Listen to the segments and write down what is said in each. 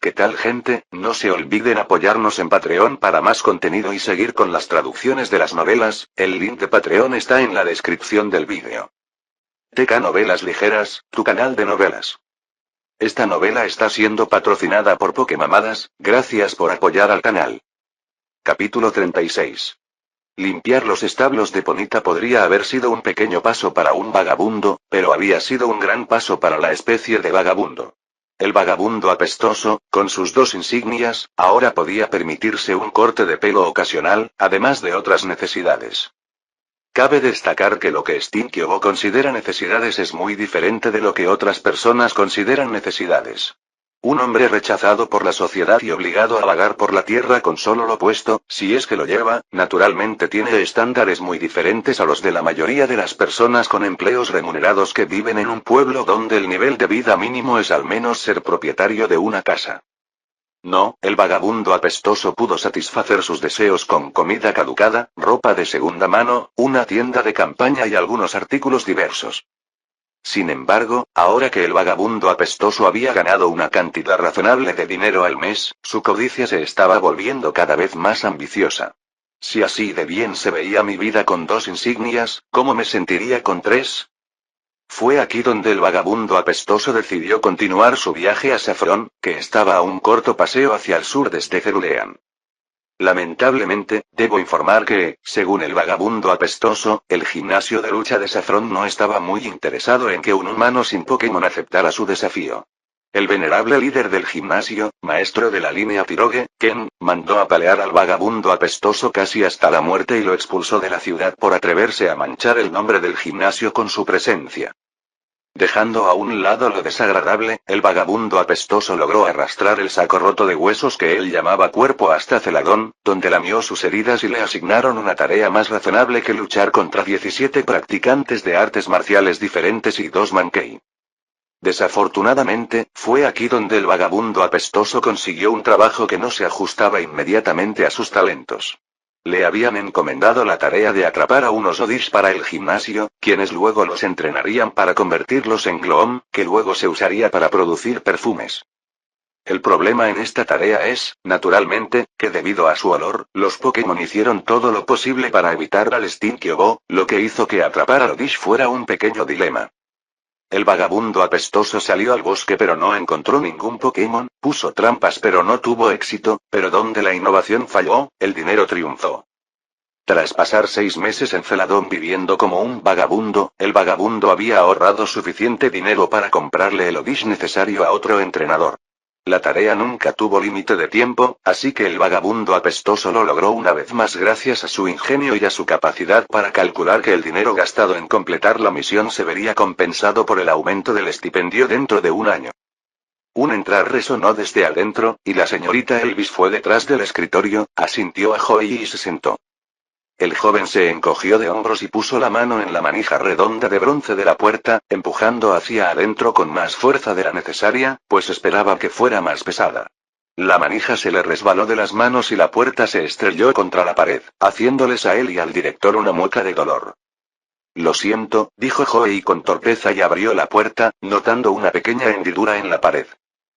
¿Qué tal, gente? No se olviden apoyarnos en Patreon para más contenido y seguir con las traducciones de las novelas. El link de Patreon está en la descripción del vídeo. TK Novelas Ligeras, tu canal de novelas. Esta novela está siendo patrocinada por Pokemamadas. Gracias por apoyar al canal. Capítulo 36. Limpiar los establos de Ponita podría haber sido un pequeño paso para un vagabundo, pero había sido un gran paso para la especie de vagabundo. El vagabundo apestoso, con sus dos insignias, ahora podía permitirse un corte de pelo ocasional, además de otras necesidades. Cabe destacar que lo que Stinky Obo considera necesidades es muy diferente de lo que otras personas consideran necesidades. Un hombre rechazado por la sociedad y obligado a vagar por la tierra con solo lo puesto, si es que lo lleva, naturalmente tiene estándares muy diferentes a los de la mayoría de las personas con empleos remunerados que viven en un pueblo donde el nivel de vida mínimo es al menos ser propietario de una casa. No, el vagabundo apestoso pudo satisfacer sus deseos con comida caducada, ropa de segunda mano, una tienda de campaña y algunos artículos diversos. Sin embargo, ahora que el vagabundo apestoso había ganado una cantidad razonable de dinero al mes, su codicia se estaba volviendo cada vez más ambiciosa. Si así de bien se veía mi vida con dos insignias, ¿cómo me sentiría con tres? Fue aquí donde el vagabundo apestoso decidió continuar su viaje a Saffron, que estaba a un corto paseo hacia el sur desde Cerulean. Lamentablemente, debo informar que, según el vagabundo apestoso, el gimnasio de lucha de Saffron no estaba muy interesado en que un humano sin Pokémon aceptara su desafío. El venerable líder del gimnasio, maestro de la línea Pirogue, Ken, mandó apalear al vagabundo apestoso casi hasta la muerte y lo expulsó de la ciudad por atreverse a manchar el nombre del gimnasio con su presencia. Dejando a un lado lo desagradable, el vagabundo apestoso logró arrastrar el saco roto de huesos que él llamaba cuerpo hasta Celadón, donde lamió sus heridas y le asignaron una tarea más razonable que luchar contra 17 practicantes de artes marciales diferentes y 2 Mankey. Desafortunadamente, fue aquí donde el vagabundo apestoso consiguió un trabajo que no se ajustaba inmediatamente a sus talentos. Le habían encomendado la tarea de atrapar a unos Odish para el gimnasio, quienes luego los entrenarían para convertirlos en Gloom, que luego se usaría para producir perfumes. El problema en esta tarea es, naturalmente, que debido a su olor, los Pokémon hicieron todo lo posible para evitar al Stinky Obo, lo que hizo que atrapar a Odish fuera un pequeño dilema. El vagabundo apestoso salió al bosque pero no encontró ningún Pokémon, puso trampas pero no tuvo éxito, pero donde la innovación falló, el dinero triunfó. Tras pasar 6 meses en Celadón viviendo como un vagabundo, el vagabundo había ahorrado suficiente dinero para comprarle el Odish necesario a otro entrenador. La tarea nunca tuvo límite de tiempo, así que el vagabundo apestoso lo logró una vez más gracias a su ingenio y a su capacidad para calcular que el dinero gastado en completar la misión se vería compensado por el aumento del estipendio dentro de un año. Un entrar resonó desde adentro, y la señorita Elvis fue detrás del escritorio, asintió a Joey y se sentó. El joven se encogió de hombros y puso la mano en la manija redonda de bronce de la puerta, empujando hacia adentro con más fuerza de la necesaria, pues esperaba que fuera más pesada. La manija se le resbaló de las manos y la puerta se estrelló contra la pared, haciéndoles a él y al director una mueca de dolor. Lo siento, dijo Joey con torpeza y abrió la puerta, notando una pequeña hendidura en la pared.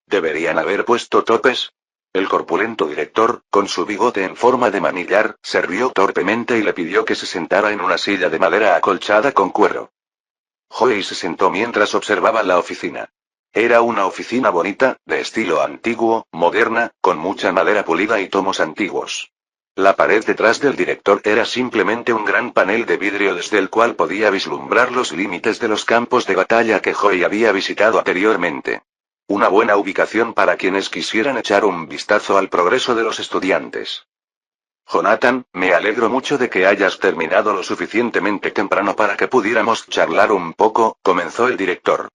¿Deberían haber puesto topes? El corpulento director, con su bigote en forma de manillar, se rió torpemente y le pidió que se sentara en una silla de madera acolchada con cuero. Joey se sentó mientras observaba la oficina. Era una oficina bonita, de estilo antiguo, moderna, con mucha madera pulida y tomos antiguos. La pared detrás del director era simplemente un gran panel de vidrio desde el cual podía vislumbrar los límites de los campos de batalla que Joey había visitado anteriormente. Una buena ubicación para quienes quisieran echar un vistazo al progreso de los estudiantes. Jonathan, me alegro mucho de que hayas terminado lo suficientemente temprano para que pudiéramos charlar un poco, comenzó el director.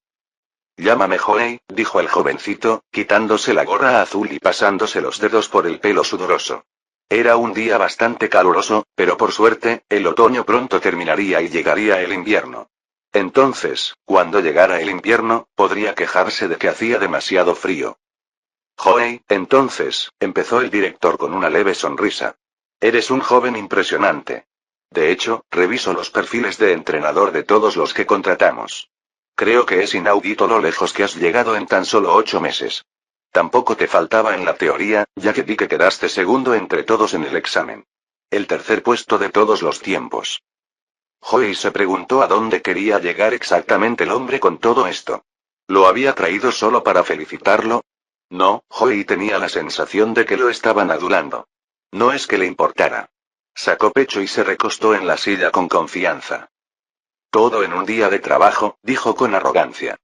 Llámame Joey, dijo el jovencito, quitándose la gorra azul y pasándose los dedos por el pelo sudoroso. Era un día bastante caluroso, pero por suerte, el otoño pronto terminaría y llegaría el invierno. Entonces, cuando llegara el invierno, podría quejarse de que hacía demasiado frío. Joey, entonces, empezó el director con una leve sonrisa. Eres un joven impresionante. De hecho, reviso los perfiles de entrenador de todos los que contratamos. Creo que es inaudito lo lejos que has llegado en tan solo 8 meses. Tampoco te faltaba en la teoría, ya que vi que quedaste segundo entre todos en el examen. El tercer puesto de todos los tiempos. Joey se preguntó a dónde quería llegar exactamente el hombre con todo esto. ¿Lo había traído solo para felicitarlo? No, Joey tenía la sensación de que lo estaban adulando. No es que le importara. Sacó pecho y se recostó en la silla con confianza. Todo en un día de trabajo, dijo con arrogancia.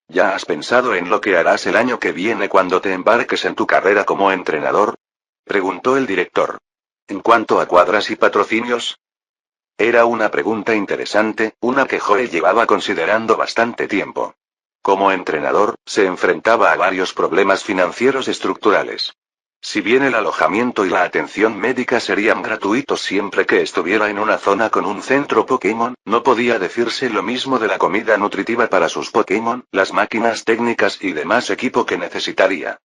¿Ya has pensado en lo que harás el año que viene cuando te embarques en tu carrera como entrenador? Preguntó el director. En cuanto a cuadras y patrocinios. Era una pregunta interesante, una que Joey llevaba considerando bastante tiempo. Como entrenador, se enfrentaba a varios problemas financieros estructurales. Si bien el alojamiento y la atención médica serían gratuitos siempre que estuviera en una zona con un centro Pokémon, no podía decirse lo mismo de la comida nutritiva para sus Pokémon, las máquinas técnicas y demás equipo que necesitaría.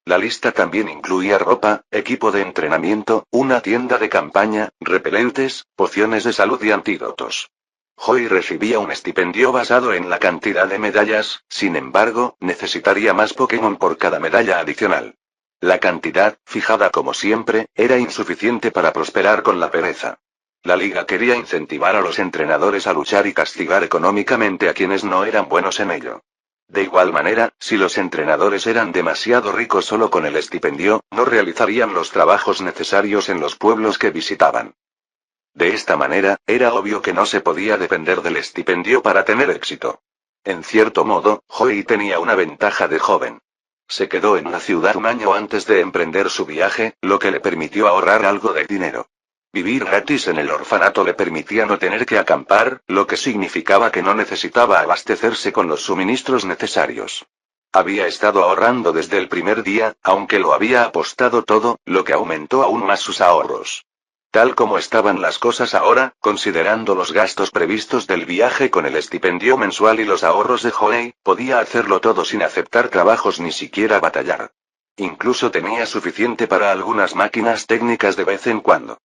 La lista también incluía ropa, equipo de entrenamiento, una tienda de campaña, repelentes, pociones de salud y antídotos. Joey recibía un estipendio basado en la cantidad de medallas, sin embargo, necesitaría más Pokémon por cada medalla adicional. La cantidad, fijada como siempre, era insuficiente para prosperar con la pereza. La liga quería incentivar a los entrenadores a luchar y castigar económicamente a quienes no eran buenos en ello. De igual manera, si los entrenadores eran demasiado ricos solo con el estipendio, no realizarían los trabajos necesarios en los pueblos que visitaban. De esta manera, era obvio que no se podía depender del estipendio para tener éxito. En cierto modo, Joey tenía una ventaja de joven. Se quedó en la ciudad un año antes de emprender su viaje, lo que le permitió ahorrar algo de dinero. Vivir gratis en el orfanato le permitía no tener que acampar, lo que significaba que no necesitaba abastecerse con los suministros necesarios. Había estado ahorrando desde el primer día, aunque lo había apostado todo, lo que aumentó aún más sus ahorros. Tal como estaban las cosas ahora, considerando los gastos previstos del viaje con el estipendio mensual y los ahorros de Joey, podía hacerlo todo sin aceptar trabajos ni siquiera batallar. Incluso tenía suficiente para algunas máquinas técnicas de vez en cuando.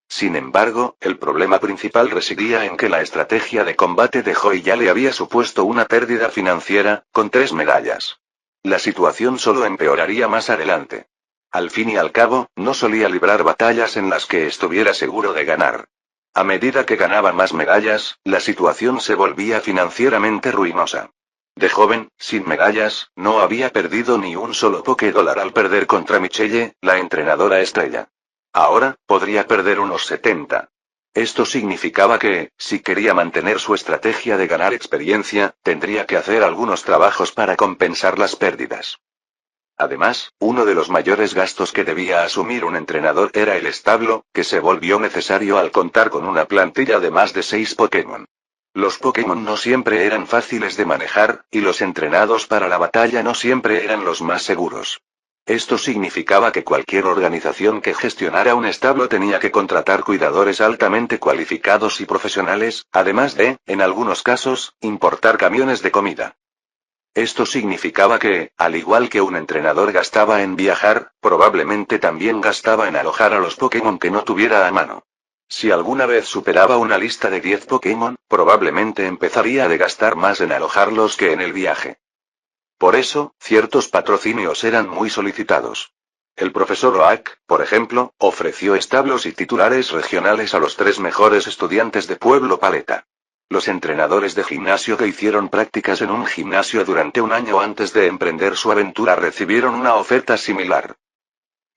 Sin embargo, el problema principal residía en que la estrategia de combate de Joey ya le había supuesto una pérdida financiera, con 3 medallas. La situación solo empeoraría más adelante. Al fin y al cabo, no solía librar batallas en las que estuviera seguro de ganar. A medida que ganaba más medallas, la situación se volvía financieramente ruinosa. De joven, sin medallas, no había perdido ni un solo Pokédólar al perder contra Michelle, la entrenadora estrella. Ahora, podría perder unos 70. Esto significaba que, si quería mantener su estrategia de ganar experiencia, tendría que hacer algunos trabajos para compensar las pérdidas. Además, uno de los mayores gastos que debía asumir un entrenador era el establo, que se volvió necesario al contar con una plantilla de más de 6 Pokémon. Los Pokémon no siempre eran fáciles de manejar, y los entrenados para la batalla no siempre eran los más seguros. Esto significaba que cualquier organización que gestionara un establo tenía que contratar cuidadores altamente cualificados y profesionales, además de, en algunos casos, importar camiones de comida. Esto significaba que, al igual que un entrenador gastaba en viajar, probablemente también gastaba en alojar a los Pokémon que no tuviera a mano. Si alguna vez superaba una lista de 10 Pokémon, probablemente empezaría a gastar más en alojarlos que en el viaje. Por eso, ciertos patrocinios eran muy solicitados. El profesor Oak, por ejemplo, ofreció establos y titulares regionales a los 3 mejores estudiantes de Pueblo Paleta. Los entrenadores de gimnasio que hicieron prácticas en un gimnasio durante un año antes de emprender su aventura recibieron una oferta similar.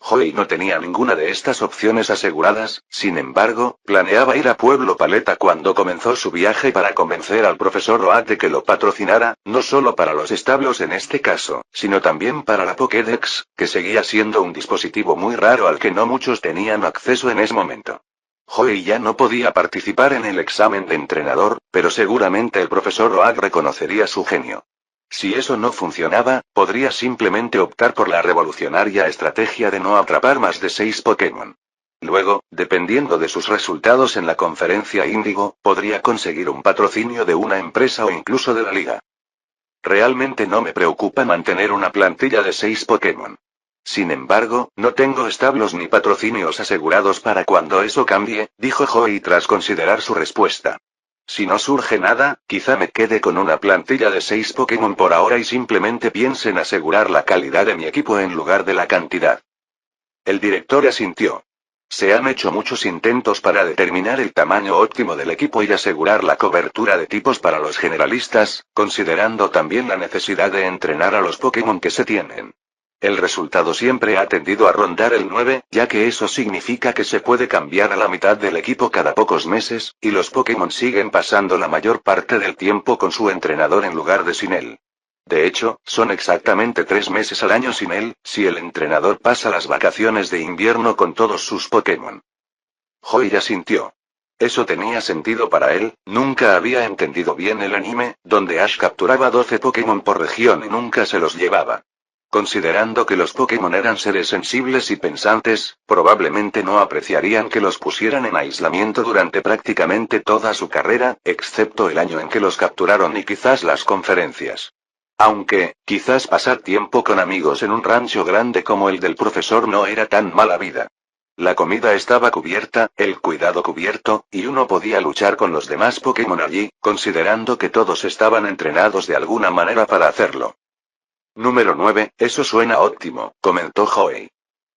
Joey no tenía ninguna de estas opciones aseguradas, sin embargo, planeaba ir a Pueblo Paleta cuando comenzó su viaje para convencer al profesor Oak de que lo patrocinara, no solo para los establos en este caso, sino también para la Pokédex, que seguía siendo un dispositivo muy raro al que no muchos tenían acceso en ese momento. Joey ya no podía participar en el examen de entrenador, pero seguramente el profesor Oak reconocería su genio. Si eso no funcionaba, podría simplemente optar por la revolucionaria estrategia de no atrapar más de 6 Pokémon. Luego, dependiendo de sus resultados en la conferencia Índigo, podría conseguir un patrocinio de una empresa o incluso de la liga. Realmente no me preocupa mantener una plantilla de 6 Pokémon. Sin embargo, no tengo establos ni patrocinios asegurados para cuando eso cambie, dijo Joey tras considerar su respuesta. Si no surge nada, quizá me quede con una plantilla de 6 Pokémon por ahora y simplemente piense en asegurar la calidad de mi equipo en lugar de la cantidad. El director asintió. Se han hecho muchos intentos para determinar el tamaño óptimo del equipo y asegurar la cobertura de tipos para los generalistas, considerando también la necesidad de entrenar a los Pokémon que se tienen. El resultado siempre ha tendido a rondar el 9, ya que eso significa que se puede cambiar a la mitad del equipo cada pocos meses, y los Pokémon siguen pasando la mayor parte del tiempo con su entrenador en lugar de sin él. De hecho, son exactamente 3 meses al año sin él, si el entrenador pasa las vacaciones de invierno con todos sus Pokémon. Joey asintió. Eso tenía sentido para él, nunca había entendido bien el anime, donde Ash capturaba 12 Pokémon por región y nunca se los llevaba. Considerando que los Pokémon eran seres sensibles y pensantes, probablemente no apreciarían que los pusieran en aislamiento durante prácticamente toda su carrera, excepto el año en que los capturaron y quizás las conferencias. Aunque, quizás pasar tiempo con amigos en un rancho grande como el del profesor no era tan mala vida. La comida estaba cubierta, el cuidado cubierto, y uno podía luchar con los demás Pokémon allí, considerando que todos estaban entrenados de alguna manera para hacerlo. Número 9, eso suena óptimo, comentó Joey.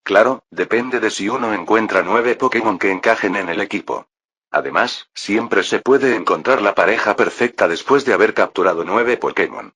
Claro, depende de si uno encuentra 9 Pokémon que encajen en el equipo. Además, siempre se puede encontrar la pareja perfecta después de haber capturado 9 Pokémon.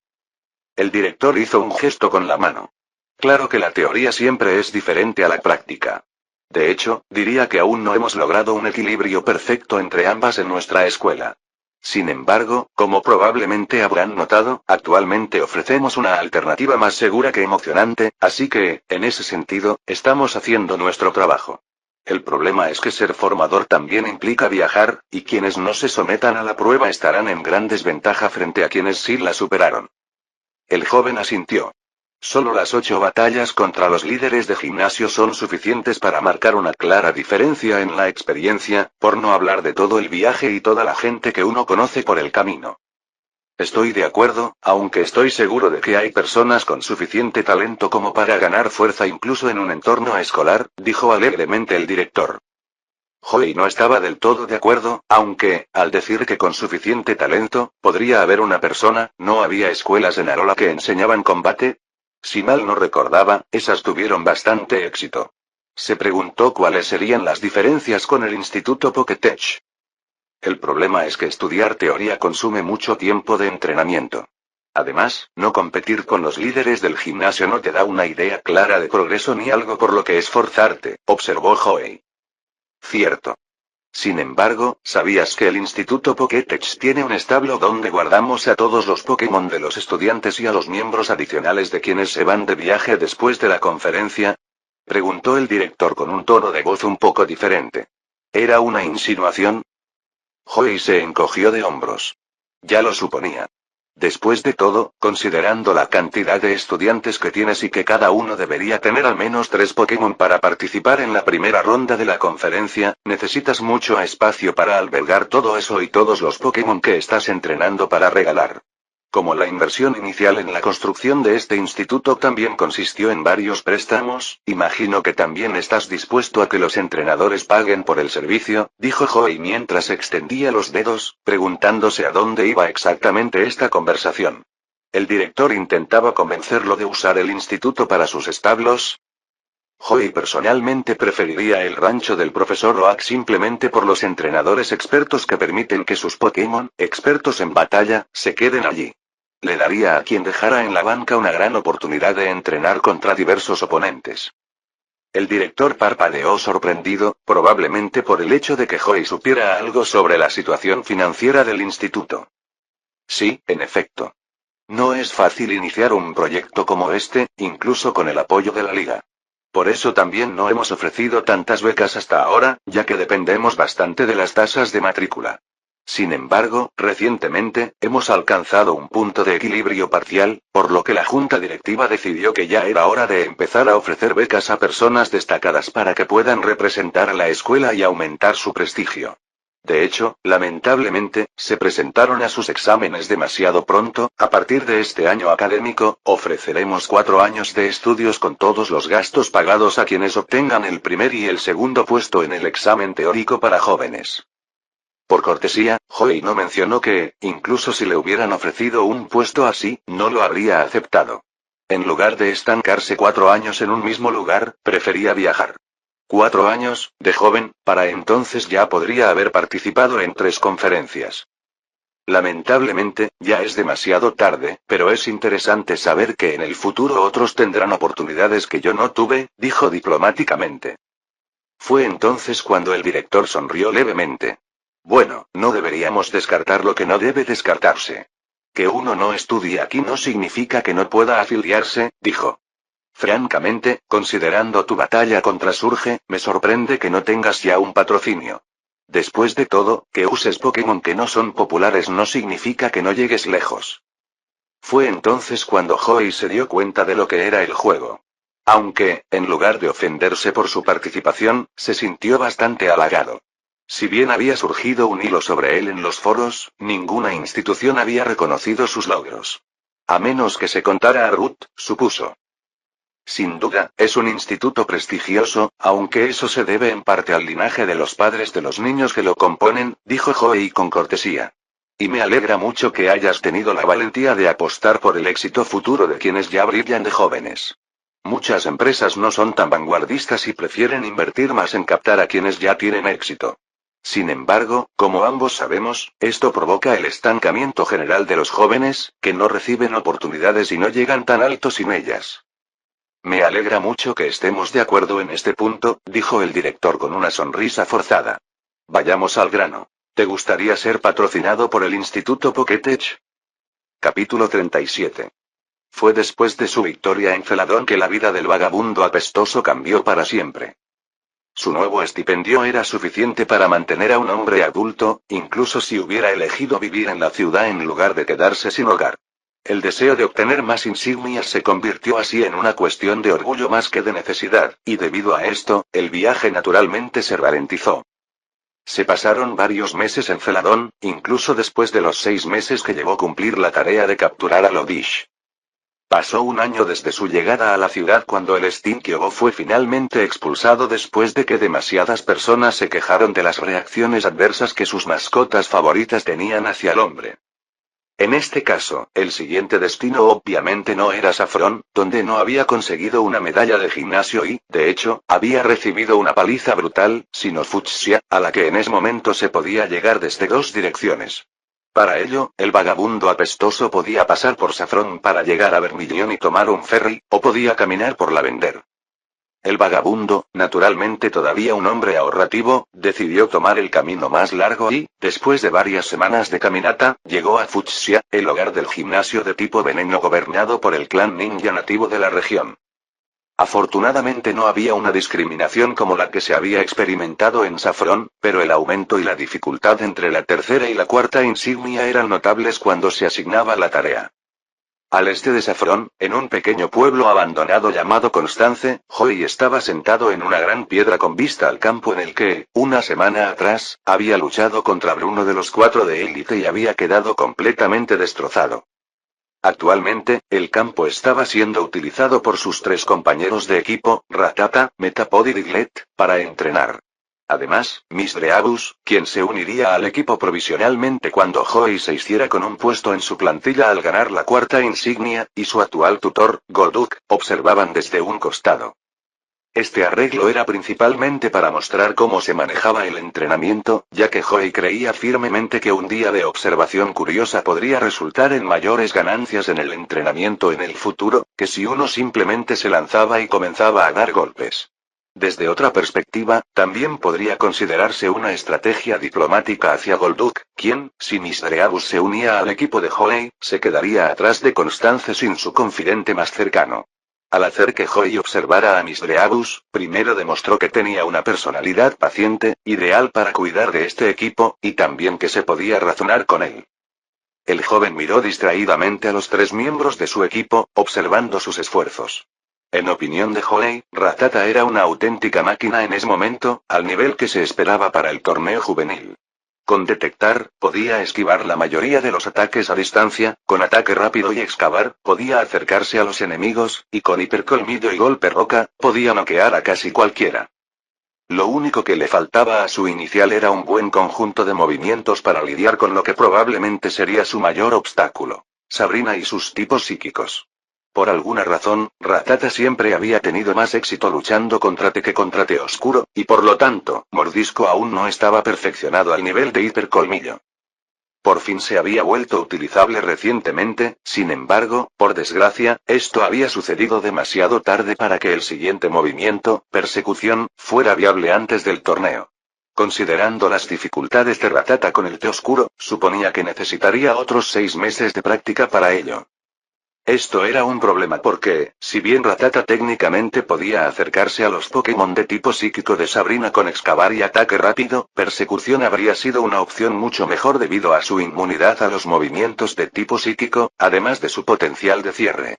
El director hizo un gesto con la mano. Claro que la teoría siempre es diferente a la práctica. De hecho, diría que aún no hemos logrado un equilibrio perfecto entre ambas en nuestra escuela. Sin embargo, como probablemente habrán notado, actualmente ofrecemos una alternativa más segura que emocionante, así que, en ese sentido, estamos haciendo nuestro trabajo. El problema es que ser formador también implica viajar, y quienes no se sometan a la prueba estarán en gran desventaja frente a quienes sí la superaron. El joven asintió. Solo las 8 batallas contra los líderes de gimnasio son suficientes para marcar una clara diferencia en la experiencia, por no hablar de todo el viaje y toda la gente que uno conoce por el camino. Estoy de acuerdo, aunque estoy seguro de que hay personas con suficiente talento como para ganar fuerza incluso en un entorno escolar, dijo alegremente el director. Joey no estaba del todo de acuerdo, aunque, al decir que con suficiente talento, podría haber una persona, ¿no había escuelas en Alola que enseñaban combate? Si mal no recordaba, esas tuvieron bastante éxito. Se preguntó cuáles serían las diferencias con el Instituto Pokétech. El problema es que estudiar teoría consume mucho tiempo de entrenamiento. Además, no competir con los líderes del gimnasio no te da una idea clara de progreso ni algo por lo que esforzarte, observó Joey. Cierto. Sin embargo, ¿sabías que el Instituto Pokétech tiene un establo donde guardamos a todos los Pokémon de los estudiantes y a los miembros adicionales de quienes se van de viaje después de la conferencia? Preguntó el director con un tono de voz un poco diferente. ¿Era una insinuación? Joey se encogió de hombros. Ya lo suponía. Después de todo, considerando la cantidad de estudiantes que tienes y que cada uno debería tener al menos 3 Pokémon para participar en la primera ronda de la conferencia, necesitas mucho espacio para albergar todo eso y todos los Pokémon que estás entrenando para regalar. Como la inversión inicial en la construcción de este instituto también consistió en varios préstamos, imagino que también estás dispuesto a que los entrenadores paguen por el servicio, dijo Joey mientras extendía los dedos, preguntándose a dónde iba exactamente esta conversación. ¿El director intentaba convencerlo de usar el instituto para sus establos? Joey personalmente preferiría el rancho del profesor Oak simplemente por los entrenadores expertos que permiten que sus Pokémon, expertos en batalla, se queden allí. Le daría a quien dejara en la banca una gran oportunidad de entrenar contra diversos oponentes. El director parpadeó sorprendido, probablemente por el hecho de que Joey supiera algo sobre la situación financiera del instituto. Sí, en efecto. No es fácil iniciar un proyecto como este, incluso con el apoyo de la liga. Por eso también no hemos ofrecido tantas becas hasta ahora, ya que dependemos bastante de las tasas de matrícula. Sin embargo, recientemente, hemos alcanzado un punto de equilibrio parcial, por lo que la junta directiva decidió que ya era hora de empezar a ofrecer becas a personas destacadas para que puedan representar a la escuela y aumentar su prestigio. De hecho, lamentablemente, se presentaron a sus exámenes demasiado pronto. A partir de este año académico, ofreceremos 4 años de estudios con todos los gastos pagados a quienes obtengan el primer y el segundo puesto en el examen teórico para jóvenes. Por cortesía, Hoei no mencionó que, incluso si le hubieran ofrecido un puesto así, no lo habría aceptado. En lugar de estancarse 4 años en un mismo lugar, prefería viajar. 4 años, de joven, para entonces ya podría haber participado en 3 conferencias. Lamentablemente, ya es demasiado tarde, pero es interesante saber que en el futuro otros tendrán oportunidades que yo no tuve, dijo diplomáticamente. Fue entonces cuando el director sonrió levemente. Bueno, no deberíamos descartar lo que no debe descartarse. Que uno no estudie aquí no significa que no pueda afiliarse, dijo. Francamente, considerando tu batalla contra Surge, me sorprende que no tengas ya un patrocinio. Después de todo, que uses Pokémon que no son populares no significa que no llegues lejos. Fue entonces cuando Hoei se dio cuenta de lo que era el juego. Aunque, en lugar de ofenderse por su participación, se sintió bastante halagado. Si bien había surgido un hilo sobre él en los foros, ninguna institución había reconocido sus logros. A menos que se contara a Ruth, supuso. Sin duda, es un instituto prestigioso, aunque eso se debe en parte al linaje de los padres de los niños que lo componen, dijo Hoei con cortesía. Y me alegra mucho que hayas tenido la valentía de apostar por el éxito futuro de quienes ya brillan de jóvenes. Muchas empresas no son tan vanguardistas y prefieren invertir más en captar a quienes ya tienen éxito. Sin embargo, como ambos sabemos, esto provoca el estancamiento general de los jóvenes, que no reciben oportunidades y no llegan tan alto sin ellas. Me alegra mucho que estemos de acuerdo en este punto, dijo el director con una sonrisa forzada. Vayamos al grano. ¿Te gustaría ser patrocinado por el Instituto Pokétech? Capítulo 37. Fue después de su victoria en Celadón que la vida del vagabundo apestoso cambió para siempre. Su nuevo estipendio era suficiente para mantener a un hombre adulto, incluso si hubiera elegido vivir en la ciudad en lugar de quedarse sin hogar. El deseo de obtener más insignias se convirtió así en una cuestión de orgullo más que de necesidad, y debido a esto, el viaje naturalmente se ralentizó. Se pasaron varios meses en Celadón, incluso después de los 6 meses que llevó cumplir la tarea de capturar a Lodish. Pasó un año desde su llegada a la ciudad cuando el Stinkyobo fue finalmente expulsado después de que demasiadas personas se quejaron de las reacciones adversas que sus mascotas favoritas tenían hacia el hombre. En este caso, el siguiente destino obviamente no era Saffron, donde no había conseguido una medalla de gimnasio y, de hecho, había recibido una paliza brutal, sino Fucsia, a la que en ese momento se podía llegar desde 2 direcciones. Para ello, el vagabundo apestoso podía pasar por Saffron para llegar a Vermilion y tomar un ferry, o podía caminar por Lavender. El vagabundo, naturalmente todavía un hombre ahorrativo, decidió tomar el camino más largo y, después de varias semanas de caminata, llegó a Fucsia, el hogar del gimnasio de tipo veneno gobernado por el clan ninja nativo de la región. Afortunadamente no había una discriminación como la que se había experimentado en Saffron, pero el aumento y la dificultad entre la tercera y la cuarta insignia eran notables cuando se asignaba la tarea. Al este de Saffron, en un pequeño pueblo abandonado llamado Constance, Hoei estaba sentado en una gran piedra con vista al campo en el que, una semana atrás, había luchado contra Bruno de los 4 de élite y había quedado completamente destrozado. Actualmente, el campo estaba siendo utilizado por sus 3 compañeros de equipo, Rattata, Metapod y Diglett, para entrenar. Además, Misdreavus, quien se uniría al equipo provisionalmente cuando Hoei se hiciera con un puesto en su plantilla al ganar la 4ª insignia, y su actual tutor, Golduck, observaban desde un costado. Este arreglo era principalmente para mostrar cómo se manejaba el entrenamiento, ya que Hoei creía firmemente que un día de observación curiosa podría resultar en mayores ganancias en el entrenamiento en el futuro, que si uno simplemente se lanzaba y comenzaba a dar golpes. Desde otra perspectiva, también podría considerarse una estrategia diplomática hacia Golduck, quien, si Misdreavus se unía al equipo de Hoei, se quedaría atrás de Constance sin su confidente más cercano. Al hacer que Hoei observara a Misdreavus, primero demostró que tenía una personalidad paciente, ideal para cuidar de este equipo, y también que se podía razonar con él. El joven miró distraídamente a los 3 miembros de su equipo, observando sus esfuerzos. En opinión de Hoei, Rattata era una auténtica máquina en ese momento, al nivel que se esperaba para el torneo juvenil. Con detectar, podía esquivar la mayoría de los ataques a distancia, con ataque rápido y excavar, podía acercarse a los enemigos, y con hipercolmillo y golpe roca, podía noquear a casi cualquiera. Lo único que le faltaba a su inicial era un buen conjunto de movimientos para lidiar con lo que probablemente sería su mayor obstáculo: Sabrina y sus tipos psíquicos. Por alguna razón, Rattata siempre había tenido más éxito luchando contra T que contra T oscuro, y por lo tanto, Mordisco aún no estaba perfeccionado al nivel de hipercolmillo. Por fin se había vuelto utilizable recientemente, sin embargo, por desgracia, esto había sucedido demasiado tarde para que el siguiente movimiento, persecución, fuera viable antes del torneo. Considerando las dificultades de Rattata con el té oscuro, suponía que necesitaría otros 6 meses de práctica para ello. Esto era un problema porque, si bien Rattata técnicamente podía acercarse a los Pokémon de tipo psíquico de Sabrina con excavar y ataque rápido, persecución habría sido una opción mucho mejor debido a su inmunidad a los movimientos de tipo psíquico, además de su potencial de cierre.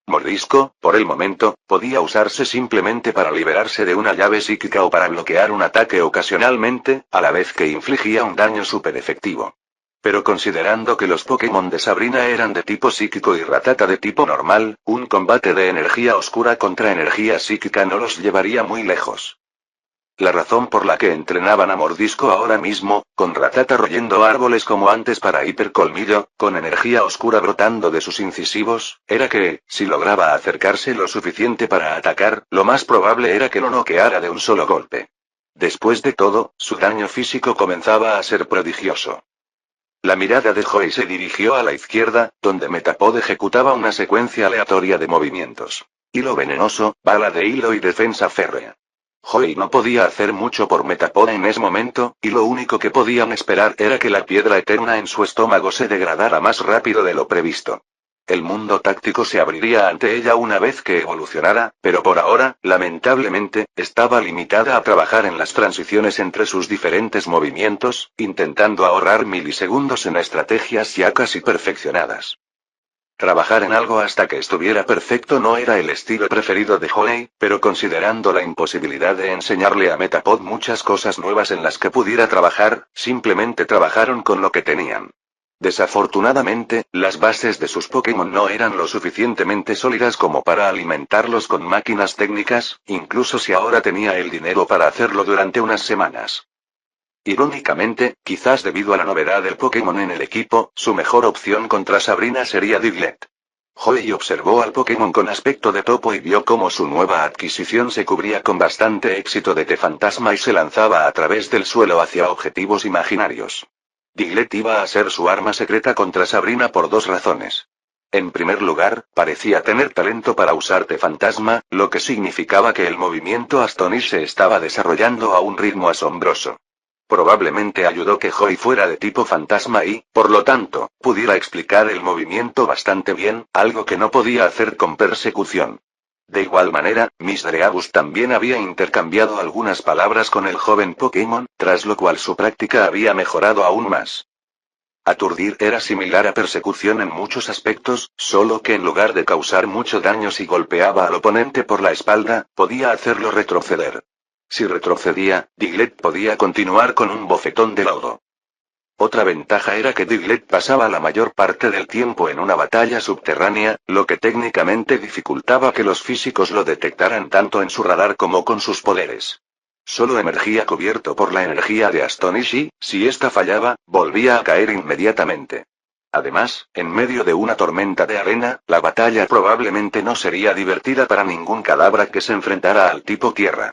Mordisco, por el momento, podía usarse simplemente para liberarse de una llave psíquica o para bloquear un ataque ocasionalmente, a la vez que infligía un daño súper efectivo. Pero considerando que los Pokémon de Sabrina eran de tipo psíquico y Rattata de tipo normal, un combate de energía oscura contra energía psíquica no los llevaría muy lejos. La razón por la que entrenaban a Mordisco ahora mismo, con Rattata royendo árboles como antes para hipercolmillo, con energía oscura brotando de sus incisivos, era que, si lograba acercarse lo suficiente para atacar, lo más probable era que lo noqueara de un solo golpe. Después de todo, su daño físico comenzaba a ser prodigioso. La mirada de Joey se dirigió a la izquierda, donde Metapod ejecutaba una secuencia aleatoria de movimientos. Hilo venenoso, bala de hilo y defensa férrea. Joey no podía hacer mucho por Metapod en ese momento, y lo único que podían esperar era que la piedra eterna en su estómago se degradara más rápido de lo previsto. El mundo táctico se abriría ante ella una vez que evolucionara, pero por ahora, lamentablemente, estaba limitada a trabajar en las transiciones entre sus diferentes movimientos, intentando ahorrar milisegundos en estrategias ya casi perfeccionadas. Trabajar en algo hasta que estuviera perfecto no era el estilo preferido de Joey, pero considerando la imposibilidad de enseñarle a Metapod muchas cosas nuevas en las que pudiera trabajar, simplemente trabajaron con lo que tenían. Desafortunadamente, las bases de sus Pokémon no eran lo suficientemente sólidas como para alimentarlos con máquinas técnicas, incluso si ahora tenía el dinero para hacerlo durante unas semanas. Irónicamente, quizás debido a la novedad del Pokémon en el equipo, su mejor opción contra Sabrina sería Diglett. Joey observó al Pokémon con aspecto de topo y vio cómo su nueva adquisición se cubría con bastante éxito de T-Fantasma y se lanzaba a través del suelo hacia objetivos imaginarios. Diglett iba a ser su arma secreta contra Sabrina por 2 razones. En primer lugar, parecía tener talento para usar T-Fantasma, lo que significaba que el movimiento Astonish se estaba desarrollando a un ritmo asombroso. Probablemente ayudó que Joey fuera de tipo fantasma y, por lo tanto, pudiera explicar el movimiento bastante bien, algo que no podía hacer con persecución. De igual manera, Miss Dreabus también había intercambiado algunas palabras con el joven Pokémon, tras lo cual su práctica había mejorado aún más. Aturdir era similar a persecución en muchos aspectos, solo que en lugar de causar mucho daño si golpeaba al oponente por la espalda, podía hacerlo retroceder. Si retrocedía, Diglett podía continuar con un bofetón de lodo. Otra ventaja era que Diglett pasaba la mayor parte del tiempo en una batalla subterránea, lo que técnicamente dificultaba que los físicos lo detectaran tanto en su radar como con sus poderes. Solo emergía cubierto por la energía de Astonish y, si esta fallaba, volvía a caer inmediatamente. Además, en medio de una tormenta de arena, la batalla probablemente no sería divertida para ningún Kadabra que se enfrentara al tipo tierra.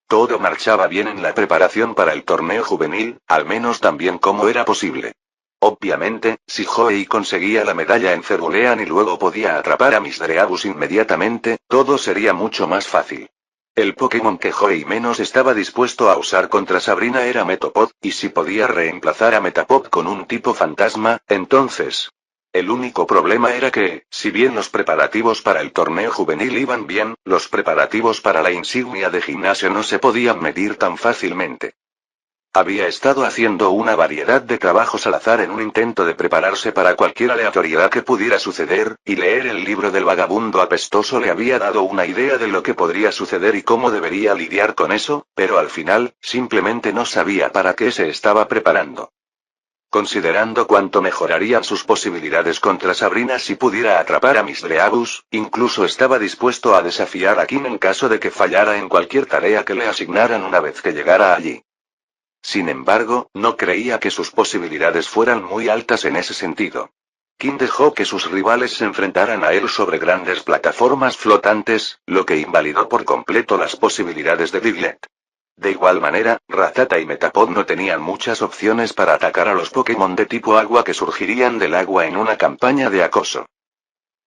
Todo marchaba bien en la preparación para el torneo juvenil, al menos tan bien como era posible. Obviamente, si Joey conseguía la medalla en Cerulean y luego podía atrapar a Miss Dreabus inmediatamente, todo sería mucho más fácil. El Pokémon que Joey menos estaba dispuesto a usar contra Sabrina era Metapod, y si podía reemplazar a Metapod con un tipo fantasma, entonces... El único problema era que, si bien los preparativos para el torneo juvenil iban bien, los preparativos para la insignia de gimnasio no se podían medir tan fácilmente. Había estado haciendo una variedad de trabajos al azar en un intento de prepararse para cualquier aleatoriedad que pudiera suceder, y leer el libro del vagabundo apestoso le había dado una idea de lo que podría suceder y cómo debería lidiar con eso, pero al final, simplemente no sabía para qué se estaba preparando. Considerando cuánto mejorarían sus posibilidades contra Sabrina si pudiera atrapar a Miss Leagus, incluso estaba dispuesto a desafiar a Kim en caso de que fallara en cualquier tarea que le asignaran una vez que llegara allí. Sin embargo, no creía que sus posibilidades fueran muy altas en ese sentido. Kim dejó que sus rivales se enfrentaran a él sobre grandes plataformas flotantes, lo que invalidó por completo las posibilidades de Diglett. De igual manera, Rattata y Metapod no tenían muchas opciones para atacar a los Pokémon de tipo agua que surgirían del agua en una campaña de acoso.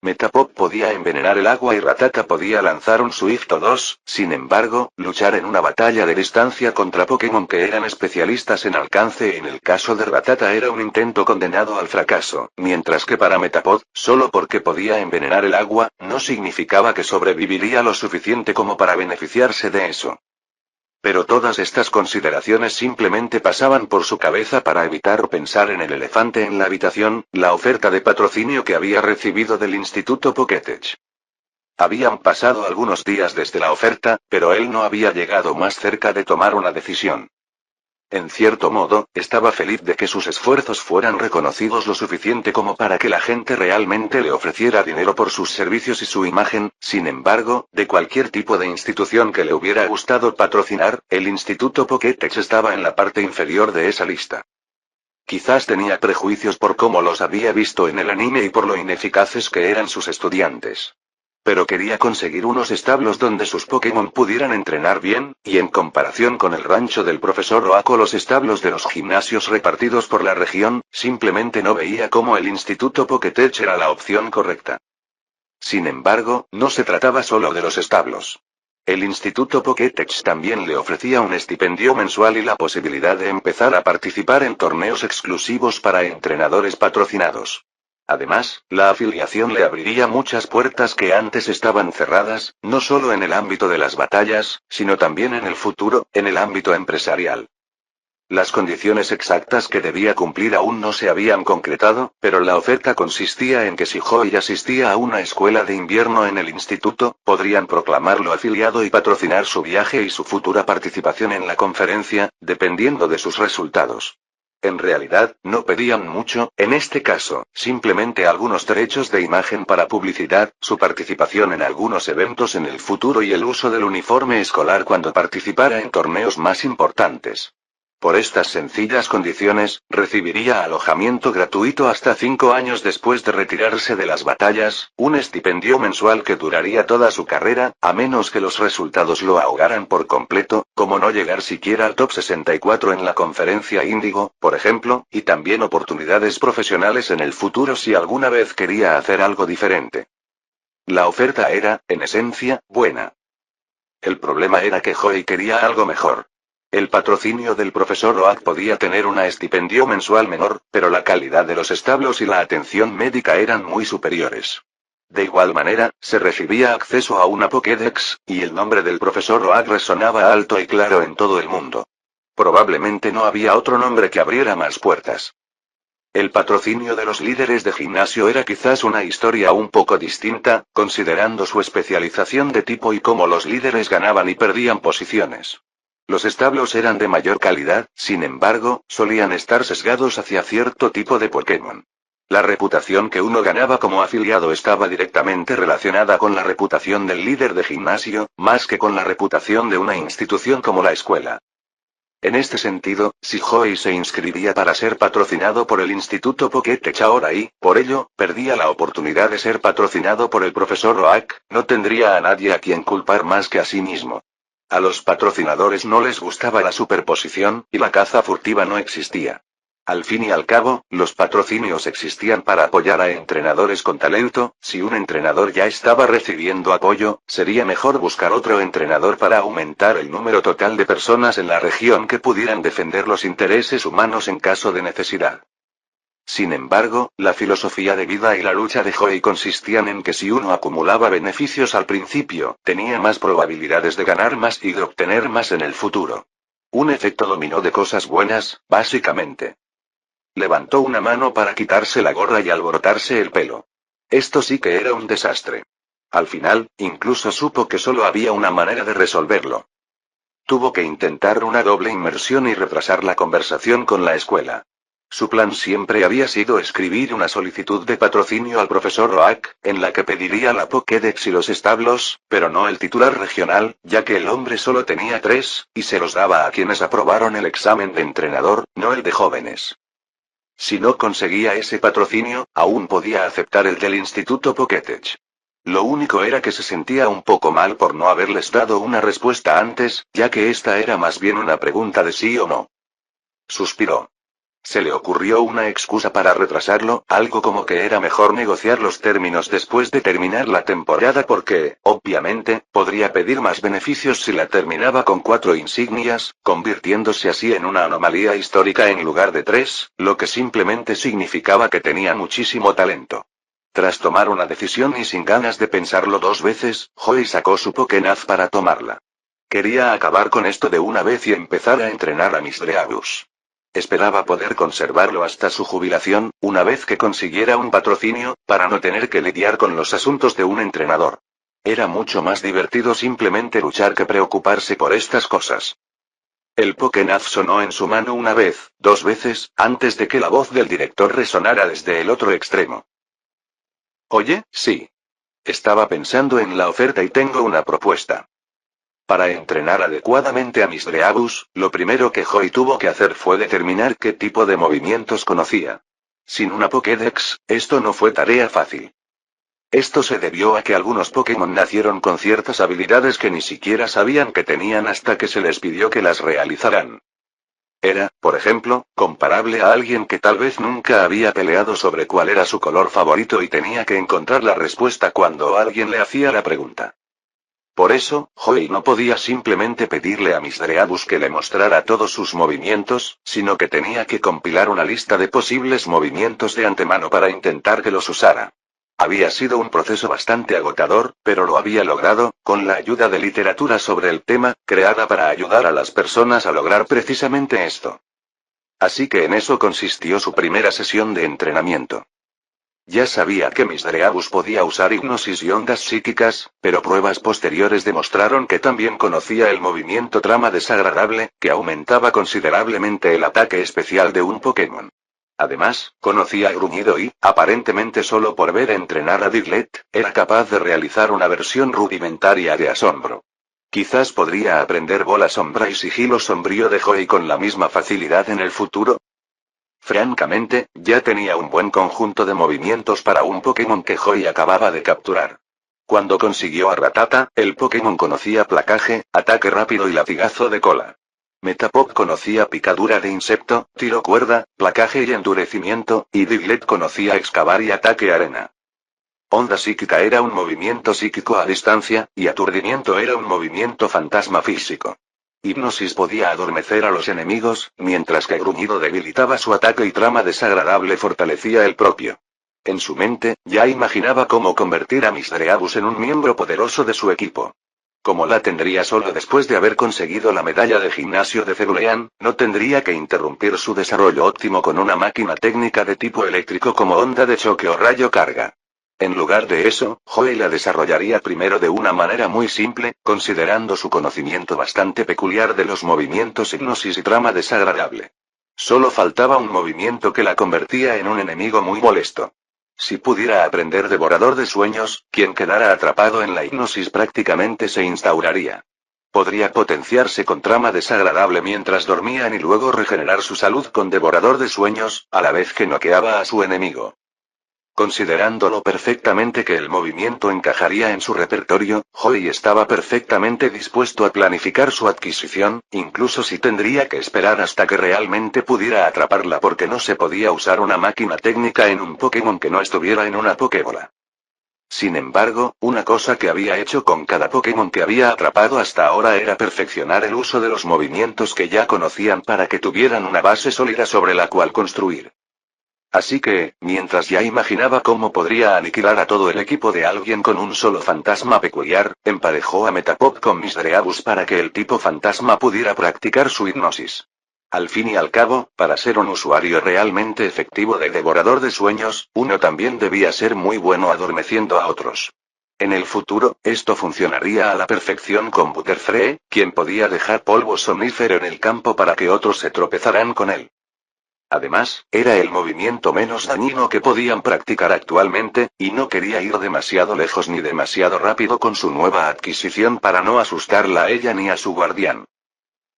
Metapod podía envenenar el agua y Rattata podía lanzar un Swift o dos, sin embargo, luchar en una batalla de distancia contra Pokémon que eran especialistas en alcance en el caso de Rattata era un intento condenado al fracaso, mientras que para Metapod, solo porque podía envenenar el agua, no significaba que sobreviviría lo suficiente como para beneficiarse de eso. Pero todas estas consideraciones simplemente pasaban por su cabeza para evitar pensar en el elefante en la habitación, la oferta de patrocinio que había recibido del Instituto Pokétech. Habían pasado algunos días desde la oferta, pero él no había llegado más cerca de tomar una decisión. En cierto modo, estaba feliz de que sus esfuerzos fueran reconocidos lo suficiente como para que la gente realmente le ofreciera dinero por sus servicios y su imagen. Sin embargo, de cualquier tipo de institución que le hubiera gustado patrocinar, el Instituto Pokétech estaba en la parte inferior de esa lista. Quizás tenía prejuicios por cómo los había visto en el anime y por lo ineficaces que eran sus estudiantes. Pero quería conseguir unos establos donde sus Pokémon pudieran entrenar bien, y en comparación con el rancho del profesor Oak o los establos de los gimnasios repartidos por la región, simplemente no veía cómo el Instituto Pokétech era la opción correcta. Sin embargo, no se trataba solo de los establos. El Instituto Pokétech también le ofrecía un estipendio mensual y la posibilidad de empezar a participar en torneos exclusivos para entrenadores patrocinados. Además, la afiliación le abriría muchas puertas que antes estaban cerradas, no solo en el ámbito de las batallas, sino también en el futuro, en el ámbito empresarial. Las condiciones exactas que debía cumplir aún no se habían concretado, pero la oferta consistía en que si Joey asistía a una escuela de invierno en el instituto, podrían proclamarlo afiliado y patrocinar su viaje y su futura participación en la conferencia, dependiendo de sus resultados. En realidad, no pedían mucho, en este caso, simplemente algunos derechos de imagen para publicidad, su participación en algunos eventos en el futuro y el uso del uniforme escolar cuando participara en torneos más importantes. Por estas sencillas condiciones, recibiría alojamiento gratuito hasta 5 años después de retirarse de las batallas, un estipendio mensual que duraría toda su carrera, a menos que los resultados lo ahogaran por completo, como no llegar siquiera al top 64 en la conferencia Índigo, por ejemplo, y también oportunidades profesionales en el futuro si alguna vez quería hacer algo diferente. La oferta era, en esencia, buena. El problema era que Joey quería algo mejor. El patrocinio del profesor Oak podía tener un estipendio mensual menor, pero la calidad de los establos y la atención médica eran muy superiores. De igual manera, se recibía acceso a una Pokédex, y el nombre del profesor Oak resonaba alto y claro en todo el mundo. Probablemente no había otro nombre que abriera más puertas. El patrocinio de los líderes de gimnasio era quizás una historia un poco distinta, considerando su especialización de tipo y cómo los líderes ganaban y perdían posiciones. Los establos eran de mayor calidad, sin embargo, solían estar sesgados hacia cierto tipo de Pokémon. La reputación que uno ganaba como afiliado estaba directamente relacionada con la reputación del líder de gimnasio, más que con la reputación de una institución como la escuela. En este sentido, si Joey se inscribía para ser patrocinado por el Instituto Pokétech ahora y, por ello, perdía la oportunidad de ser patrocinado por el profesor Oak, no tendría a nadie a quien culpar más que a sí mismo. A los patrocinadores no les gustaba la superposición, y la caza furtiva no existía. Al fin y al cabo, los patrocinios existían para apoyar a entrenadores con talento. Si un entrenador ya estaba recibiendo apoyo, sería mejor buscar otro entrenador para aumentar el número total de personas en la región que pudieran defender los intereses humanos en caso de necesidad. Sin embargo, la filosofía de vida y la lucha de Joey consistían en que si uno acumulaba beneficios al principio, tenía más probabilidades de ganar más y de obtener más en el futuro. Un efecto dominó de cosas buenas, básicamente. Levantó una mano para quitarse la gorra y alborotarse el pelo. Esto sí que era un desastre. Al final, incluso supo que solo había una manera de resolverlo. Tuvo que intentar una doble inmersión y retrasar la conversación con la escuela. Su plan siempre había sido escribir una solicitud de patrocinio al profesor Oak, en la que pediría la Pokédex y los establos, pero no el titular regional, ya que el hombre solo tenía 3, y se los daba a quienes aprobaron el examen de entrenador, no el de jóvenes. Si no conseguía ese patrocinio, aún podía aceptar el del Instituto Pokétech. Lo único era que se sentía un poco mal por no haberles dado una respuesta antes, ya que esta era más bien una pregunta de sí o no. Suspiró. Se le ocurrió una excusa para retrasarlo, algo como que era mejor negociar los términos después de terminar la temporada porque, obviamente, podría pedir más beneficios si la terminaba con 4 insignias, convirtiéndose así en una anomalía histórica en lugar de 3, lo que simplemente significaba que tenía muchísimo talento. Tras tomar una decisión y sin ganas de pensarlo 2 veces, Joey sacó su Pokénaz para tomarla. Quería acabar con esto de una vez y empezar a entrenar a Misdreavus. Esperaba poder conservarlo hasta su jubilación, una vez que consiguiera un patrocinio, para no tener que lidiar con los asuntos de un entrenador. Era mucho más divertido simplemente luchar que preocuparse por estas cosas. El Pokénaz sonó en su mano una vez, 2 veces, antes de que la voz del director resonara desde el otro extremo. Oye, sí. Estaba pensando en la oferta y tengo una propuesta. Para entrenar adecuadamente a Misdreavus, lo primero que Joey tuvo que hacer fue determinar qué tipo de movimientos conocía. Sin una Pokédex, esto no fue tarea fácil. Esto se debió a que algunos Pokémon nacieron con ciertas habilidades que ni siquiera sabían que tenían hasta que se les pidió que las realizaran. Era, por ejemplo, comparable a alguien que tal vez nunca había peleado sobre cuál era su color favorito y tenía que encontrar la respuesta cuando alguien le hacía la pregunta. Por eso, Joey no podía simplemente pedirle a Misdreavus que le mostrara todos sus movimientos, sino que tenía que compilar una lista de posibles movimientos de antemano para intentar que los usara. Había sido un proceso bastante agotador, pero lo había logrado, con la ayuda de literatura sobre el tema, creada para ayudar a las personas a lograr precisamente esto. Así que en eso consistió su primera sesión de entrenamiento. Ya sabía que Misdreavus podía usar hipnosis y ondas psíquicas, pero pruebas posteriores demostraron que también conocía el movimiento trama desagradable, que aumentaba considerablemente el ataque especial de un Pokémon. Además, conocía Gruñido y, aparentemente solo por ver entrenar a Diglett, era capaz de realizar una versión rudimentaria de Asombro. Quizás podría aprender Bola Sombra y Sigilo Sombrío de Joey con la misma facilidad en el futuro. Francamente, ya tenía un buen conjunto de movimientos para un Pokémon que Joey acababa de capturar. Cuando consiguió a Rattata, el Pokémon conocía placaje, ataque rápido y latigazo de cola. Metapod conocía picadura de insecto, tiro cuerda, placaje y endurecimiento, y Diglett conocía excavar y ataque arena. Onda psíquica era un movimiento psíquico a distancia, y aturdimiento era un movimiento fantasma físico. Hipnosis podía adormecer a los enemigos, mientras que Gruñido debilitaba su ataque y trama desagradable fortalecía el propio. En su mente, ya imaginaba cómo convertir a Misdreavus en un miembro poderoso de su equipo. Como la tendría solo después de haber conseguido la medalla de gimnasio de Cerulean, no tendría que interrumpir su desarrollo óptimo con una máquina técnica de tipo eléctrico como onda de choque o rayo carga. En lugar de eso, Joey la desarrollaría primero de una manera muy simple, considerando su conocimiento bastante peculiar de los movimientos hipnosis y trama desagradable. Solo faltaba un movimiento que la convertía en un enemigo muy molesto. Si pudiera aprender Devorador de Sueños, quien quedara atrapado en la hipnosis prácticamente se instauraría. Podría potenciarse con trama desagradable mientras dormían y luego regenerar su salud con Devorador de Sueños, a la vez que noqueaba a su enemigo. Considerándolo perfectamente que el movimiento encajaría en su repertorio, Joey estaba perfectamente dispuesto a planificar su adquisición, incluso si tendría que esperar hasta que realmente pudiera atraparla porque no se podía usar una máquina técnica en un Pokémon que no estuviera en una Pokébola. Sin embargo, una cosa que había hecho con cada Pokémon que había atrapado hasta ahora era perfeccionar el uso de los movimientos que ya conocían para que tuvieran una base sólida sobre la cual construir. Así que, mientras ya imaginaba cómo podría aniquilar a todo el equipo de alguien con un solo fantasma peculiar, emparejó a Metapod con Misdreavus para que el tipo fantasma pudiera practicar su hipnosis. Al fin y al cabo, para ser un usuario realmente efectivo de Devorador de Sueños, uno también debía ser muy bueno adormeciendo a otros. En el futuro, esto funcionaría a la perfección con Butterfree, quien podía dejar polvo somnífero en el campo para que otros se tropezaran con él. Además, era el movimiento menos dañino que podían practicar actualmente, y no quería ir demasiado lejos ni demasiado rápido con su nueva adquisición para no asustarla a ella ni a su guardián.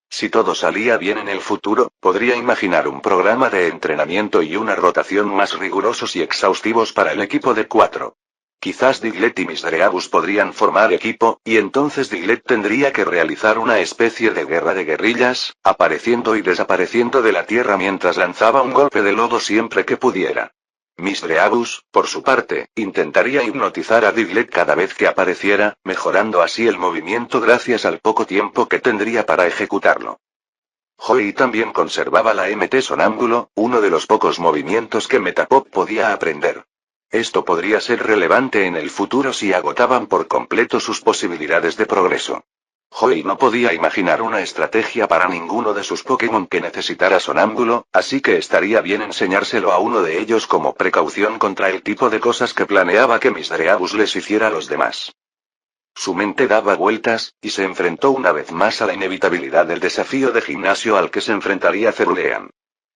Si todo salía bien en el futuro, podría imaginar un programa de entrenamiento y una rotación más rigurosos y exhaustivos para el equipo de 4. Quizás Diglett y Misdreavus podrían formar equipo, y entonces Diglett tendría que realizar una especie de guerra de guerrillas, apareciendo y desapareciendo de la tierra mientras lanzaba un golpe de lodo siempre que pudiera. Misdreavus, por su parte, intentaría hipnotizar a Diglett cada vez que apareciera, mejorando así el movimiento gracias al poco tiempo que tendría para ejecutarlo. Joey también conservaba la MT Sonámbulo, uno de los pocos movimientos que Metapod podía aprender. Esto podría ser relevante en el futuro si agotaban por completo sus posibilidades de progreso. Joey no podía imaginar una estrategia para ninguno de sus Pokémon que necesitara Sonámbulo, así que estaría bien enseñárselo a uno de ellos como precaución contra el tipo de cosas que planeaba que Misdreavus les hiciera a los demás. Su mente daba vueltas, y se enfrentó una vez más a la inevitabilidad del desafío de gimnasio al que se enfrentaría Cerulean.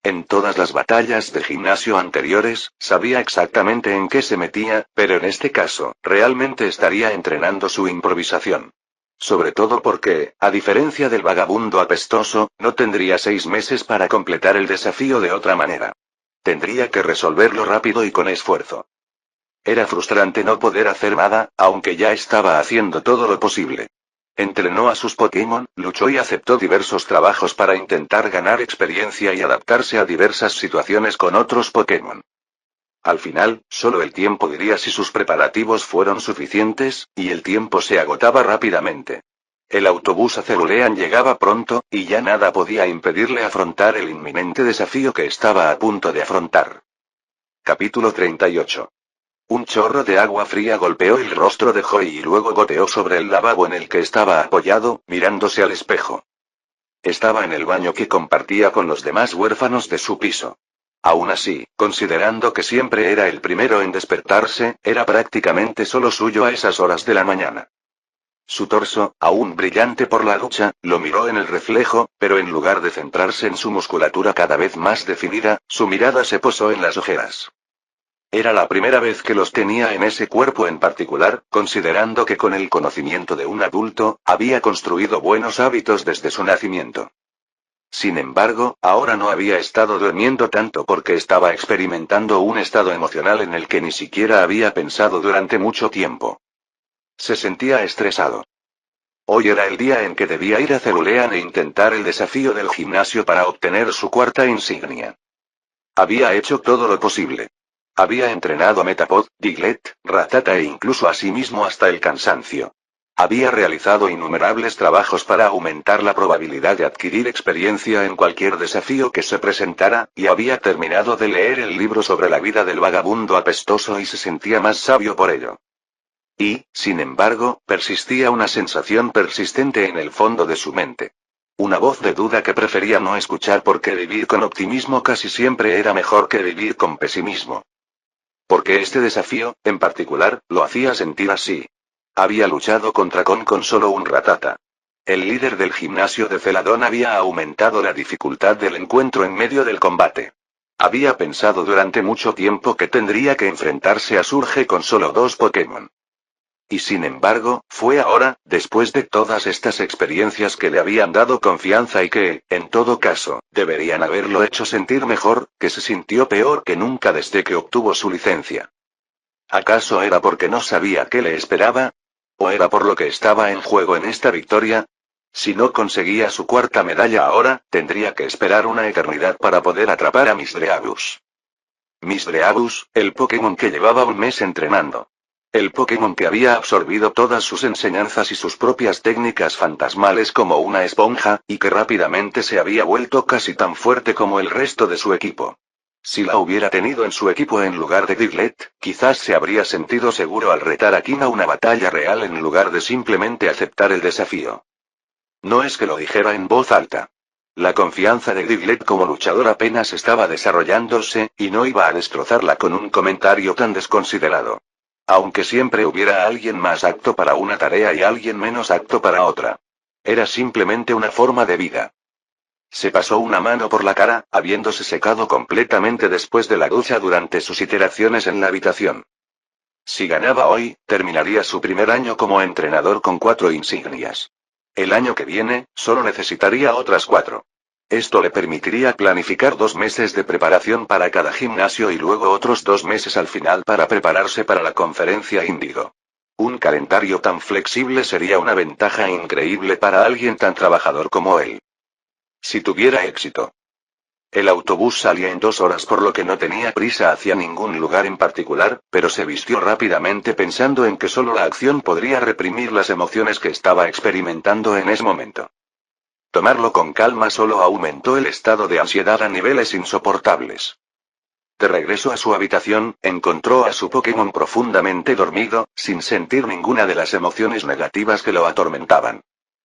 En todas las batallas de gimnasio anteriores, sabía exactamente en qué se metía, pero en este caso, realmente estaría entrenando su improvisación. Sobre todo porque, a diferencia del vagabundo apestoso, no tendría 6 meses para completar el desafío de otra manera. Tendría que resolverlo rápido y con esfuerzo. Era frustrante no poder hacer nada, aunque ya estaba haciendo todo lo posible. Entrenó a sus Pokémon, luchó y aceptó diversos trabajos para intentar ganar experiencia y adaptarse a diversas situaciones con otros Pokémon. Al final, solo el tiempo diría si sus preparativos fueron suficientes, y el tiempo se agotaba rápidamente. El autobús a Cerulean llegaba pronto, y ya nada podía impedirle afrontar el inminente desafío que estaba a punto de afrontar. Capítulo 38. Un chorro de agua fría golpeó el rostro de Joey y luego goteó sobre el lavabo en el que estaba apoyado, mirándose al espejo. Estaba en el baño que compartía con los demás huérfanos de su piso. Aún así, considerando que siempre era el primero en despertarse, era prácticamente solo suyo a esas horas de la mañana. Su torso, aún brillante por la ducha, lo miró en el reflejo, pero en lugar de centrarse en su musculatura cada vez más definida, su mirada se posó en las ojeras. Era la primera vez que los tenía en ese cuerpo en particular, considerando que con el conocimiento de un adulto, había construido buenos hábitos desde su nacimiento. Sin embargo, ahora no había estado durmiendo tanto porque estaba experimentando un estado emocional en el que ni siquiera había pensado durante mucho tiempo. Se sentía estresado. Hoy era el día en que debía ir a Cerulean e intentar el desafío del gimnasio para obtener su cuarta insignia. Había hecho todo lo posible. Había entrenado a Metapod, Diglett, Rattata e incluso a sí mismo hasta el cansancio. Había realizado innumerables trabajos para aumentar la probabilidad de adquirir experiencia en cualquier desafío que se presentara, y había terminado de leer el libro sobre la vida del vagabundo apestoso y se sentía más sabio por ello. Y, sin embargo, persistía una sensación persistente en el fondo de su mente. Una voz de duda que prefería no escuchar porque vivir con optimismo casi siempre era mejor que vivir con pesimismo. Porque este desafío, en particular, lo hacía sentir así. Había luchado contra con solo un Rattata. El líder del gimnasio de Celadón había aumentado la dificultad del encuentro en medio del combate. Había pensado durante mucho tiempo que tendría que enfrentarse a Surge con solo 2 Pokémon. Y sin embargo, fue ahora, después de todas estas experiencias que le habían dado confianza y que, en todo caso, deberían haberlo hecho sentir mejor, que se sintió peor que nunca desde que obtuvo su licencia. ¿Acaso era porque no sabía qué le esperaba? ¿O era por lo que estaba en juego en esta victoria? Si no conseguía su cuarta medalla ahora, tendría que esperar una eternidad para poder atrapar a Misdreavus. Misdreavus, el Pokémon que llevaba un mes entrenando. El Pokémon que había absorbido todas sus enseñanzas y sus propias técnicas fantasmales como una esponja, y que rápidamente se había vuelto casi tan fuerte como el resto de su equipo. Si la hubiera tenido en su equipo en lugar de Diglett, quizás se habría sentido seguro al retar a Kim a una batalla real en lugar de simplemente aceptar el desafío. No es que lo dijera en voz alta. La confianza de Diglett como luchador apenas estaba desarrollándose, y no iba a destrozarla con un comentario tan desconsiderado. Aunque siempre hubiera alguien más apto para una tarea y alguien menos apto para otra. Era simplemente una forma de vida. Se pasó una mano por la cara, habiéndose secado completamente después de la ducha durante sus iteraciones en la habitación. Si ganaba hoy, terminaría su primer año como entrenador con 4 insignias. El año que viene, solo necesitaría otras 4. Esto le permitiría planificar 2 meses de preparación para cada gimnasio y luego otros 2 meses al final para prepararse para la conferencia Índigo. Un calendario tan flexible sería una ventaja increíble para alguien tan trabajador como él. Si tuviera éxito. El autobús salía en 2 horas por lo que no tenía prisa hacia ningún lugar en particular, pero se vistió rápidamente pensando en que solo la acción podría reprimir las emociones que estaba experimentando en ese momento. Tomarlo con calma solo aumentó el estado de ansiedad a niveles insoportables. De regreso a su habitación, encontró a su Pokémon profundamente dormido, sin sentir ninguna de las emociones negativas que lo atormentaban.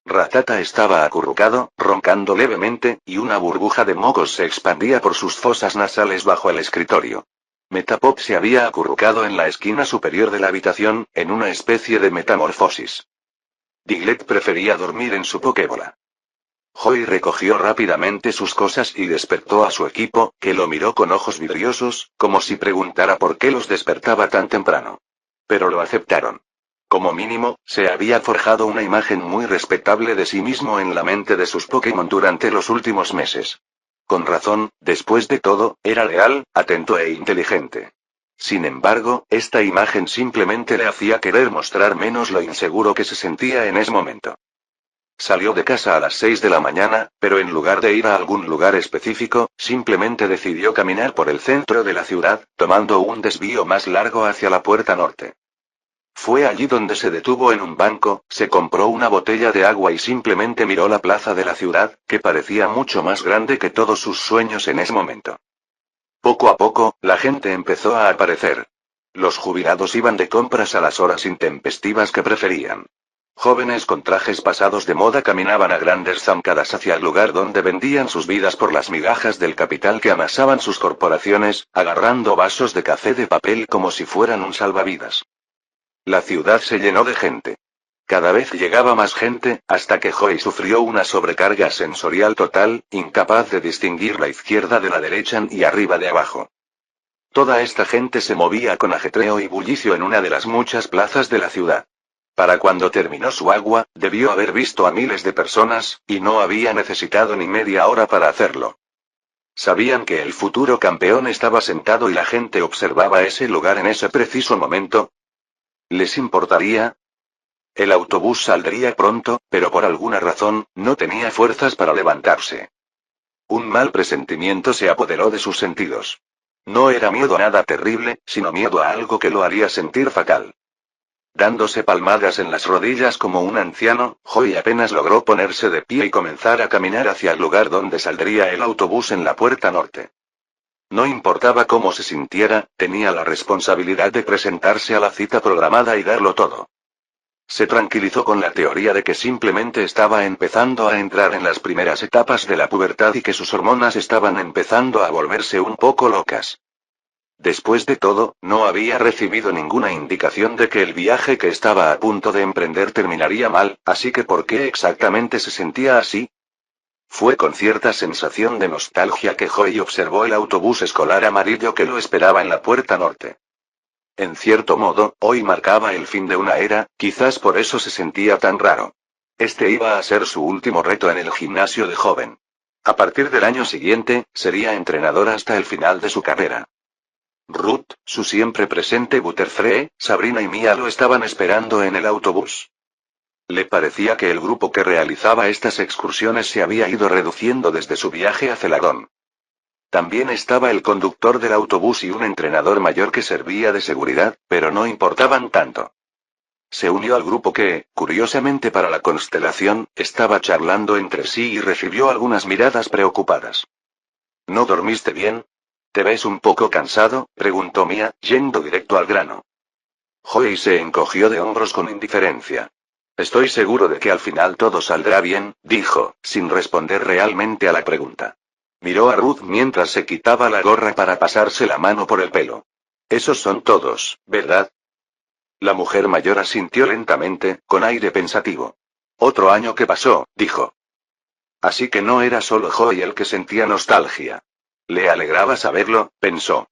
Rattata estaba acurrucado, roncando levemente, y una burbuja de mocos se expandía por sus fosas nasales bajo el escritorio. Metapod se había acurrucado en la esquina superior de la habitación, en una especie de metamorfosis. Diglett prefería dormir en su Pokébola. Joey recogió rápidamente sus cosas y despertó a su equipo, que lo miró con ojos vidriosos, como si preguntara por qué los despertaba tan temprano. Pero lo aceptaron. Como mínimo, se había forjado una imagen muy respetable de sí mismo en la mente de sus Pokémon durante los últimos meses. Con razón, después de todo, era leal, atento e inteligente. Sin embargo, esta imagen simplemente le hacía querer mostrar menos lo inseguro que se sentía en ese momento. Salió de casa a las 6 de la mañana, pero en lugar de ir a algún lugar específico, simplemente decidió caminar por el centro de la ciudad, tomando un desvío más largo hacia la puerta norte. Fue allí donde se detuvo en un banco, se compró una botella de agua y simplemente miró la plaza de la ciudad, que parecía mucho más grande que todos sus sueños en ese momento. Poco a poco, la gente empezó a aparecer. Los jubilados iban de compras a las horas intempestivas que preferían. Jóvenes con trajes pasados de moda caminaban a grandes zancadas hacia el lugar donde vendían sus vidas por las migajas del capital que amasaban sus corporaciones, agarrando vasos de café de papel como si fueran un salvavidas. La ciudad se llenó de gente. Cada vez llegaba más gente, hasta que Joey sufrió una sobrecarga sensorial total, incapaz de distinguir la izquierda de la derecha y arriba de abajo. Toda esta gente se movía con ajetreo y bullicio en una de las muchas plazas de la ciudad. Para cuando terminó su agua, debió haber visto a miles de personas, y no había necesitado ni media hora para hacerlo. Sabían que el futuro campeón estaba sentado y la gente observaba ese lugar en ese preciso momento. ¿Les importaría? El autobús saldría pronto, pero por alguna razón, no tenía fuerzas para levantarse. Un mal presentimiento se apoderó de sus sentidos. No era miedo a nada terrible, sino miedo a algo que lo haría sentir fatal. Dándose palmadas en las rodillas como un anciano, Joey apenas logró ponerse de pie y comenzar a caminar hacia el lugar donde saldría el autobús en la puerta norte. No importaba cómo se sintiera, tenía la responsabilidad de presentarse a la cita programada y darlo todo. Se tranquilizó con la teoría de que simplemente estaba empezando a entrar en las primeras etapas de la pubertad y que sus hormonas estaban empezando a volverse un poco locas. Después de todo, no había recibido ninguna indicación de que el viaje que estaba a punto de emprender terminaría mal, así que ¿por qué exactamente se sentía así? Fue con cierta sensación de nostalgia que Joey observó el autobús escolar amarillo que lo esperaba en la puerta norte. En cierto modo, hoy marcaba el fin de una era, quizás por eso se sentía tan raro. Este iba a ser su último reto en el gimnasio de joven. A partir del año siguiente, sería entrenador hasta el final de su carrera. Ruth, su siempre presente Butterfree, Sabrina y Mia lo estaban esperando en el autobús. Le parecía que el grupo que realizaba estas excursiones se había ido reduciendo desde su viaje a Celadón. También estaba el conductor del autobús y un entrenador mayor que servía de seguridad, pero no importaban tanto. Se unió al grupo que, curiosamente para la constelación, estaba charlando entre sí y recibió algunas miradas preocupadas. ¿No dormiste bien? ¿Te ves un poco cansado?, preguntó Mia, yendo directo al grano. Joey se encogió de hombros con indiferencia. Estoy seguro de que al final todo saldrá bien, dijo, sin responder realmente a la pregunta. Miró a Ruth mientras se quitaba la gorra para pasarse la mano por el pelo. Esos son todos, ¿verdad? La mujer mayor asintió lentamente, con aire pensativo. Otro año que pasó, dijo. Así que no era solo Joey el que sentía nostalgia. Le alegraba saberlo, pensó.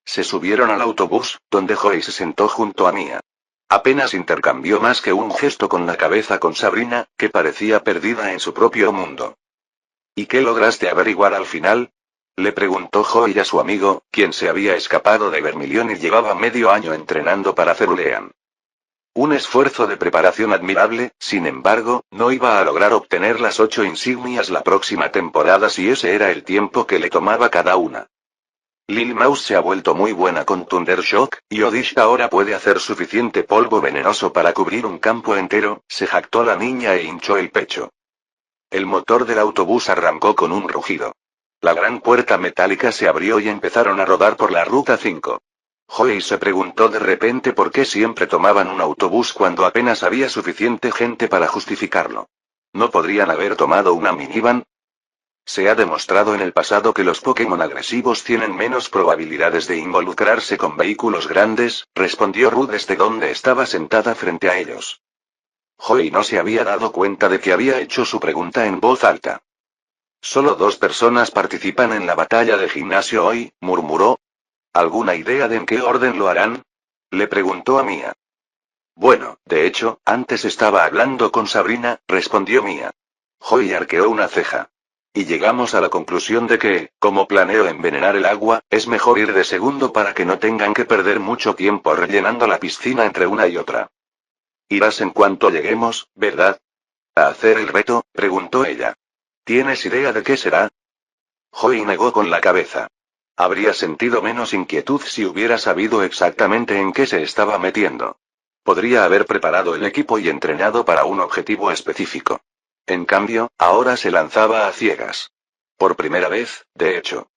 Se subieron al autobús, donde Joey se sentó junto a Mia. Apenas intercambió más que un gesto con la cabeza con Sabrina, que parecía perdida en su propio mundo. ¿Y qué lograste averiguar al final? Le preguntó Joey a su amigo, quien se había escapado de Vermilion y llevaba medio año entrenando para Cerulean. Un esfuerzo de preparación admirable, sin embargo, no iba a lograr obtener las 8 insignias la próxima temporada si ese era el tiempo que le tomaba cada una. Lil Mouse se ha vuelto muy buena con Thunder Shock, y Odish ahora puede hacer suficiente polvo venenoso para cubrir un campo entero, se jactó la niña e hinchó el pecho. El motor del autobús arrancó con un rugido. La gran puerta metálica se abrió y empezaron a rodar por la ruta 5. Joey se preguntó de repente por qué siempre tomaban un autobús cuando apenas había suficiente gente para justificarlo. ¿No podrían haber tomado una minivan? Se ha demostrado en el pasado que los Pokémon agresivos tienen menos probabilidades de involucrarse con vehículos grandes, respondió Ruth desde donde estaba sentada frente a ellos. Joey no se había dado cuenta de que había hecho su pregunta en voz alta. Solo 2 personas participan en la batalla de gimnasio hoy, murmuró. ¿Alguna idea de en qué orden lo harán? Le preguntó a Mia. Bueno, de hecho, antes estaba hablando con Sabrina, respondió Mia. Joey arqueó una ceja. Y llegamos a la conclusión de que, como planeo envenenar el agua, es mejor ir de segundo para que no tengan que perder mucho tiempo rellenando la piscina entre una y otra. Irás en cuanto lleguemos, ¿verdad? ¿A hacer el reto?, preguntó ella. ¿Tienes idea de qué será? Joey negó con la cabeza. Habría sentido menos inquietud si hubiera sabido exactamente en qué se estaba metiendo. Podría haber preparado el equipo y entrenado para un objetivo específico. En cambio, ahora se lanzaba a ciegas. Por primera vez, de hecho.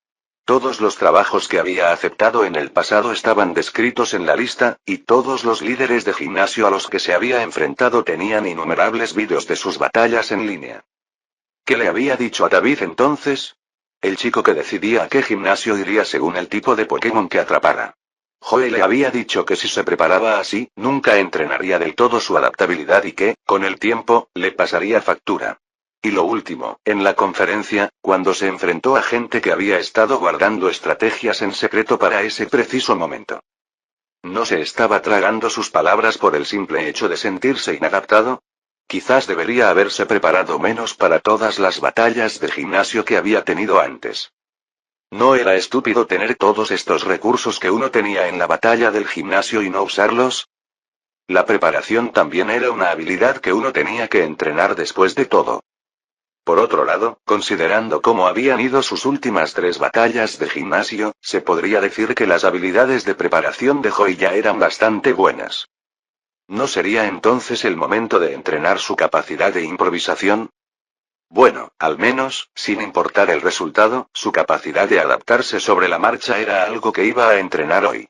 Todos los trabajos que había aceptado en el pasado estaban descritos en la lista, y todos los líderes de gimnasio a los que se había enfrentado tenían innumerables vídeos de sus batallas en línea. ¿Qué le había dicho a David entonces? El chico que decidía a qué gimnasio iría según el tipo de Pokémon que atrapara. Joey le había dicho que si se preparaba así, nunca entrenaría del todo su adaptabilidad y que, con el tiempo, le pasaría factura. Y lo último, en la conferencia, cuando se enfrentó a gente que había estado guardando estrategias en secreto para ese preciso momento. ¿No se estaba tragando sus palabras por el simple hecho de sentirse inadaptado? Quizás debería haberse preparado menos para todas las batallas de gimnasio que había tenido antes. ¿No era estúpido tener todos estos recursos que uno tenía en la batalla del gimnasio y no usarlos? La preparación también era una habilidad que uno tenía que entrenar después de todo. Por otro lado, considerando cómo habían ido sus últimas 3 batallas de gimnasio, se podría decir que las habilidades de preparación de Joey ya eran bastante buenas. ¿No sería entonces el momento de entrenar su capacidad de improvisación? Bueno, al menos, sin importar el resultado, su capacidad de adaptarse sobre la marcha era algo que iba a entrenar hoy.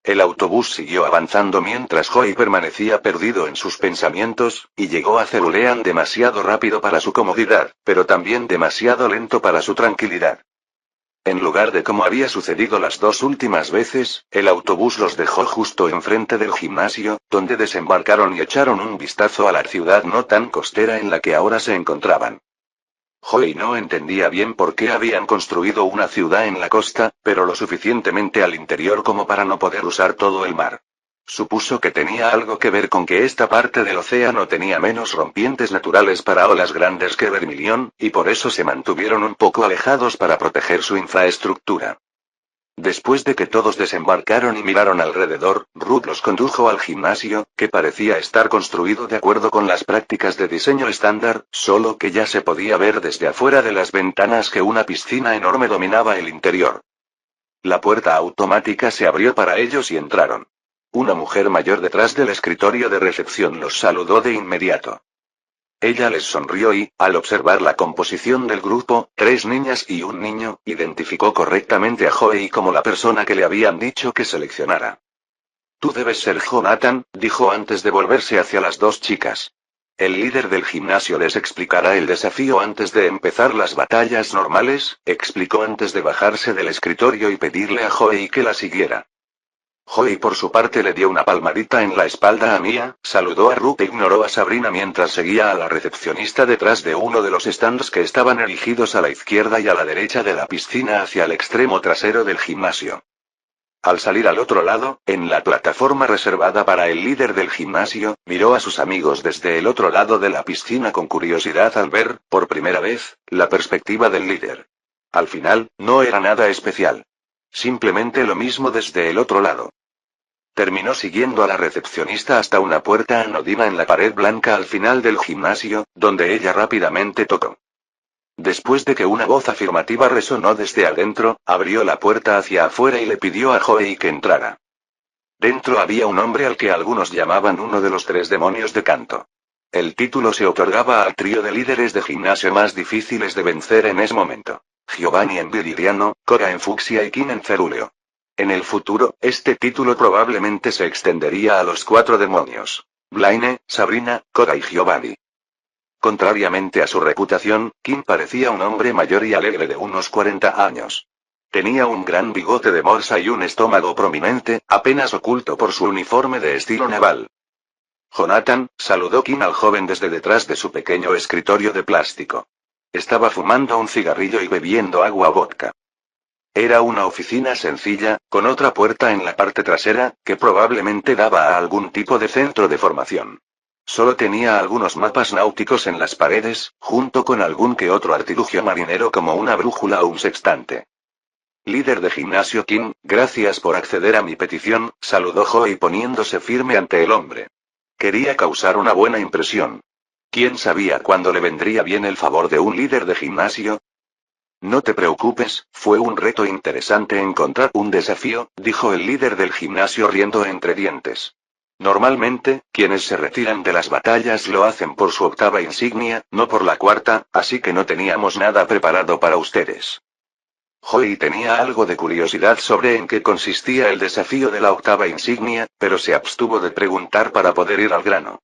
El autobús siguió avanzando mientras Joey permanecía perdido en sus pensamientos, y llegó a Cerulean demasiado rápido para su comodidad, pero también demasiado lento para su tranquilidad. En lugar de como había sucedido las 2 últimas veces, el autobús los dejó justo enfrente del gimnasio, donde desembarcaron y echaron un vistazo a la ciudad no tan costera en la que ahora se encontraban. Joey no entendía bien por qué habían construido una ciudad en la costa, pero lo suficientemente al interior como para no poder usar todo el mar. Supuso que tenía algo que ver con que esta parte del océano tenía menos rompientes naturales para olas grandes que Vermilion, y por eso se mantuvieron un poco alejados para proteger su infraestructura. Después de que todos desembarcaron y miraron alrededor, Ruth los condujo al gimnasio, que parecía estar construido de acuerdo con las prácticas de diseño estándar, solo que ya se podía ver desde afuera de las ventanas que una piscina enorme dominaba el interior. La puerta automática se abrió para ellos y entraron. Una mujer mayor detrás del escritorio de recepción los saludó de inmediato. Ella les sonrió y, al observar la composición del grupo, 3 niñas y un niño, identificó correctamente a Joey como la persona que le habían dicho que seleccionara. Tú debes ser Jonathan, dijo antes de volverse hacia las 2 chicas. El líder del gimnasio les explicará el desafío antes de empezar las batallas normales, explicó antes de bajarse del escritorio y pedirle a Joey que la siguiera. Joey por su parte le dio una palmadita en la espalda a Mia, saludó a Ruth e ignoró a Sabrina mientras seguía a la recepcionista detrás de uno de los stands que estaban erigidos a la izquierda y a la derecha de la piscina hacia el extremo trasero del gimnasio. Al salir al otro lado, en la plataforma reservada para el líder del gimnasio, miró a sus amigos desde el otro lado de la piscina con curiosidad al ver, por primera vez, la perspectiva del líder. Al final, no era nada especial. Simplemente lo mismo desde el otro lado. Terminó siguiendo a la recepcionista hasta una puerta anodina en la pared blanca al final del gimnasio, donde ella rápidamente tocó. Después de que una voz afirmativa resonó desde adentro, abrió la puerta hacia afuera y le pidió a Joey que entrara. Dentro había un hombre al que algunos llamaban uno de los 3 demonios de Kanto. El título se otorgaba al trío de líderes de gimnasio más difíciles de vencer en ese momento. Giovanni en viridiano, Koga en fucsia y Kim en cerúleo. En el futuro, este título probablemente se extendería a los 4 demonios: Blaine, Sabrina, Koga y Giovanni. Contrariamente a su reputación, Kim parecía un hombre mayor y alegre de unos 40 años. Tenía un gran bigote de morsa y un estómago prominente, apenas oculto por su uniforme de estilo naval. Jonathan, saludó Kim al joven desde detrás de su pequeño escritorio de plástico. Estaba fumando un cigarrillo y bebiendo agua vodka. Era una oficina sencilla, con otra puerta en la parte trasera, que probablemente daba a algún tipo de centro de formación. Solo tenía algunos mapas náuticos en las paredes, junto con algún que otro artilugio marinero como una brújula o un sextante. Líder de gimnasio Kim, gracias por acceder a mi petición, saludó Joey poniéndose firme ante el hombre. Quería causar una buena impresión. ¿Quién sabía cuándo le vendría bien el favor de un líder de gimnasio? No te preocupes, fue un reto interesante encontrar un desafío, dijo el líder del gimnasio riendo entre dientes. Normalmente, quienes se retiran de las batallas lo hacen por su 8ª insignia, no por la 4ª, así que no teníamos nada preparado para ustedes. Joey tenía algo de curiosidad sobre en qué consistía el desafío de la 8ª insignia, pero se abstuvo de preguntar para poder ir al grano.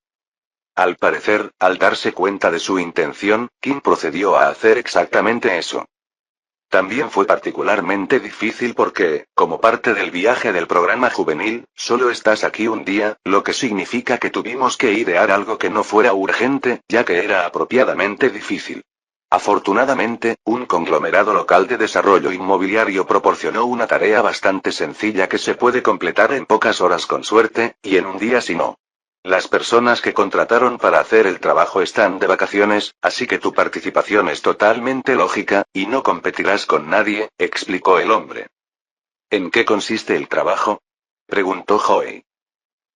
Al parecer, al darse cuenta de su intención, Kim procedió a hacer exactamente eso. También fue particularmente difícil porque, como parte del viaje del programa juvenil, solo estás aquí un día, lo que significa que tuvimos que idear algo que no fuera urgente, ya que era apropiadamente difícil. Afortunadamente, un conglomerado local de desarrollo inmobiliario proporcionó una tarea bastante sencilla que se puede completar en pocas horas con suerte, y en un día si no. Las personas que contrataron para hacer el trabajo están de vacaciones, así que tu participación es totalmente lógica, y no competirás con nadie, explicó el hombre. ¿En qué consiste el trabajo?, preguntó Joey.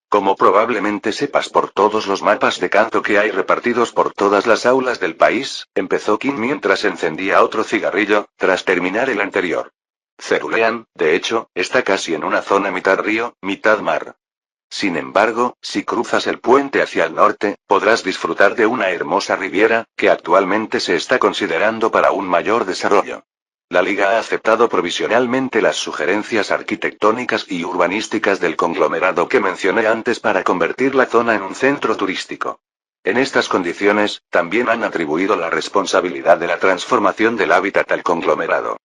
Como probablemente sepas por todos los mapas de Kanto que hay repartidos por todas las aulas del país, empezó Kim mientras encendía otro cigarrillo, tras terminar el anterior. Cerulean, de hecho, está casi en una zona mitad río, mitad mar. Sin embargo, si cruzas el puente hacia el norte, podrás disfrutar de una hermosa riviera, que actualmente se está considerando para un mayor desarrollo. La Liga ha aceptado provisionalmente las sugerencias arquitectónicas y urbanísticas del conglomerado que mencioné antes para convertir la zona en un centro turístico. En estas condiciones, también han atribuido la responsabilidad de la transformación del hábitat al conglomerado.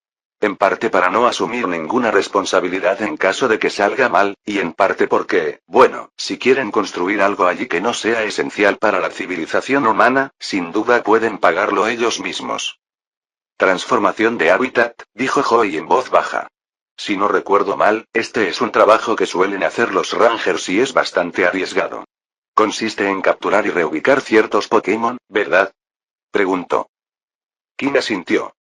En parte para no asumir ninguna responsabilidad en caso de que salga mal, y en parte porque, bueno, si quieren construir algo allí que no sea esencial para la civilización humana, sin duda pueden pagarlo ellos mismos. Transformación de hábitat, dijo Joey en voz baja. Si no recuerdo mal, este es un trabajo que suelen hacer los Rangers y es bastante arriesgado. Consiste en capturar y reubicar ciertos Pokémon, ¿verdad?, preguntó. Kim asintió.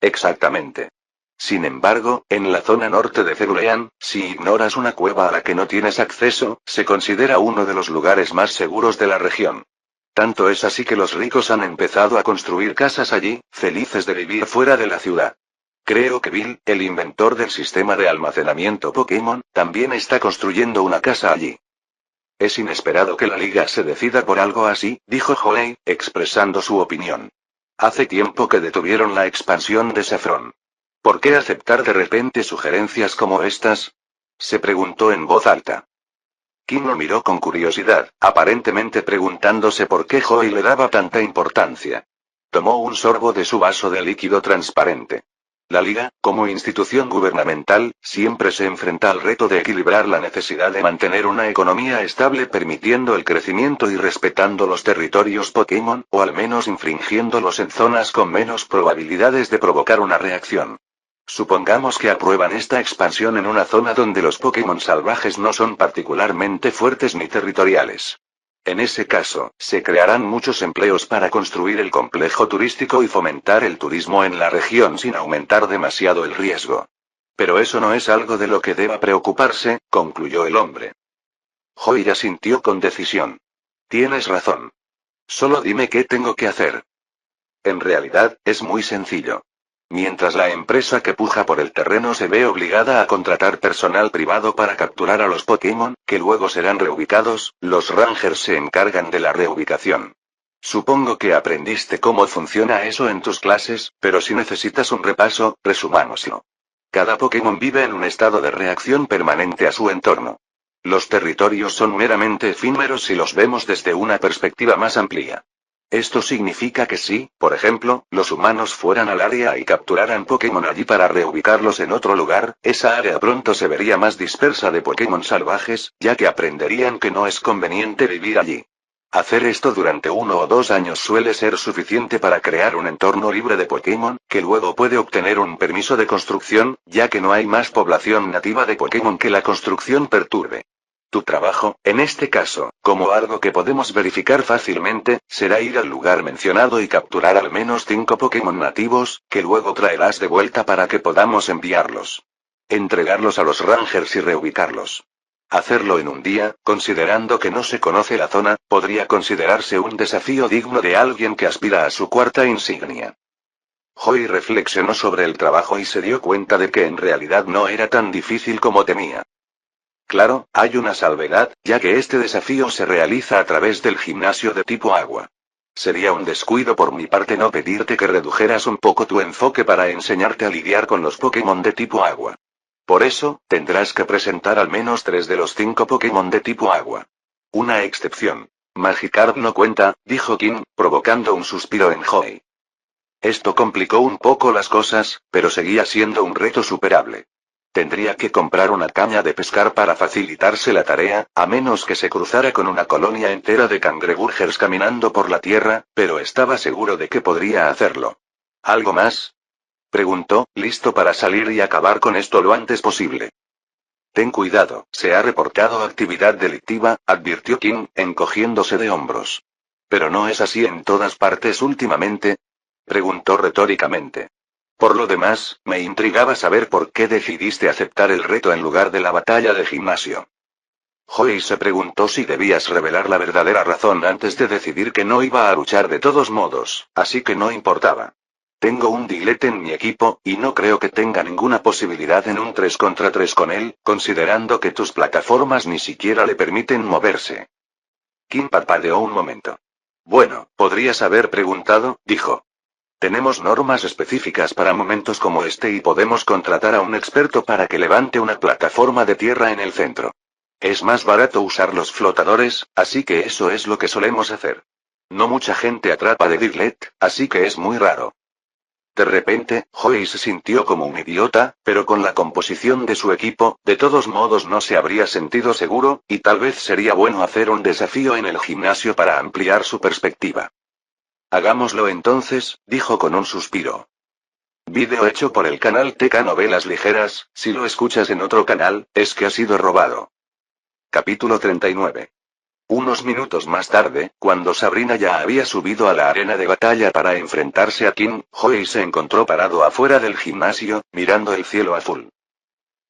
Exactamente. Sin embargo, en la zona norte de Cerulean, si ignoras una cueva a la que no tienes acceso, se considera uno de los lugares más seguros de la región. Tanto es así que los ricos han empezado a construir casas allí, felices de vivir fuera de la ciudad. Creo que Bill, el inventor del sistema de almacenamiento Pokémon, también está construyendo una casa allí. Es inesperado que la liga se decida por algo así, dijo Joey, expresando su opinión. Hace tiempo que detuvieron la expansión de Saffron. ¿Por qué aceptar de repente sugerencias como estas?, se preguntó en voz alta. Kim lo miró con curiosidad, aparentemente preguntándose por qué Joey le daba tanta importancia. Tomó un sorbo de su vaso de líquido transparente. La Liga, como institución gubernamental, siempre se enfrenta al reto de equilibrar la necesidad de mantener una economía estable permitiendo el crecimiento y respetando los territorios Pokémon, o al menos infringiéndolos en zonas con menos probabilidades de provocar una reacción. Supongamos que aprueban esta expansión en una zona donde los Pokémon salvajes no son particularmente fuertes ni territoriales. En ese caso, se crearán muchos empleos para construir el complejo turístico y fomentar el turismo en la región sin aumentar demasiado el riesgo. Pero eso no es algo de lo que deba preocuparse, concluyó el hombre. Joey asintió con decisión. Tienes razón. Solo dime qué tengo que hacer. En realidad, es muy sencillo. Mientras la empresa que puja por el terreno se ve obligada a contratar personal privado para capturar a los Pokémon, que luego serán reubicados, los Rangers se encargan de la reubicación. Supongo que aprendiste cómo funciona eso en tus clases, pero si necesitas un repaso, resumámoslo. Cada Pokémon vive en un estado de reacción permanente a su entorno. Los territorios son meramente efímeros si los vemos desde una perspectiva más amplia. Esto significa que si, por ejemplo, los humanos fueran al área y capturaran Pokémon allí para reubicarlos en otro lugar, esa área pronto se vería más dispersa de Pokémon salvajes, ya que aprenderían que no es conveniente vivir allí. Hacer esto durante 1 o 2 años suele ser suficiente para crear un entorno libre de Pokémon, que luego puede obtener un permiso de construcción, ya que no hay más población nativa de Pokémon que la construcción perturbe. Tu trabajo, en este caso, como algo que podemos verificar fácilmente, será ir al lugar mencionado y capturar al menos 5 Pokémon nativos, que luego traerás de vuelta para que podamos enviarlos. Entregarlos a los Rangers y reubicarlos. Hacerlo en un día, considerando que no se conoce la zona, podría considerarse un desafío digno de alguien que aspira a su 4ª insignia. Joey reflexionó sobre el trabajo y se dio cuenta de que en realidad no era tan difícil como temía. Claro, hay una salvedad, ya que este desafío se realiza a través del gimnasio de tipo agua. Sería un descuido por mi parte no pedirte que redujeras un poco tu enfoque para enseñarte a lidiar con los Pokémon de tipo agua. Por eso, tendrás que presentar al menos 3 de los 5 Pokémon de tipo agua. Una excepción. Magikarp no cuenta, dijo Kim, provocando un suspiro en Joey. Esto complicó un poco las cosas, pero seguía siendo un reto superable. Tendría que comprar una caña de pescar para facilitarse la tarea, a menos que se cruzara con una colonia entera de cangreburgers caminando por la tierra, pero estaba seguro de que podría hacerlo. ¿Algo más? Preguntó, listo para salir y acabar con esto lo antes posible. Ten cuidado, se ha reportado actividad delictiva, advirtió Kim, encogiéndose de hombros. ¿Pero no es así en todas partes últimamente? Preguntó retóricamente. Por lo demás, me intrigaba saber por qué decidiste aceptar el reto en lugar de la batalla de gimnasio. Joey se preguntó si debías revelar la verdadera razón antes de decidir que no iba a luchar de todos modos, así que no importaba. Tengo un Diglett en mi equipo, y no creo que tenga ninguna posibilidad en un 3 contra 3 con él, considerando que tus plataformas ni siquiera le permiten moverse. Kim parpadeó un momento. Bueno, podrías haber preguntado, dijo. Tenemos normas específicas para momentos como este y podemos contratar a un experto para que levante una plataforma de tierra en el centro. Es más barato usar los flotadores, así que eso es lo que solemos hacer. No mucha gente atrapa de Diglett, así que es muy raro. De repente, Joey se sintió como un idiota, pero con la composición de su equipo, de todos modos no se habría sentido seguro, y tal vez sería bueno hacer un desafío en el gimnasio para ampliar su perspectiva. Hagámoslo entonces, dijo con un suspiro. Vídeo hecho por el canal TK Novelas Ligeras, si lo escuchas en otro canal, es que ha sido robado. Capítulo 39. Unos minutos más tarde, cuando Sabrina ya había subido a la arena de batalla para enfrentarse a Kim, Joey se encontró parado afuera del gimnasio, mirando el cielo azul.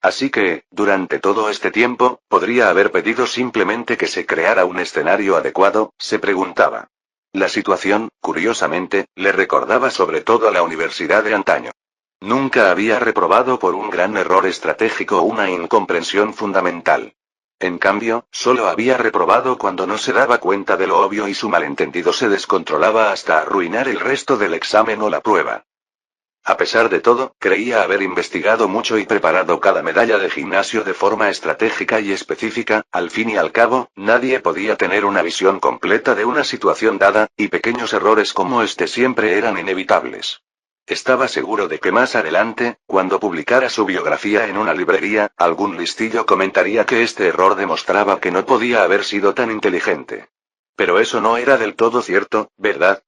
Así que, durante todo este tiempo, ¿podría haber pedido simplemente que se creara un escenario adecuado?, se preguntaba. La situación, curiosamente, le recordaba sobre todo a la universidad de antaño. Nunca había reprobado por un gran error estratégico o una incomprensión fundamental. En cambio, solo había reprobado cuando no se daba cuenta de lo obvio y su malentendido se descontrolaba hasta arruinar el resto del examen o la prueba. A pesar de todo, creía haber investigado mucho y preparado cada medalla de gimnasio de forma estratégica y específica, al fin y al cabo, nadie podía tener una visión completa de una situación dada, y pequeños errores como este siempre eran inevitables. Estaba seguro de que más adelante, cuando publicara su biografía en una librería, algún listillo comentaría que este error demostraba que no podía haber sido tan inteligente. Pero eso no era del todo cierto, ¿verdad?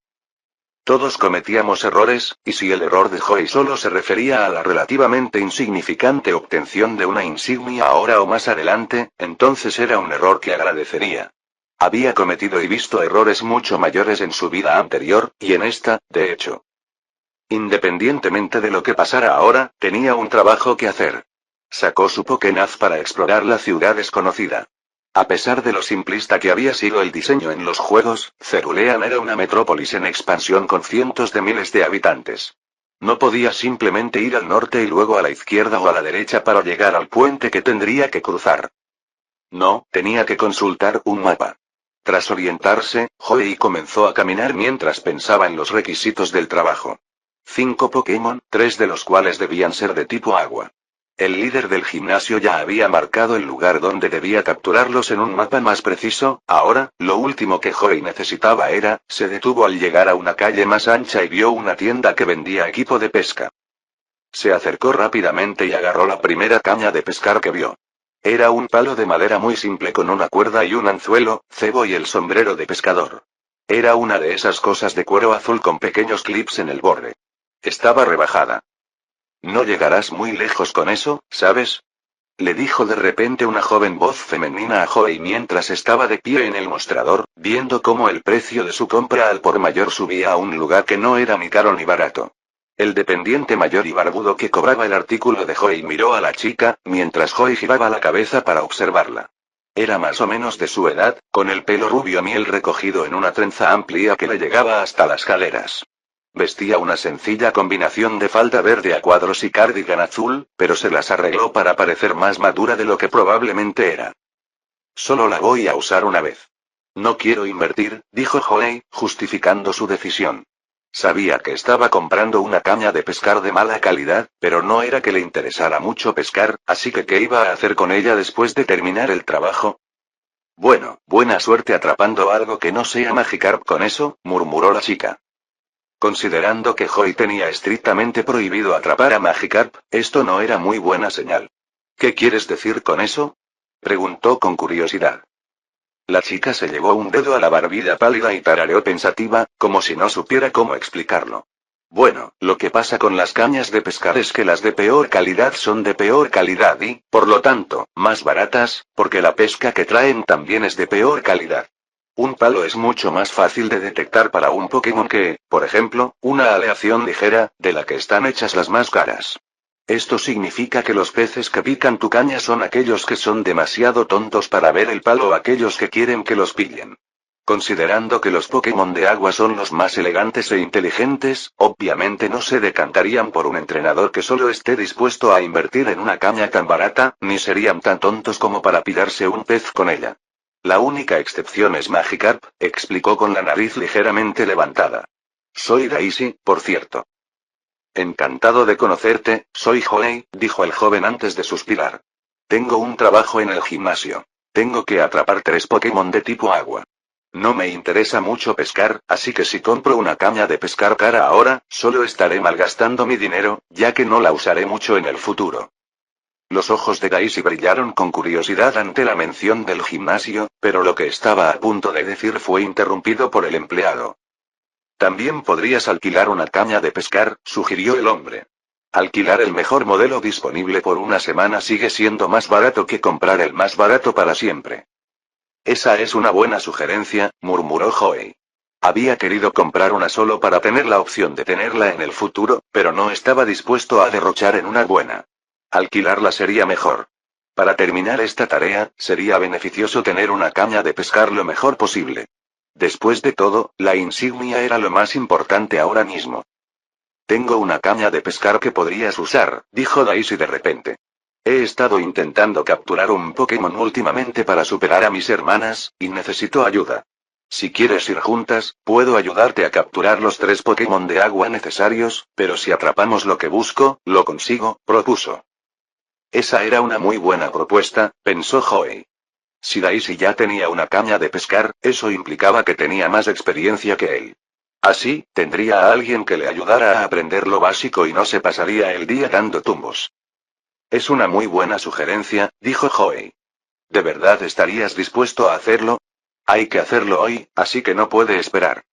Todos cometíamos errores, y si el error de Joey solo se refería a la relativamente insignificante obtención de una insignia ahora o más adelante, entonces era un error que agradecería. Había cometido y visto errores mucho mayores en su vida anterior, y en esta, de hecho. Independientemente de lo que pasara ahora, tenía un trabajo que hacer. Sacó su Pokénaz para explorar la ciudad desconocida. A pesar de lo simplista que había sido el diseño en los juegos, Cerulean era una metrópolis en expansión con cientos de miles de habitantes. No podía simplemente ir al norte y luego a la izquierda o a la derecha para llegar al puente que tendría que cruzar. No, tenía que consultar un mapa. Tras orientarse, Joey comenzó a caminar mientras pensaba en los requisitos del trabajo. 5 Pokémon, 3 de los cuales debían ser de tipo agua. El líder del gimnasio ya había marcado el lugar donde debía capturarlos en un mapa más preciso, ahora, lo último que Joey necesitaba se detuvo al llegar a una calle más ancha y vio una tienda que vendía equipo de pesca. Se acercó rápidamente y agarró la primera caña de pescar que vio. Era un palo de madera muy simple con una cuerda y un anzuelo, cebo y el sombrero de pescador. Era una de esas cosas de cuero azul con pequeños clips en el borde. Estaba rebajada. No llegarás muy lejos con eso, ¿sabes? Le dijo de repente una joven voz femenina a Joey mientras estaba de pie en el mostrador, viendo cómo el precio de su compra al por mayor subía a un lugar que no era ni caro ni barato. El dependiente mayor y barbudo que cobraba el artículo de Joey miró a la chica, mientras Joey giraba la cabeza para observarla. Era más o menos de su edad, con el pelo rubio miel recogido en una trenza amplia que le llegaba hasta las caderas. Vestía una sencilla combinación de falda verde a cuadros y cardigan azul, pero se las arregló para parecer más madura de lo que probablemente era. Solo la voy a usar una vez. No quiero invertir, dijo Joey, justificando su decisión. Sabía que estaba comprando una caña de pescar de mala calidad, pero no era que le interesara mucho pescar, así que ¿qué iba a hacer con ella después de terminar el trabajo? Bueno, buena suerte atrapando algo que no sea Magikarp con eso, murmuró la chica. Considerando que Joey tenía estrictamente prohibido atrapar a Magikarp, esto no era muy buena señal. ¿Qué quieres decir con eso? Preguntó con curiosidad. La chica se llevó un dedo a la barbilla pálida y tarareó pensativa, como si no supiera cómo explicarlo. Bueno, lo que pasa con las cañas de pescar es que las de peor calidad son de peor calidad y, por lo tanto, más baratas, porque la pesca que traen también es de peor calidad. Un palo es mucho más fácil de detectar para un Pokémon que, por ejemplo, una aleación ligera, de la que están hechas las más caras. Esto significa que los peces que pican tu caña son aquellos que son demasiado tontos para ver el palo o aquellos que quieren que los pillen. Considerando que los Pokémon de agua son los más elegantes e inteligentes, obviamente no se decantarían por un entrenador que solo esté dispuesto a invertir en una caña tan barata, ni serían tan tontos como para pillarse un pez con ella. La única excepción es Magikarp, explicó con la nariz ligeramente levantada. Soy Daisy, por cierto. Encantado de conocerte, soy Joey, dijo el joven antes de suspirar. Tengo un trabajo en el gimnasio. Tengo que atrapar 3 Pokémon de tipo agua. No me interesa mucho pescar, así que si compro una caña de pescar cara ahora, solo estaré malgastando mi dinero, ya que no la usaré mucho en el futuro. Los ojos de Daisy brillaron con curiosidad ante la mención del gimnasio, pero lo que estaba a punto de decir fue interrumpido por el empleado. También podrías alquilar una caña de pescar, sugirió el hombre. Alquilar el mejor modelo disponible por una semana sigue siendo más barato que comprar el más barato para siempre. Esa es una buena sugerencia, murmuró Joey. Había querido comprar una solo para tener la opción de tenerla en el futuro, pero no estaba dispuesto a derrochar en una buena. Alquilarla sería mejor. Para terminar esta tarea, sería beneficioso tener una caña de pescar lo mejor posible. Después de todo, la insignia era lo más importante ahora mismo. Tengo una caña de pescar que podrías usar, dijo Daisy de repente. He estado intentando capturar un Pokémon últimamente para superar a mis hermanas, y necesito ayuda. Si quieres ir juntas, puedo ayudarte a capturar los 3 Pokémon de agua necesarios, pero si atrapamos lo que busco, lo consigo, propuso. Esa era una muy buena propuesta, pensó Joey. Si Daisy ya tenía una caña de pescar, eso implicaba que tenía más experiencia que él. Así, tendría a alguien que le ayudara a aprender lo básico y no se pasaría el día dando tumbos. Es una muy buena sugerencia, dijo Joey. ¿De verdad estarías dispuesto a hacerlo? Hay que hacerlo hoy, así que no puede esperar.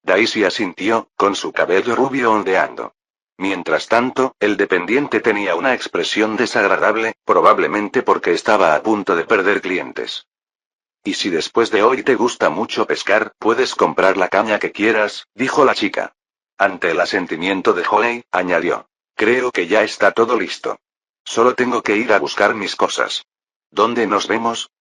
Daisy asintió, con su cabello rubio ondeando. Mientras tanto, el dependiente tenía una expresión desagradable, probablemente porque estaba a punto de perder clientes. Y si después de hoy te gusta mucho pescar, puedes comprar la caña que quieras, dijo la chica. Ante el asentimiento de Joey, añadió. Creo que ya está todo listo. Solo tengo que ir a buscar mis cosas. ¿Dónde nos vemos?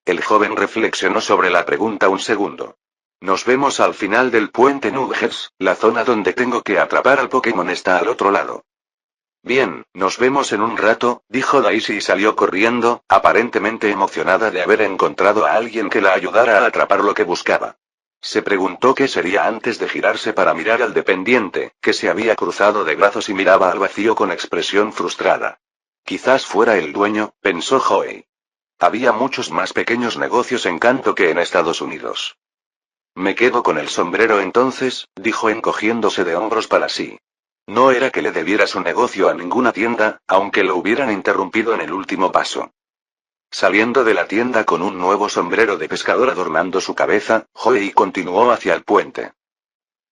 El joven reflexionó sobre la pregunta un segundo. Nos vemos al final del puente Nuggets, la zona donde tengo que atrapar al Pokémon está al otro lado. Bien, nos vemos en un rato, dijo Daisy y salió corriendo, aparentemente emocionada de haber encontrado a alguien que la ayudara a atrapar lo que buscaba. Se preguntó qué sería antes de girarse para mirar al dependiente, que se había cruzado de brazos y miraba al vacío con expresión frustrada. Quizás fuera el dueño, pensó Joey. Había muchos más pequeños negocios en Kanto que en Estados Unidos. Me quedo con el sombrero entonces, dijo encogiéndose de hombros para sí. No era que le debiera su negocio a ninguna tienda, aunque lo hubieran interrumpido en el último paso. Saliendo de la tienda con un nuevo sombrero de pescador adornando su cabeza, Joey continuó hacia el puente.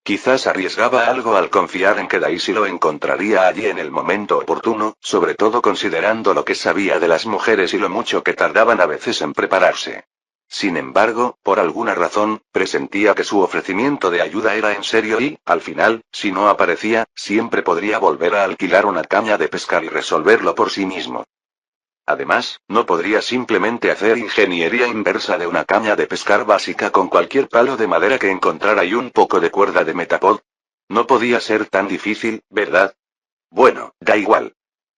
Quizás arriesgaba algo al confiar en que Daisy lo encontraría allí en el momento oportuno, sobre todo considerando lo que sabía de las mujeres y lo mucho que tardaban a veces en prepararse. Sin embargo, por alguna razón, presentía que su ofrecimiento de ayuda era en serio y, al final, si no aparecía, siempre podría volver a alquilar una caña de pescar y resolverlo por sí mismo. Además, no podría simplemente hacer ingeniería inversa de una caña de pescar básica con cualquier palo de madera que encontrara y un poco de cuerda de Metapod. No podía ser tan difícil, ¿verdad? Bueno, da igual.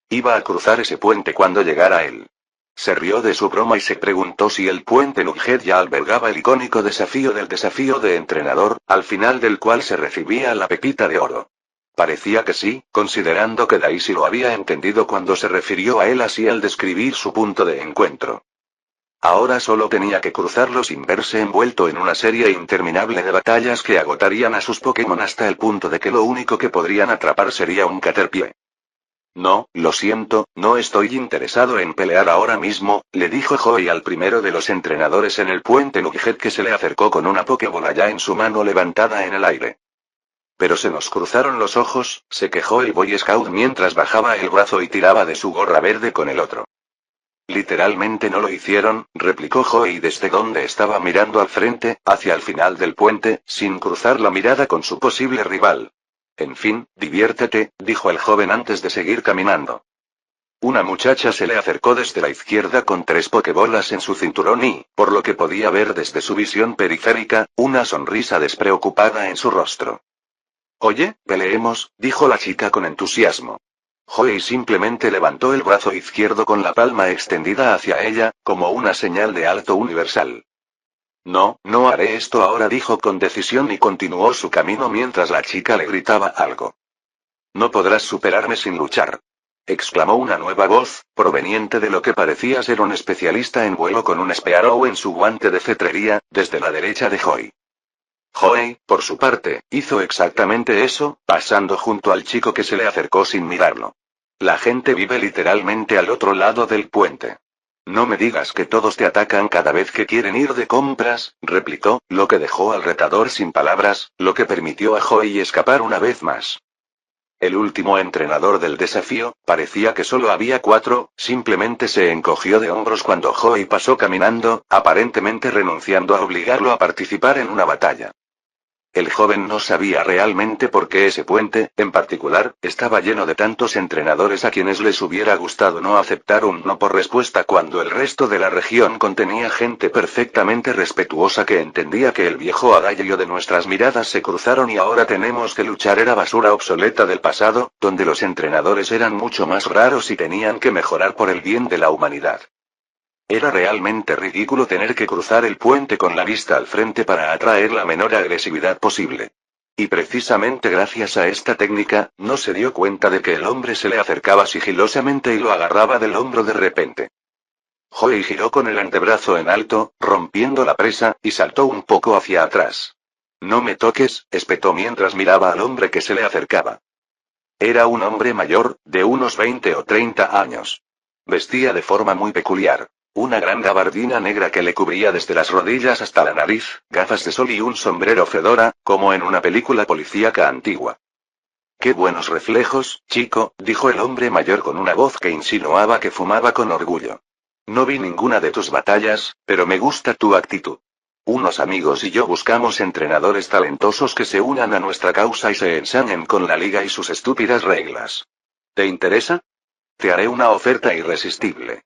Iba a cruzar ese puente cuando llegara a él. Se rió de su broma y se preguntó si el puente Nugget ya albergaba el icónico desafío del desafío de entrenador, al final del cual se recibía la pepita de oro. Parecía que sí, considerando que Daisy lo había entendido cuando se refirió a él así al describir su punto de encuentro. Ahora solo tenía que cruzarlo sin verse envuelto en una serie interminable de batallas que agotarían a sus Pokémon hasta el punto de que lo único que podrían atrapar sería un Caterpie. No, lo siento, no estoy interesado en pelear ahora mismo, le dijo Joey al primero de los entrenadores en el puente Nugget que se le acercó con una Pokébola ya en su mano levantada en el aire. Pero se nos cruzaron los ojos, se quejó el Boy Scout mientras bajaba el brazo y tiraba de su gorra verde con el otro. Literalmente no lo hicieron, replicó Joey desde donde estaba mirando al frente, hacia el final del puente, sin cruzar la mirada con su posible rival. En fin, diviértete, dijo el joven antes de seguir caminando. Una muchacha se le acercó desde la izquierda con 3 pokebolas en su cinturón y, por lo que podía ver desde su visión periférica, una sonrisa despreocupada en su rostro. Oye, peleemos, dijo la chica con entusiasmo. Joey simplemente levantó el brazo izquierdo con la palma extendida hacia ella, como una señal de alto universal. No, no haré esto ahora, dijo con decisión y continuó su camino mientras la chica le gritaba algo. No podrás superarme sin luchar. Exclamó una nueva voz, proveniente de lo que parecía ser un especialista en vuelo con un Spearow en su guante de cetrería, desde la derecha de Joey. Joey, por su parte, hizo exactamente eso, pasando junto al chico que se le acercó sin mirarlo. La gente vive literalmente al otro lado del puente. No me digas que todos te atacan cada vez que quieren ir de compras, replicó, lo que dejó al retador sin palabras, lo que permitió a Joey escapar una vez más. El último entrenador del desafío, parecía que solo había 4, simplemente se encogió de hombros cuando Joey pasó caminando, aparentemente renunciando a obligarlo a participar en una batalla. El joven no sabía realmente por qué ese puente, en particular, estaba lleno de tantos entrenadores a quienes les hubiera gustado no aceptar un no por respuesta cuando el resto de la región contenía gente perfectamente respetuosa que entendía que el viejo adagio de nuestras miradas se cruzaron y ahora tenemos que luchar era basura obsoleta del pasado, donde los entrenadores eran mucho más raros y tenían que mejorar por el bien de la humanidad. Era realmente ridículo tener que cruzar el puente con la vista al frente para atraer la menor agresividad posible. Y precisamente gracias a esta técnica, no se dio cuenta de que el hombre se le acercaba sigilosamente y lo agarraba del hombro de repente. Joey giró con el antebrazo en alto, rompiendo la presa, y saltó un poco hacia atrás. No me toques, espetó mientras miraba al hombre que se le acercaba. Era un hombre mayor, de unos 20 o 30 años. Vestía de forma muy peculiar. Una gran gabardina negra que le cubría desde las rodillas hasta la nariz, gafas de sol y un sombrero fedora, como en una película policíaca antigua. «Qué buenos reflejos, chico», dijo el hombre mayor con una voz que insinuaba que fumaba con orgullo. «No vi ninguna de tus batallas, pero me gusta tu actitud. Unos amigos y yo buscamos entrenadores talentosos que se unan a nuestra causa y se ensañen con la liga y sus estúpidas reglas. ¿Te interesa? Te haré una oferta irresistible».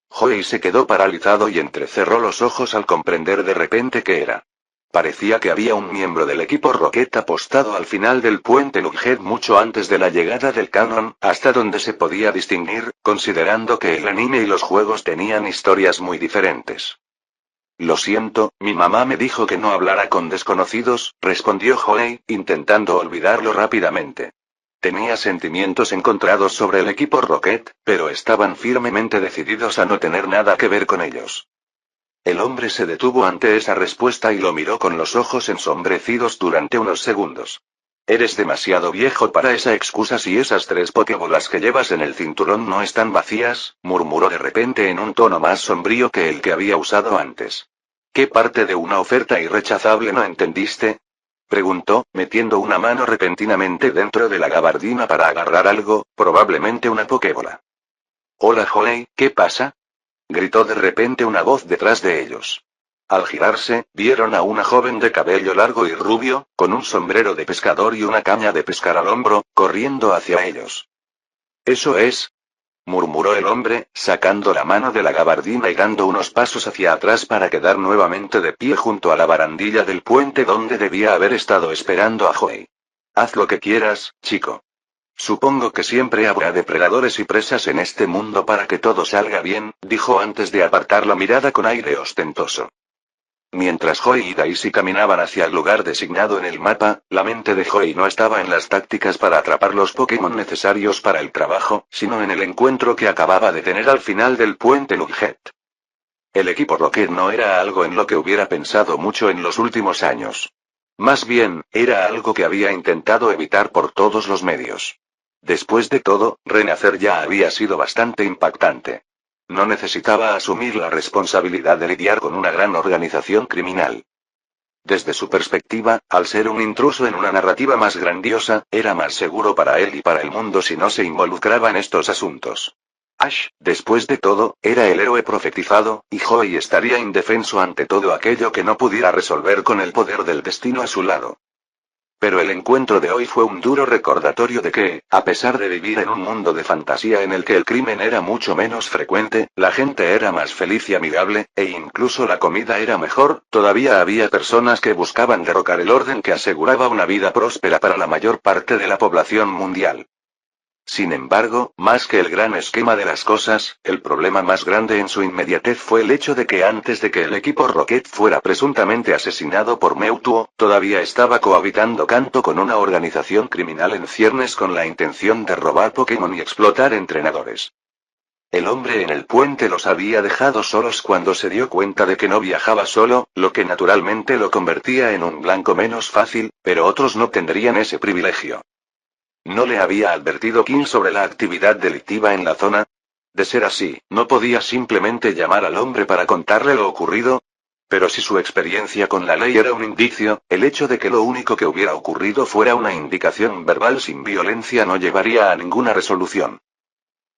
Joey se quedó paralizado y entrecerró los ojos al comprender de repente qué era. Parecía que había un miembro del equipo Rocket apostado al final del puente Lughead mucho antes de la llegada del canon, hasta donde se podía distinguir, considerando que el anime y los juegos tenían historias muy diferentes. «Lo siento, mi mamá me dijo que no hablara con desconocidos», respondió Joey, intentando olvidarlo rápidamente. Tenía sentimientos encontrados sobre el equipo Rocket, pero estaban firmemente decididos a no tener nada que ver con ellos. El hombre se detuvo ante esa respuesta y lo miró con los ojos ensombrecidos durante unos segundos. «Eres demasiado viejo para esa excusa si esas 3 pokebolas que llevas en el cinturón no están vacías», murmuró de repente en un tono más sombrío que el que había usado antes. «¿Qué parte de una oferta irrechazable no entendiste?», preguntó, metiendo una mano repentinamente dentro de la gabardina para agarrar algo, probablemente una pokebola. «Hola Joey, ¿qué pasa?», gritó de repente una voz detrás de ellos. Al girarse, vieron a una joven de cabello largo y rubio, con un sombrero de pescador y una caña de pescar al hombro, corriendo hacia ellos. «¿Eso es?», murmuró el hombre, sacando la mano de la gabardina y dando unos pasos hacia atrás para quedar nuevamente de pie junto a la barandilla del puente donde debía haber estado esperando a Joey. «Haz lo que quieras, chico. Supongo que siempre habrá depredadores y presas en este mundo para que todo salga bien», dijo antes de apartar la mirada con aire ostentoso. Mientras Joey y Daisy caminaban hacia el lugar designado en el mapa, la mente de Joey no estaba en las tácticas para atrapar los Pokémon necesarios para el trabajo, sino en el encuentro que acababa de tener al final del puente Lughead. El equipo Rocket no era algo en lo que hubiera pensado mucho en los últimos años. Más bien, era algo que había intentado evitar por todos los medios. Después de todo, renacer ya había sido bastante impactante. No necesitaba asumir la responsabilidad de lidiar con una gran organización criminal. Desde su perspectiva, al ser un intruso en una narrativa más grandiosa, era más seguro para él y para el mundo si no se involucraba en estos asuntos. Ash, después de todo, era el héroe profetizado, y Joey estaría indefenso ante todo aquello que no pudiera resolver con el poder del destino a su lado. Pero el encuentro de hoy fue un duro recordatorio de que, a pesar de vivir en un mundo de fantasía en el que el crimen era mucho menos frecuente, la gente era más feliz y amigable, e incluso la comida era mejor, todavía había personas que buscaban derrocar el orden que aseguraba una vida próspera para la mayor parte de la población mundial. Sin embargo, más que el gran esquema de las cosas, el problema más grande en su inmediatez fue el hecho de que antes de que el equipo Rocket fuera presuntamente asesinado por Mewtwo, todavía estaba cohabitando Kanto con una organización criminal en ciernes con la intención de robar Pokémon y explotar entrenadores. El hombre en el puente los había dejado solos cuando se dio cuenta de que no viajaba solo, lo que naturalmente lo convertía en un blanco menos fácil, pero otros no tendrían ese privilegio. ¿No le había advertido King sobre la actividad delictiva en la zona? De ser así, ¿no podía simplemente llamar al hombre para contarle lo ocurrido? Pero si su experiencia con la ley era un indicio, el hecho de que lo único que hubiera ocurrido fuera una indicación verbal sin violencia no llevaría a ninguna resolución.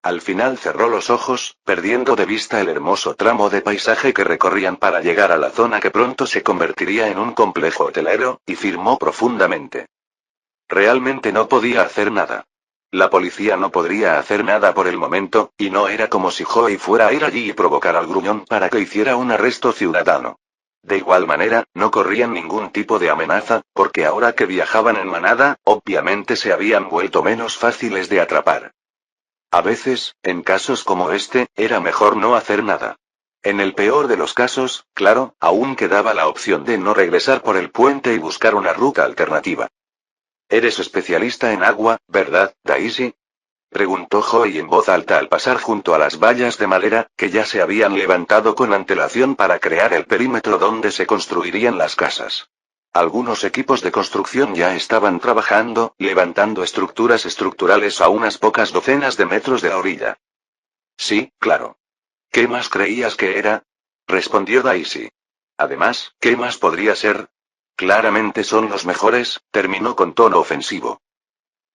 Al final cerró los ojos, perdiendo de vista el hermoso tramo de paisaje que recorrían para llegar a la zona que pronto se convertiría en un complejo hotelero, y firmó profundamente. Realmente no podía hacer nada. La policía no podría hacer nada por el momento, y no era como si Joey fuera a ir allí y provocar al gruñón para que hiciera un arresto ciudadano. De igual manera, no corrían ningún tipo de amenaza, porque ahora que viajaban en manada, obviamente se habían vuelto menos fáciles de atrapar. A veces, en casos como este, era mejor no hacer nada. En el peor de los casos, claro, aún quedaba la opción de no regresar por el puente y buscar una ruta alternativa. «Eres especialista en agua, ¿verdad, Daisy?», preguntó Joey en voz alta al pasar junto a las vallas de madera, que ya se habían levantado con antelación para crear el perímetro donde se construirían las casas. Algunos equipos de construcción ya estaban trabajando, levantando estructuras estructurales a unas pocas docenas de metros de la orilla. Sí, claro. ¿Qué más creías que era? Respondió Daisy. Además, ¿qué más podría ser? Claramente son los mejores, terminó con tono ofensivo.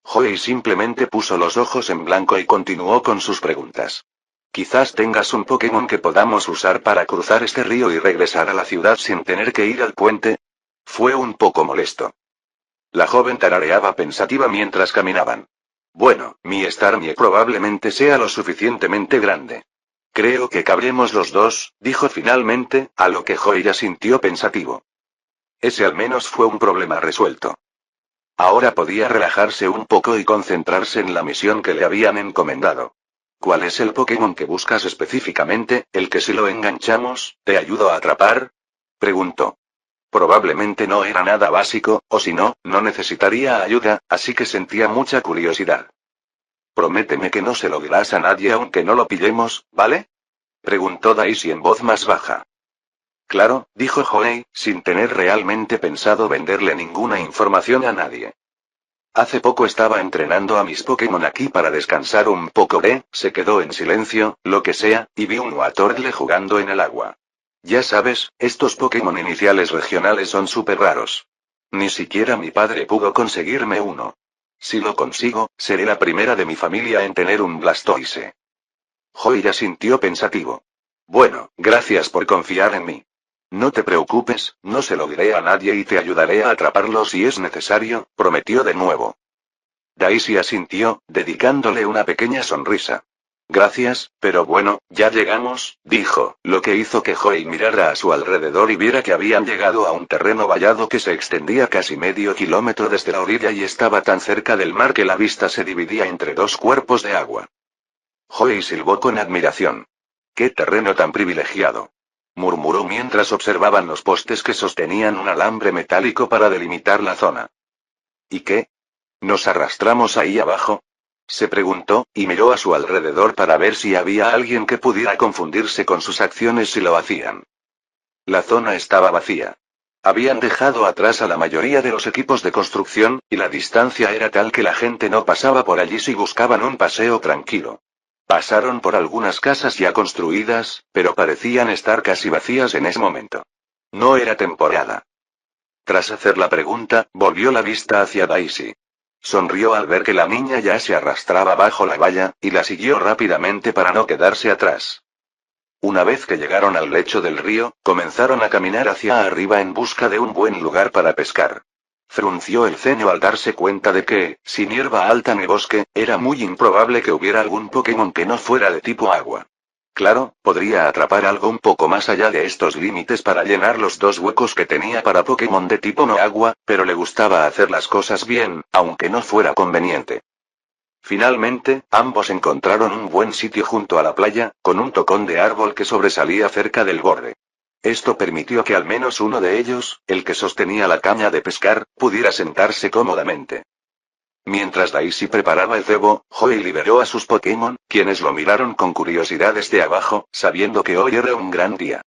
Joey simplemente puso los ojos en blanco y continuó con sus preguntas. Quizás tengas un Pokémon que podamos usar para cruzar este río y regresar a la ciudad sin tener que ir al puente. Fue un poco molesto. La joven tarareaba pensativa mientras caminaban. Bueno, mi Starmie probablemente sea lo suficientemente grande. Creo que cabremos los dos, dijo finalmente, a lo que Joey asintió pensativo. Ese al menos fue un problema resuelto. Ahora podía relajarse un poco y concentrarse en la misión que le habían encomendado. ¿Cuál es el Pokémon que buscas específicamente, el que si lo enganchamos, te ayudo a atrapar? Preguntó. Probablemente no era nada básico, o si no, no necesitaría ayuda, así que sentía mucha curiosidad. Prométeme que no se lo dirás a nadie aunque no lo pillemos, ¿vale? Preguntó Daisy en voz más baja. Claro, dijo Joey, sin tener realmente pensado venderle ninguna información a nadie. Hace poco estaba entrenando a mis Pokémon aquí para descansar un poco. Se quedó en silencio, lo que sea, y vi un Wartortle jugando en el agua. Ya sabes, estos Pokémon iniciales regionales son súper raros. Ni siquiera mi padre pudo conseguirme uno. Si lo consigo, seré la primera de mi familia en tener un Blastoise. Joey asintió pensativo. Bueno, gracias por confiar en mí. No te preocupes, no se lo diré a nadie y te ayudaré a atraparlo si es necesario, prometió de nuevo. Daisy asintió, dedicándole una pequeña sonrisa. Gracias, pero bueno, ya llegamos, dijo, lo que hizo que Joey mirara a su alrededor y viera que habían llegado a un terreno vallado que se extendía casi medio kilómetro desde la orilla y estaba tan cerca del mar que la vista se dividía entre dos cuerpos de agua. Joey silbó con admiración. ¡Qué terreno tan privilegiado! Murmuró mientras observaban los postes que sostenían un alambre metálico para delimitar la zona. ¿Y qué? ¿Nos arrastramos ahí abajo? Se preguntó, y miró a su alrededor para ver si había alguien que pudiera confundirse con sus acciones si lo hacían. La zona estaba vacía. Habían dejado atrás a la mayoría de los equipos de construcción, y la distancia era tal que la gente no pasaba por allí si buscaban un paseo tranquilo. Pasaron por algunas casas ya construidas, pero parecían estar casi vacías en ese momento. No era temporada. Tras hacer la pregunta, volvió la vista hacia Daisy. Sonrió al ver que la niña ya se arrastraba bajo la valla, y la siguió rápidamente para no quedarse atrás. Una vez que llegaron al lecho del río, comenzaron a caminar hacia arriba en busca de un buen lugar para pescar. Frunció el ceño al darse cuenta de que, sin hierba alta ni bosque, era muy improbable que hubiera algún Pokémon que no fuera de tipo agua. Claro, podría atrapar algo un poco más allá de estos límites para llenar los dos huecos que tenía para Pokémon de tipo no agua, pero le gustaba hacer las cosas bien, aunque no fuera conveniente. Finalmente, ambos encontraron un buen sitio junto a la playa, con un tocón de árbol que sobresalía cerca del borde. Esto permitió que al menos uno de ellos, el que sostenía la caña de pescar, pudiera sentarse cómodamente. Mientras Daisy preparaba el cebo, Joey liberó a sus Pokémon, quienes lo miraron con curiosidad desde abajo, sabiendo que hoy era un gran día.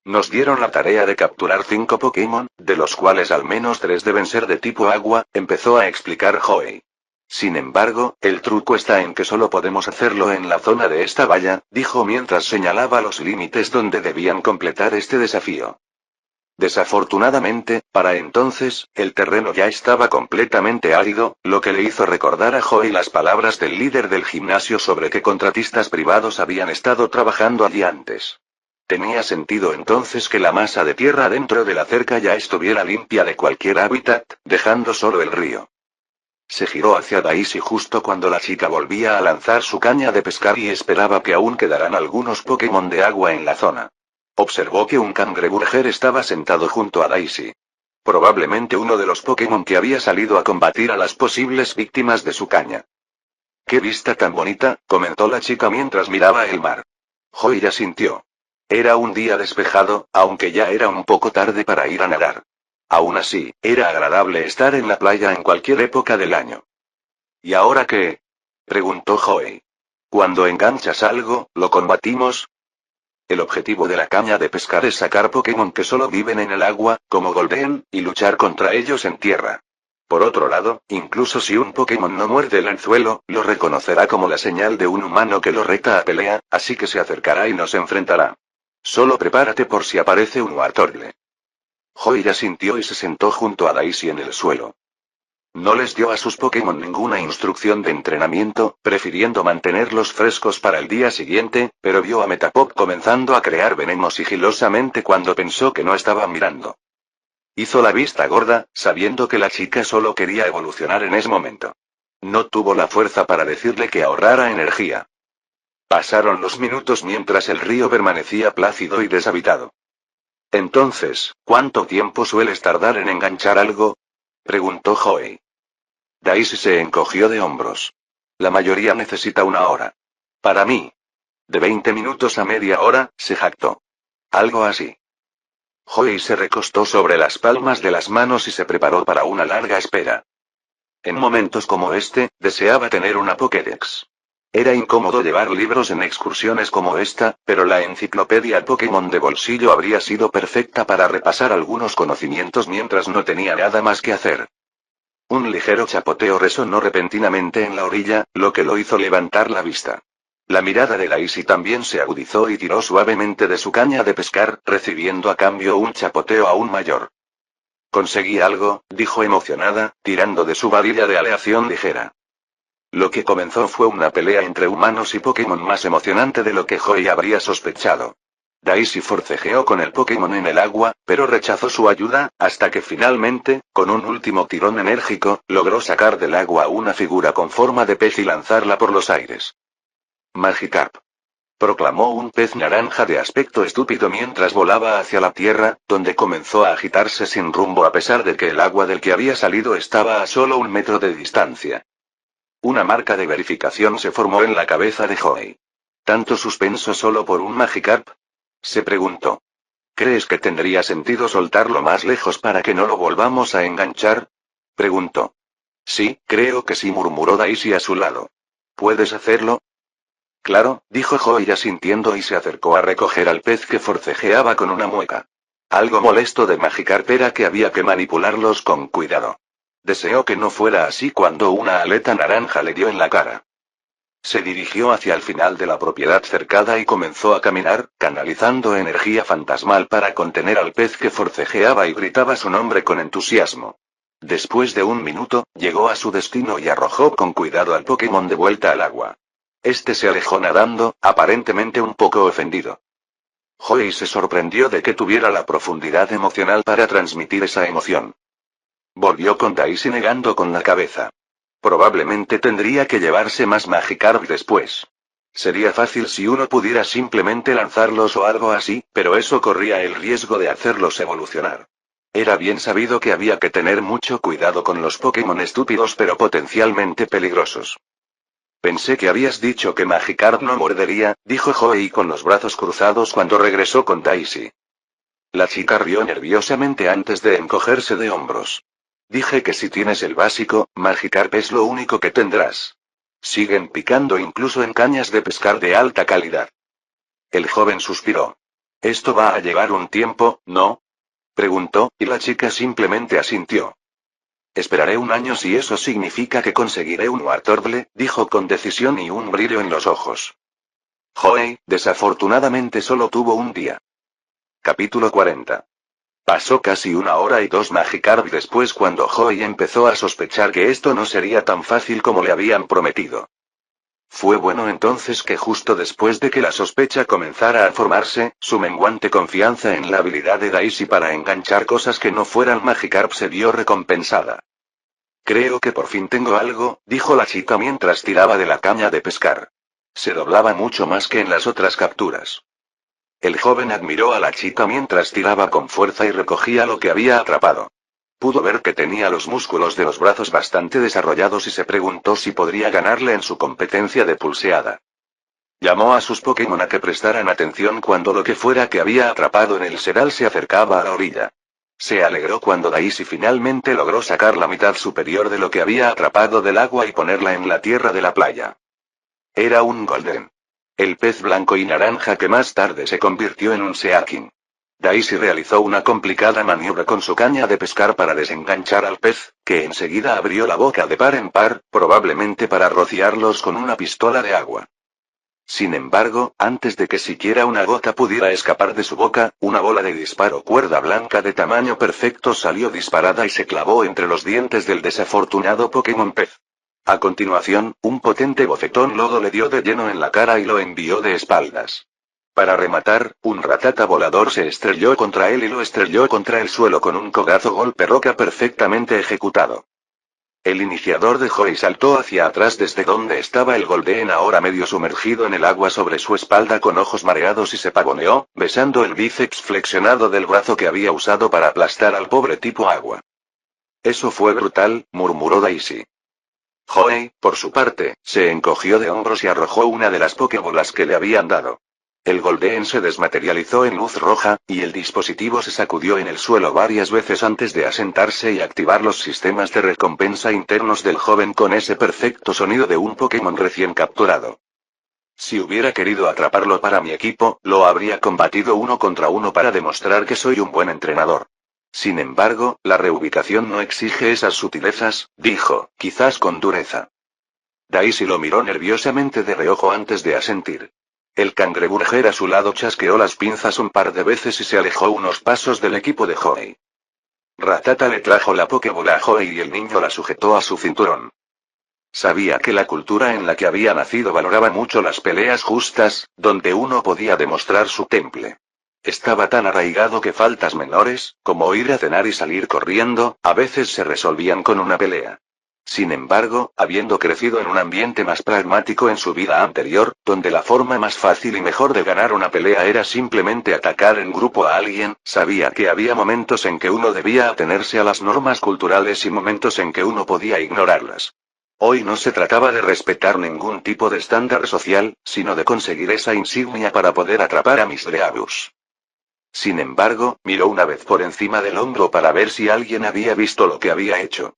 Nos dieron la tarea de capturar 5 Pokémon, de los cuales al menos 3 deben ser de tipo agua, empezó a explicar Joey. Sin embargo, el truco está en que solo podemos hacerlo en la zona de esta valla, dijo mientras señalaba los límites donde debían completar este desafío. Desafortunadamente, para entonces, el terreno ya estaba completamente árido, lo que le hizo recordar a Joey las palabras del líder del gimnasio sobre que contratistas privados habían estado trabajando allí antes. Tenía sentido entonces que la masa de tierra dentro de la cerca ya estuviera limpia de cualquier hábitat, dejando solo el río. Se giró hacia Daisy justo cuando la chica volvía a lanzar su caña de pescar y esperaba que aún quedaran algunos Pokémon de agua en la zona. Observó que un cangreburger estaba sentado junto a Daisy. Probablemente uno de los Pokémon que había salido a combatir a las posibles víctimas de su caña. ¡Qué vista tan bonita!, comentó la chica mientras miraba el mar. Joey asintió. Era un día despejado, aunque ya era un poco tarde para ir a nadar. Aún así, era agradable estar en la playa en cualquier época del año. ¿Y ahora qué? Preguntó Joey. Cuando enganchas algo, ¿lo combatimos? El objetivo de la caña de pescar es sacar Pokémon que solo viven en el agua, como Golden, y luchar contra ellos en tierra. Por otro lado, incluso si un Pokémon no muerde el anzuelo, lo reconocerá como la señal de un humano que lo reta a pelea, así que se acercará y nos enfrentará. Solo prepárate por si aparece un Wartortle. Joey asintió y se sentó junto a Daisy en el suelo. No les dio a sus Pokémon ninguna instrucción de entrenamiento, prefiriendo mantenerlos frescos para el día siguiente, pero vio a Metapod comenzando a crear veneno sigilosamente cuando pensó que no estaba mirando. Hizo la vista gorda, sabiendo que la chica solo quería evolucionar en ese momento. No tuvo la fuerza para decirle que ahorrara energía. Pasaron los minutos mientras el río permanecía plácido y deshabitado. Entonces, ¿cuánto tiempo sueles tardar en enganchar algo? Preguntó Joey. Daisy se encogió de hombros. La mayoría necesita 1 hora. Para mí. De 20 minutos a media hora, se jactó. Algo así. Joey se recostó sobre las palmas de las manos y se preparó para una larga espera. En momentos como este, deseaba tener una Pokédex. Era incómodo llevar libros en excursiones como esta, pero la enciclopedia Pokémon de bolsillo habría sido perfecta para repasar algunos conocimientos mientras no tenía nada más que hacer. Un ligero chapoteo resonó repentinamente en la orilla, lo que lo hizo levantar la vista. La mirada de Daisy también se agudizó y tiró suavemente de su caña de pescar, recibiendo a cambio un chapoteo aún mayor. Conseguí algo, dijo emocionada, tirando de su varilla de aleación ligera. Lo que comenzó fue una pelea entre humanos y Pokémon más emocionante de lo que Joey habría sospechado. Daisy forcejeó con el Pokémon en el agua, pero rechazó su ayuda, hasta que finalmente, con un último tirón enérgico, logró sacar del agua una figura con forma de pez y lanzarla por los aires. Magikarp. Proclamó un pez naranja de aspecto estúpido mientras volaba hacia la tierra, donde comenzó a agitarse sin rumbo a pesar de que el agua del que había salido estaba a solo 1 metro de distancia. Una marca de verificación se formó en la cabeza de Joey. ¿Tanto suspenso solo por un Magikarp? Se preguntó. ¿Crees que tendría sentido soltarlo más lejos para que no lo volvamos a enganchar? Preguntó. Sí, creo que sí, murmuró Daisy a su lado. ¿Puedes hacerlo? Claro, dijo Joey asintiendo y se acercó a recoger al pez que forcejeaba con una mueca. Algo molesto de Magikarp era que había que manipularlos con cuidado. Deseó que no fuera así cuando una aleta naranja le dio en la cara. Se dirigió hacia el final de la propiedad cercada y comenzó a caminar, canalizando energía fantasmal para contener al pez que forcejeaba y gritaba su nombre con entusiasmo. Después de 1 minuto, llegó a su destino y arrojó con cuidado al Pokémon de vuelta al agua. Este se alejó nadando, aparentemente un poco ofendido. Joey se sorprendió de que tuviera la profundidad emocional para transmitir esa emoción. Volvió con Daisy negando con la cabeza. Probablemente tendría que llevarse más Magikarp después. Sería fácil si uno pudiera simplemente lanzarlos o algo así, pero eso corría el riesgo de hacerlos evolucionar. Era bien sabido que había que tener mucho cuidado con los Pokémon estúpidos pero potencialmente peligrosos. Pensé que habías dicho que Magikarp no mordería, dijo Joey con los brazos cruzados cuando regresó con Daisy. La chica rió nerviosamente antes de encogerse de hombros. Dije que si tienes el básico, Magikarp es lo único que tendrás. Siguen picando incluso en cañas de pescar de alta calidad. El joven suspiró. Esto va a llevar un tiempo, ¿no? Preguntó, y la chica simplemente asintió. Esperaré 1 año si eso significa que conseguiré un Wartortle, dijo con decisión y un brillo en los ojos. Joey, desafortunadamente solo tuvo un día. Capítulo 40. Pasó casi 1 hora y 2 Magikarp después cuando Joey empezó a sospechar que esto no sería tan fácil como le habían prometido. Fue bueno entonces que justo después de que la sospecha comenzara a formarse, su menguante confianza en la habilidad de Daisy para enganchar cosas que no fueran Magikarp se vio recompensada. Creo que por fin tengo algo, dijo la chica mientras tiraba de la caña de pescar. Se doblaba mucho más que en las otras capturas. El joven admiró a la chica mientras tiraba con fuerza y recogía lo que había atrapado. Pudo ver que tenía los músculos de los brazos bastante desarrollados y se preguntó si podría ganarle en su competencia de pulseada. Llamó a sus Pokémon a que prestaran atención cuando lo que fuera que había atrapado en el sedal se acercaba a la orilla. Se alegró cuando Daisy finalmente logró sacar la mitad superior de lo que había atrapado del agua y ponerla en la tierra de la playa. Era un Golden. el pez blanco y naranja que más tarde se convirtió en un Seaking. Daisy realizó una complicada maniobra con su caña de pescar para desenganchar al pez, que enseguida abrió la boca de par en par, probablemente para rociarlos con una pistola de agua. Sin embargo, antes de que siquiera una gota pudiera escapar de su boca, una bola de disparo cuerda blanca de tamaño perfecto salió disparada y se clavó entre los dientes del desafortunado Pokémon pez. A continuación, un potente bofetón lodo le dio de lleno en la cara y lo envió de espaldas. Para rematar, un ratata volador se estrelló contra él y lo estrelló contra el suelo con un codazo golpe roca perfectamente ejecutado. El iniciador de Joey saltó hacia atrás desde donde estaba el Goldeen ahora medio sumergido en el agua sobre su espalda con ojos mareados y se pavoneó, besando el bíceps flexionado del brazo que había usado para aplastar al pobre tipo agua. Eso fue brutal, murmuró Daisy. Joey, por su parte, se encogió de hombros y arrojó una de las Pokébolas que le habían dado. El Goldeen se desmaterializó en luz roja, y el dispositivo se sacudió en el suelo varias veces antes de asentarse y activar los sistemas de recompensa internos del joven con ese perfecto sonido de un Pokémon recién capturado. Si hubiera querido atraparlo para mi equipo, lo habría combatido 1 contra 1 para demostrar que soy un buen entrenador. Sin embargo, la reubicación no exige esas sutilezas, dijo, quizás con dureza. Daisy lo miró nerviosamente de reojo antes de asentir. El cangreburger a su lado chasqueó las pinzas un par de veces y se alejó unos pasos del equipo de Joey. Ratata le trajo la Pokébola a Joey y el niño la sujetó a su cinturón. Sabía que la cultura en la que había nacido valoraba mucho las peleas justas, donde uno podía demostrar su temple. Estaba tan arraigado que faltas menores, como ir a cenar y salir corriendo, a veces se resolvían con una pelea. Sin embargo, habiendo crecido en un ambiente más pragmático en su vida anterior, donde la forma más fácil y mejor de ganar una pelea era simplemente atacar en grupo a alguien, sabía que había momentos en que uno debía atenerse a las normas culturales y momentos en que uno podía ignorarlas. Hoy no se trataba de respetar ningún tipo de estándar social, sino de conseguir esa insignia para poder atrapar a Misdreavus. Sin embargo, miró una vez por encima del hombro para ver si alguien había visto lo que había hecho.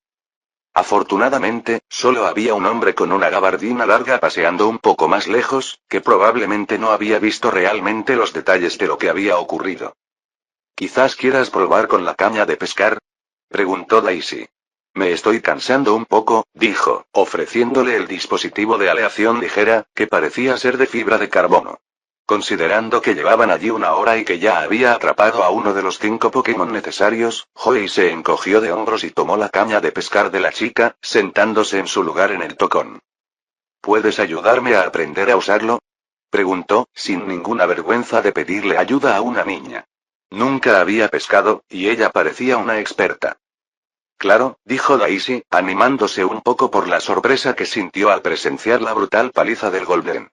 Afortunadamente, solo había un hombre con una gabardina larga paseando un poco más lejos, que probablemente no había visto realmente los detalles de lo que había ocurrido. «¿Quizás quieras probar con la caña de pescar?», preguntó Daisy. «Me estoy cansando un poco», dijo, ofreciéndole el dispositivo de aleación ligera, que parecía ser de fibra de carbono. Considerando que llevaban allí 1 hora y que ya había atrapado a uno de los 5 Pokémon necesarios, Joey se encogió de hombros y tomó la caña de pescar de la chica, sentándose en su lugar en el tocón. «¿Puedes ayudarme a aprender a usarlo?», preguntó, sin ninguna vergüenza de pedirle ayuda a una niña. Nunca había pescado, y ella parecía una experta. «Claro», dijo Daisy, animándose un poco por la sorpresa que sintió al presenciar la brutal paliza del Goldeen.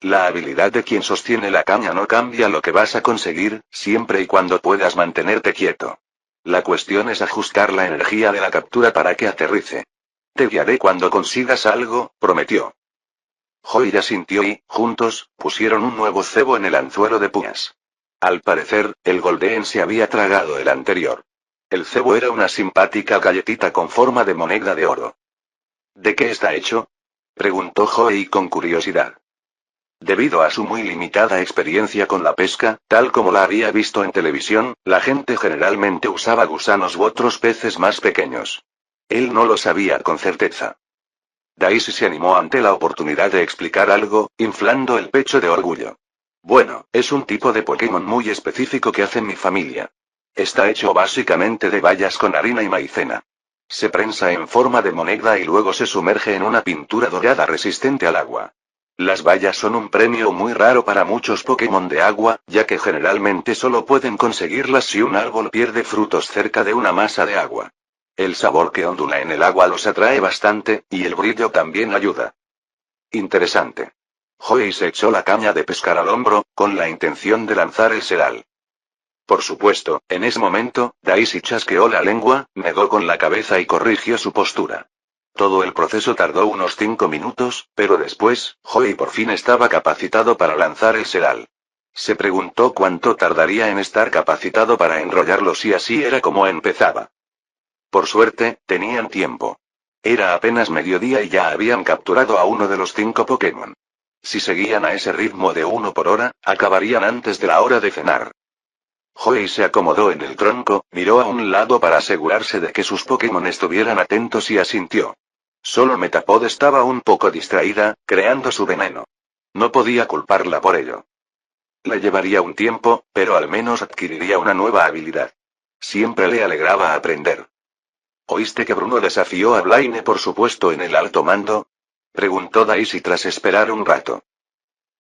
La habilidad de quien sostiene la caña no cambia lo que vas a conseguir, siempre y cuando puedas mantenerte quieto. La cuestión es ajustar la energía de la captura para que aterrice. Te guiaré cuando consigas algo, prometió. Joey asintió y, juntos, pusieron un nuevo cebo en el anzuelo de púas. Al parecer, el Goldeen se había tragado el anterior. El cebo era una simpática galletita con forma de moneda de oro. ¿De qué está hecho?, preguntó Joey con curiosidad. Debido a su muy limitada experiencia con la pesca, tal como la había visto en televisión, la gente generalmente usaba gusanos u otros peces más pequeños. Él no lo sabía con certeza. Daisy se animó ante la oportunidad de explicar algo, inflando el pecho de orgullo. Bueno, es un tipo de Pokémon muy específico que hace mi familia. Está hecho básicamente de bayas con harina y maicena. Se prensa en forma de moneda y luego se sumerge en una pintura dorada resistente al agua. Las bayas son un premio muy raro para muchos Pokémon de agua, ya que generalmente solo pueden conseguirlas si un árbol pierde frutos cerca de una masa de agua. El sabor que ondula en el agua los atrae bastante, y el brillo también ayuda. Interesante. Joey se echó la caña de pescar al hombro, con la intención de lanzar el sedal. Por supuesto, en ese momento, Daisy chasqueó la lengua, negó con la cabeza y corrigió su postura. Todo el proceso tardó unos 5 minutos, pero después, Joey por fin estaba capacitado para lanzar el sedal. Se preguntó cuánto tardaría en estar capacitado para enrollarlo si así era como empezaba. Por suerte, tenían tiempo. Era apenas mediodía y ya habían capturado a uno de los 5 Pokémon. Si seguían a ese ritmo de 1 por hora, acabarían antes de la hora de cenar. Joey se acomodó en el tronco, miró a un lado para asegurarse de que sus Pokémon estuvieran atentos y asintió. Solo Metapod estaba un poco distraída, creando su veneno. No podía culparla por ello. Le llevaría un tiempo, pero al menos adquiriría una nueva habilidad. Siempre le alegraba aprender. ¿Oíste que Bruno desafió a Blaine por su puesto en el alto mando? Preguntó Daisy tras esperar un rato.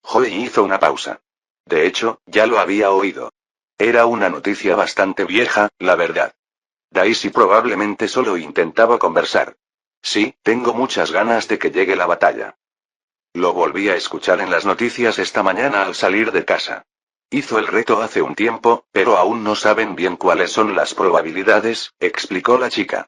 Joey hizo una pausa. De hecho, ya lo había oído. Era una noticia bastante vieja, la verdad. Daisy probablemente solo intentaba conversar. Sí, tengo muchas ganas de que llegue la batalla. Lo volví a escuchar en las noticias esta mañana al salir de casa. Hizo el reto hace un tiempo, pero aún no saben bien cuáles son las probabilidades, explicó la chica.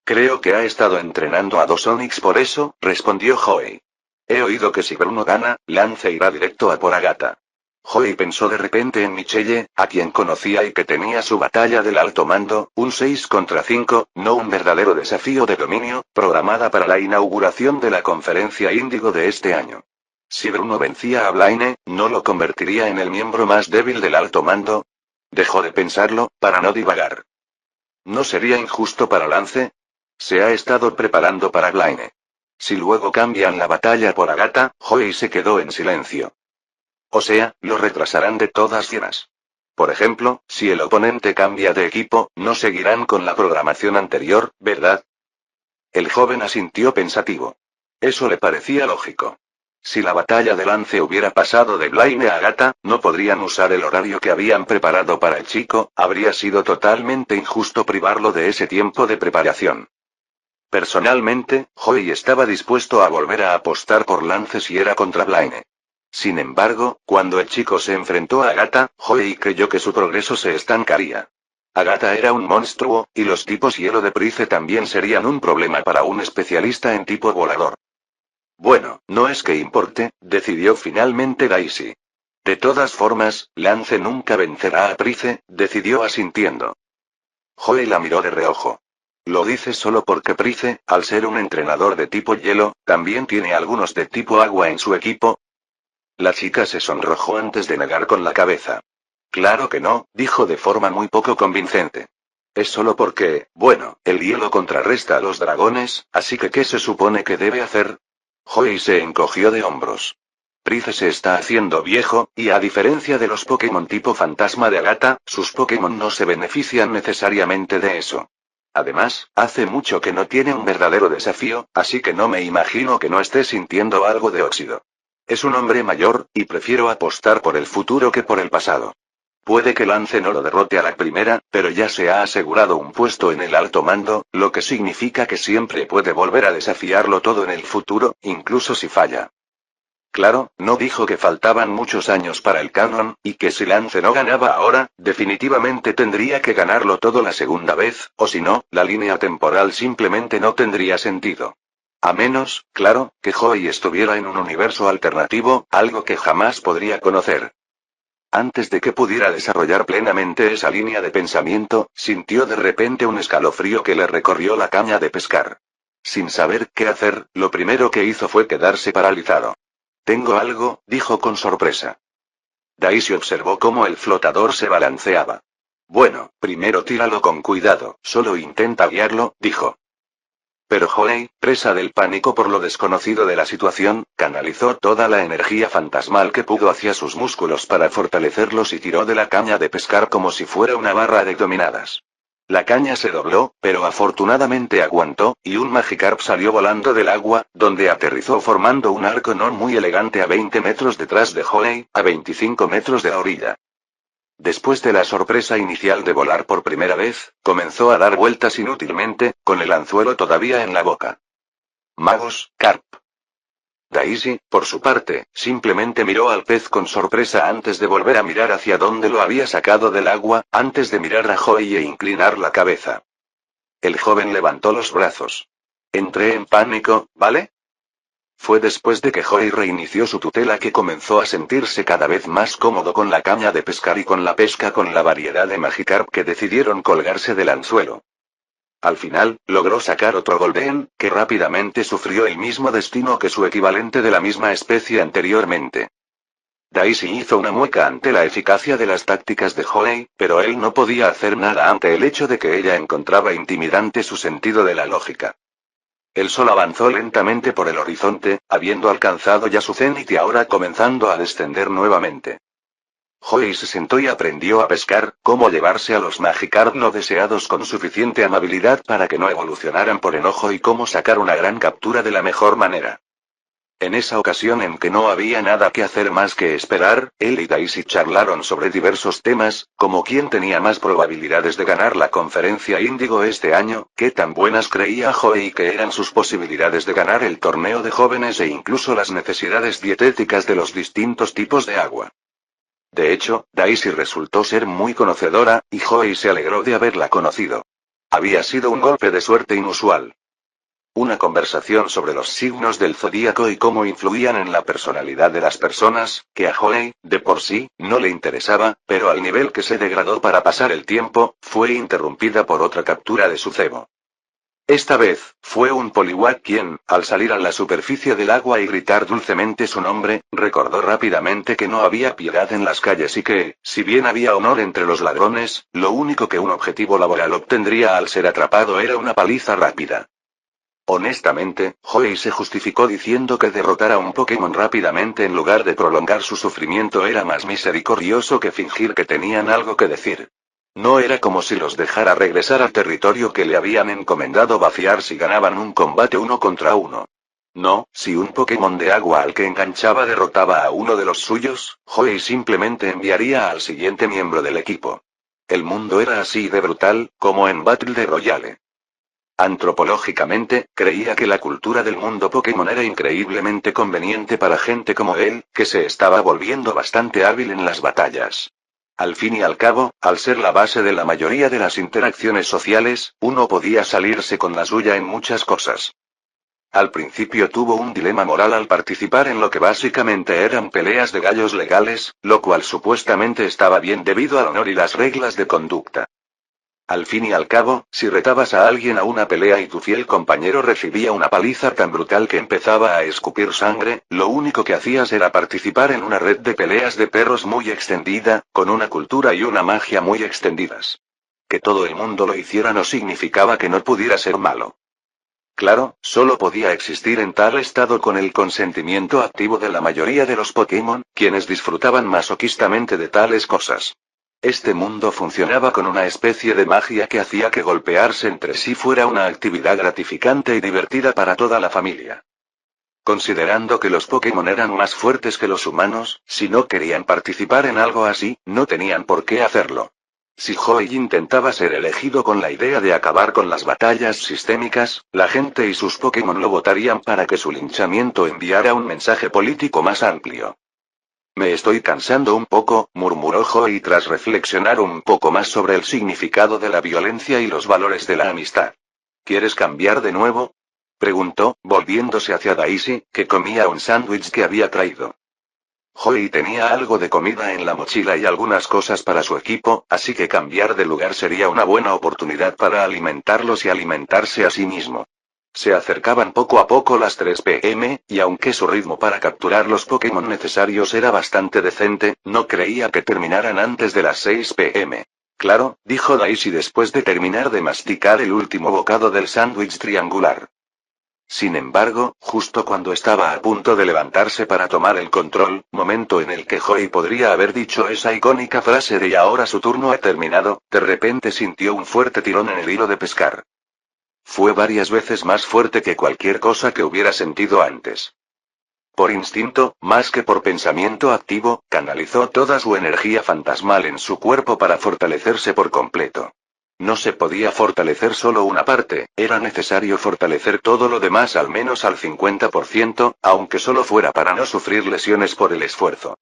Creo que ha estado entrenando a dos Onix por eso, respondió Joey. He oído que si Bruno gana, Lance irá directo a por Agatha. Joey pensó de repente en Michelle, a quien conocía y que tenía su batalla del alto mando, un 6 contra 5, no un verdadero desafío de dominio, programada para la inauguración de la conferencia Índigo de este año. Si Bruno vencía a Blaine, ¿no lo convertiría en el miembro más débil del alto mando? Dejó de pensarlo, para no divagar. ¿No sería injusto para Lance? Se ha estado preparando para Blaine. Si luego cambian la batalla por Agatha, Joey se quedó en silencio. O sea, lo retrasarán de todas llenas. Por ejemplo, si el oponente cambia de equipo, no seguirán con la programación anterior, ¿verdad? El joven asintió pensativo. Eso le parecía lógico. Si la batalla de Lance hubiera pasado de Blaine a Agatha, no podrían usar el horario que habían preparado para el chico, habría sido totalmente injusto privarlo de ese tiempo de preparación. Personalmente, Joey estaba dispuesto a volver a apostar por Lance si era contra Blaine. Sin embargo, cuando el chico se enfrentó a Agatha, Joey creyó que su progreso se estancaría. Agatha era un monstruo, y los tipos hielo de Price también serían un problema para un especialista en tipo volador. Bueno, no es que importe, decidió finalmente Daisy. De todas formas, Lance nunca vencerá a Price, decidió asintiendo. Joey la miró de reojo. Lo dices solo porque Price, al ser un entrenador de tipo hielo, también tiene algunos de tipo agua en su equipo. La chica se sonrojó antes de negar con la cabeza. Claro que no, dijo de forma muy poco convincente. Es solo porque, bueno, el hielo contrarresta a los dragones, así que ¿qué se supone que debe hacer? Joey se encogió de hombros. Price se está haciendo viejo, y a diferencia de los Pokémon tipo fantasma de Agatha, sus Pokémon no se benefician necesariamente de eso. Además, hace mucho que no tiene un verdadero desafío, así que no me imagino que no esté sintiendo algo de óxido. Es un hombre mayor, y prefiero apostar por el futuro que por el pasado. Puede que Lance no lo derrote a la primera, pero ya se ha asegurado un puesto en el alto mando, lo que significa que siempre puede volver a desafiarlo todo en el futuro, incluso si falla. Claro, no dijo que faltaban muchos años para el canon, y que si Lance no ganaba ahora, definitivamente tendría que ganarlo todo la segunda vez, o si no, la línea temporal simplemente no tendría sentido. A menos, claro, que Joey estuviera en un universo alternativo, algo que jamás podría conocer. Antes de que pudiera desarrollar plenamente esa línea de pensamiento, sintió de repente un escalofrío que le recorrió la caña de pescar. Sin saber qué hacer, lo primero que hizo fue quedarse paralizado. Tengo algo, dijo con sorpresa. Daisy observó cómo el flotador se balanceaba. Bueno, primero tíralo con cuidado, solo intenta guiarlo, dijo. Pero Joey, presa del pánico por lo desconocido de la situación, canalizó toda la energía fantasmal que pudo hacia sus músculos para fortalecerlos y tiró de la caña de pescar como si fuera una barra de dominadas. La caña se dobló, pero afortunadamente aguantó, y un Magikarp salió volando del agua, donde aterrizó formando un arco no muy elegante a 20 metros detrás de Joey, a 25 metros de la orilla. Después de la sorpresa inicial de volar por primera vez, comenzó a dar vueltas inútilmente, con el anzuelo todavía en la boca. Magos, Carp. Daisy, por su parte, simplemente miró al pez con sorpresa antes de volver a mirar hacia donde lo había sacado del agua, antes de mirar a Joey e inclinar la cabeza. El joven levantó los brazos. Entré en pánico, ¿vale? Fue después de que Joey reinició su tutela que comenzó a sentirse cada vez más cómodo con la caña de pescar y con la pesca con la variedad de Magikarp que decidieron colgarse del anzuelo. Al final, logró sacar otro Golden, que rápidamente sufrió el mismo destino que su equivalente de la misma especie anteriormente. Daisy hizo una mueca ante la eficacia de las tácticas de Hoei, pero él no podía hacer nada ante el hecho de que ella encontraba intimidante su sentido de la lógica. El sol avanzó lentamente por el horizonte, habiendo alcanzado ya su cenit y ahora comenzando a descender nuevamente. Hoei se sentó y aprendió a pescar, cómo llevarse a los Magikarp no deseados con suficiente amabilidad para que no evolucionaran por enojo y cómo sacar una gran captura de la mejor manera. En esa ocasión en que no había nada que hacer más que esperar, él y Daisy charlaron sobre diversos temas, como quién tenía más probabilidades de ganar la conferencia Índigo este año, qué tan buenas creía Hoei que eran sus posibilidades de ganar el torneo de jóvenes e incluso las necesidades dietéticas de los distintos tipos de agua. De hecho, Daisy resultó ser muy conocedora, y Hoei se alegró de haberla conocido. Había sido un golpe de suerte inusual. Una conversación sobre los signos del zodíaco y cómo influían en la personalidad de las personas, que a Hoei, de por sí, no le interesaba, pero al nivel que se degradó para pasar el tiempo, fue interrumpida por otra captura de su cebo. Esta vez, fue un Poliwag quien, al salir a la superficie del agua y gritar dulcemente su nombre, recordó rápidamente que no había piedad en las calles y que, si bien había honor entre los ladrones, lo único que un objetivo laboral obtendría al ser atrapado era una paliza rápida. Honestamente, Hoei se justificó diciendo que derrotar a un Pokémon rápidamente en lugar de prolongar su sufrimiento era más misericordioso que fingir que tenían algo que decir. No era como si los dejara regresar al territorio que le habían encomendado vaciar si ganaban un combate 1 contra 1. No, si un Pokémon de agua al que enganchaba derrotaba a uno de los suyos, Hoei simplemente enviaría al siguiente miembro del equipo. El mundo era así de brutal, como en Battle de Royale. Antropológicamente, creía que la cultura del mundo Pokémon era increíblemente conveniente para gente como él, que se estaba volviendo bastante hábil en las batallas. Al fin y al cabo, al ser la base de la mayoría de las interacciones sociales, uno podía salirse con la suya en muchas cosas. Al principio tuvo un dilema moral al participar en lo que básicamente eran peleas de gallos legales, lo cual supuestamente estaba bien debido al honor y las reglas de conducta. Al fin y al cabo, si retabas a alguien a una pelea y tu fiel compañero recibía una paliza tan brutal que empezaba a escupir sangre, lo único que hacías era participar en una red de peleas de perros muy extendida, con una cultura y una magia muy extendidas. Que todo el mundo lo hiciera no significaba que no pudiera ser malo. Claro, solo podía existir en tal estado con el consentimiento activo de la mayoría de los Pokémon, quienes disfrutaban masoquistamente de tales cosas. Este mundo funcionaba con una especie de magia que hacía que golpearse entre sí fuera una actividad gratificante y divertida para toda la familia. Considerando que los Pokémon eran más fuertes que los humanos, si no querían participar en algo así, no tenían por qué hacerlo. Si Hoei intentaba ser elegido con la idea de acabar con las batallas sistémicas, la gente y sus Pokémon lo votarían para que su linchamiento enviara un mensaje político más amplio. Me estoy cansando un poco, murmuró Hoei tras reflexionar un poco más sobre el significado de la violencia y los valores de la amistad. ¿Quieres cambiar de nuevo? Preguntó, volviéndose hacia Daisy, que comía un sándwich que había traído. Hoei tenía algo de comida en la mochila y algunas cosas para su equipo, así que cambiar de lugar sería una buena oportunidad para alimentarlos y alimentarse a sí mismo. Se acercaban poco a poco las 3 p.m., y aunque su ritmo para capturar los Pokémon necesarios era bastante decente, no creía que terminaran antes de las 6 p.m. Claro, dijo Daisy después de terminar de masticar el último bocado del sándwich triangular. Sin embargo, justo cuando estaba a punto de levantarse para tomar el control, momento en el que Hoei podría haber dicho esa icónica frase de "y ahora su turno ha terminado", de repente sintió un fuerte tirón en el hilo de pescar. Fue varias veces más fuerte que cualquier cosa que hubiera sentido antes. Por instinto, más que por pensamiento activo, canalizó toda su energía fantasmal en su cuerpo para fortalecerse por completo. No se podía fortalecer solo una parte, era necesario fortalecer todo lo demás al menos al 50%, aunque solo fuera para no sufrir lesiones por el esfuerzo.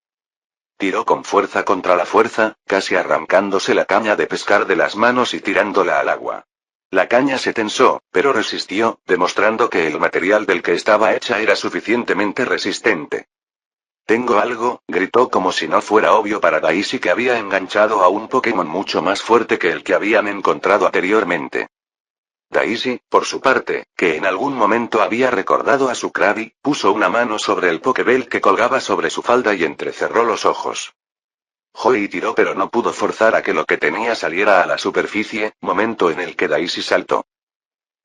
Tiró con fuerza contra la fuerza, casi arrancándose la caña de pescar de las manos y tirándola al agua. La caña se tensó, pero resistió, demostrando que el material del que estaba hecha era suficientemente resistente. «Tengo algo», gritó como si no fuera obvio para Daisy que había enganchado a un Pokémon mucho más fuerte que el que habían encontrado anteriormente. Daisy, por su parte, que en algún momento había recordado a su Krabby, puso una mano sobre el Pokéball que colgaba sobre su falda y entrecerró los ojos. Joey tiró pero no pudo forzar a que lo que tenía saliera a la superficie, momento en el que Daisy saltó.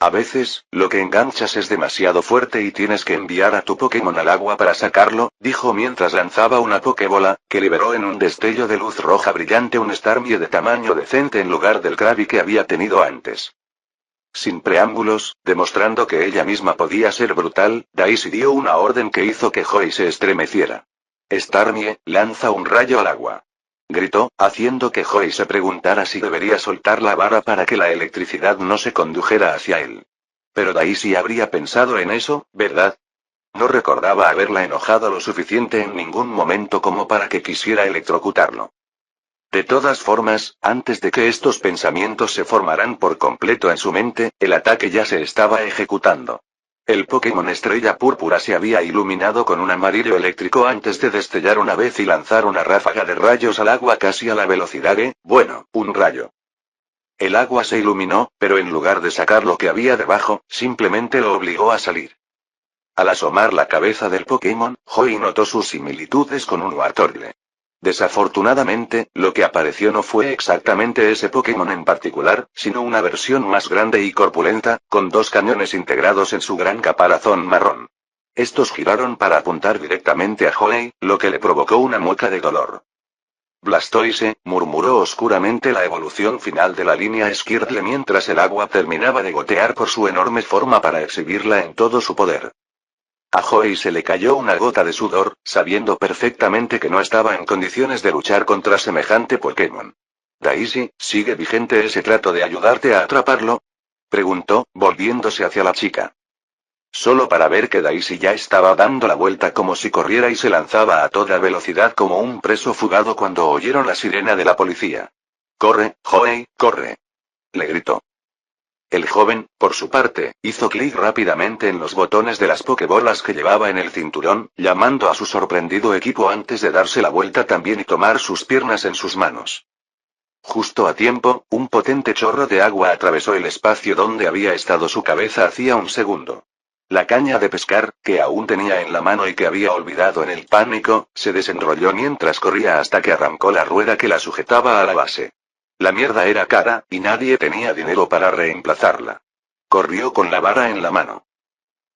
A veces, lo que enganchas es demasiado fuerte y tienes que enviar a tu Pokémon al agua para sacarlo, dijo mientras lanzaba una Pokébola, que liberó en un destello de luz roja brillante un Starmie de tamaño decente en lugar del Krabby que había tenido antes. Sin preámbulos, demostrando que ella misma podía ser brutal, Daisy dio una orden que hizo que Joey se estremeciera. Starmie, lanza un rayo al agua. Gritó, haciendo que Joey se preguntara si debería soltar la vara para que la electricidad no se condujera hacia él. Pero Daisy habría pensado en eso, ¿verdad? No recordaba haberla enojado lo suficiente en ningún momento como para que quisiera electrocutarlo. De todas formas, antes de que estos pensamientos se formaran por completo en su mente, el ataque ya se estaba ejecutando. El Pokémon Estrella Púrpura se había iluminado con un amarillo eléctrico antes de destellar una vez y lanzar una ráfaga de rayos al agua casi a la velocidad de, bueno, un rayo. El agua se iluminó, pero en lugar de sacar lo que había debajo, simplemente lo obligó a salir. Al asomar la cabeza del Pokémon, Joey notó sus similitudes con un Wartortle. Desafortunadamente, lo que apareció no fue exactamente ese Pokémon en particular, sino una versión más grande y corpulenta, con dos cañones integrados en su gran caparazón marrón. Estos giraron para apuntar directamente a Joey, lo que le provocó una mueca de dolor. Blastoise, murmuró oscuramente la evolución final de la línea Squirtle mientras el agua terminaba de gotear por su enorme forma para exhibirla en todo su poder. A Joey se le cayó una gota de sudor, sabiendo perfectamente que no estaba en condiciones de luchar contra semejante Pokémon. Daisy, ¿sigue vigente ese trato de ayudarte a atraparlo? Preguntó, volviéndose hacia la chica. Solo para ver que Daisy ya estaba dando la vuelta como si corriera y se lanzaba a toda velocidad como un preso fugado cuando oyeron la sirena de la policía. ¡Corre, Joey, corre! Le gritó. El joven, por su parte, hizo clic rápidamente en los botones de las pokebolas que llevaba en el cinturón, llamando a su sorprendido equipo antes de darse la vuelta también y tomar sus piernas en sus manos. Justo a tiempo, un potente chorro de agua atravesó el espacio donde había estado su cabeza hacía un segundo. La caña de pescar, que aún tenía en la mano y que había olvidado en el pánico, se desenrolló mientras corría hasta que arrancó la rueda que la sujetaba a la base. La mierda era cara, y nadie tenía dinero para reemplazarla. Corrió con la vara en la mano.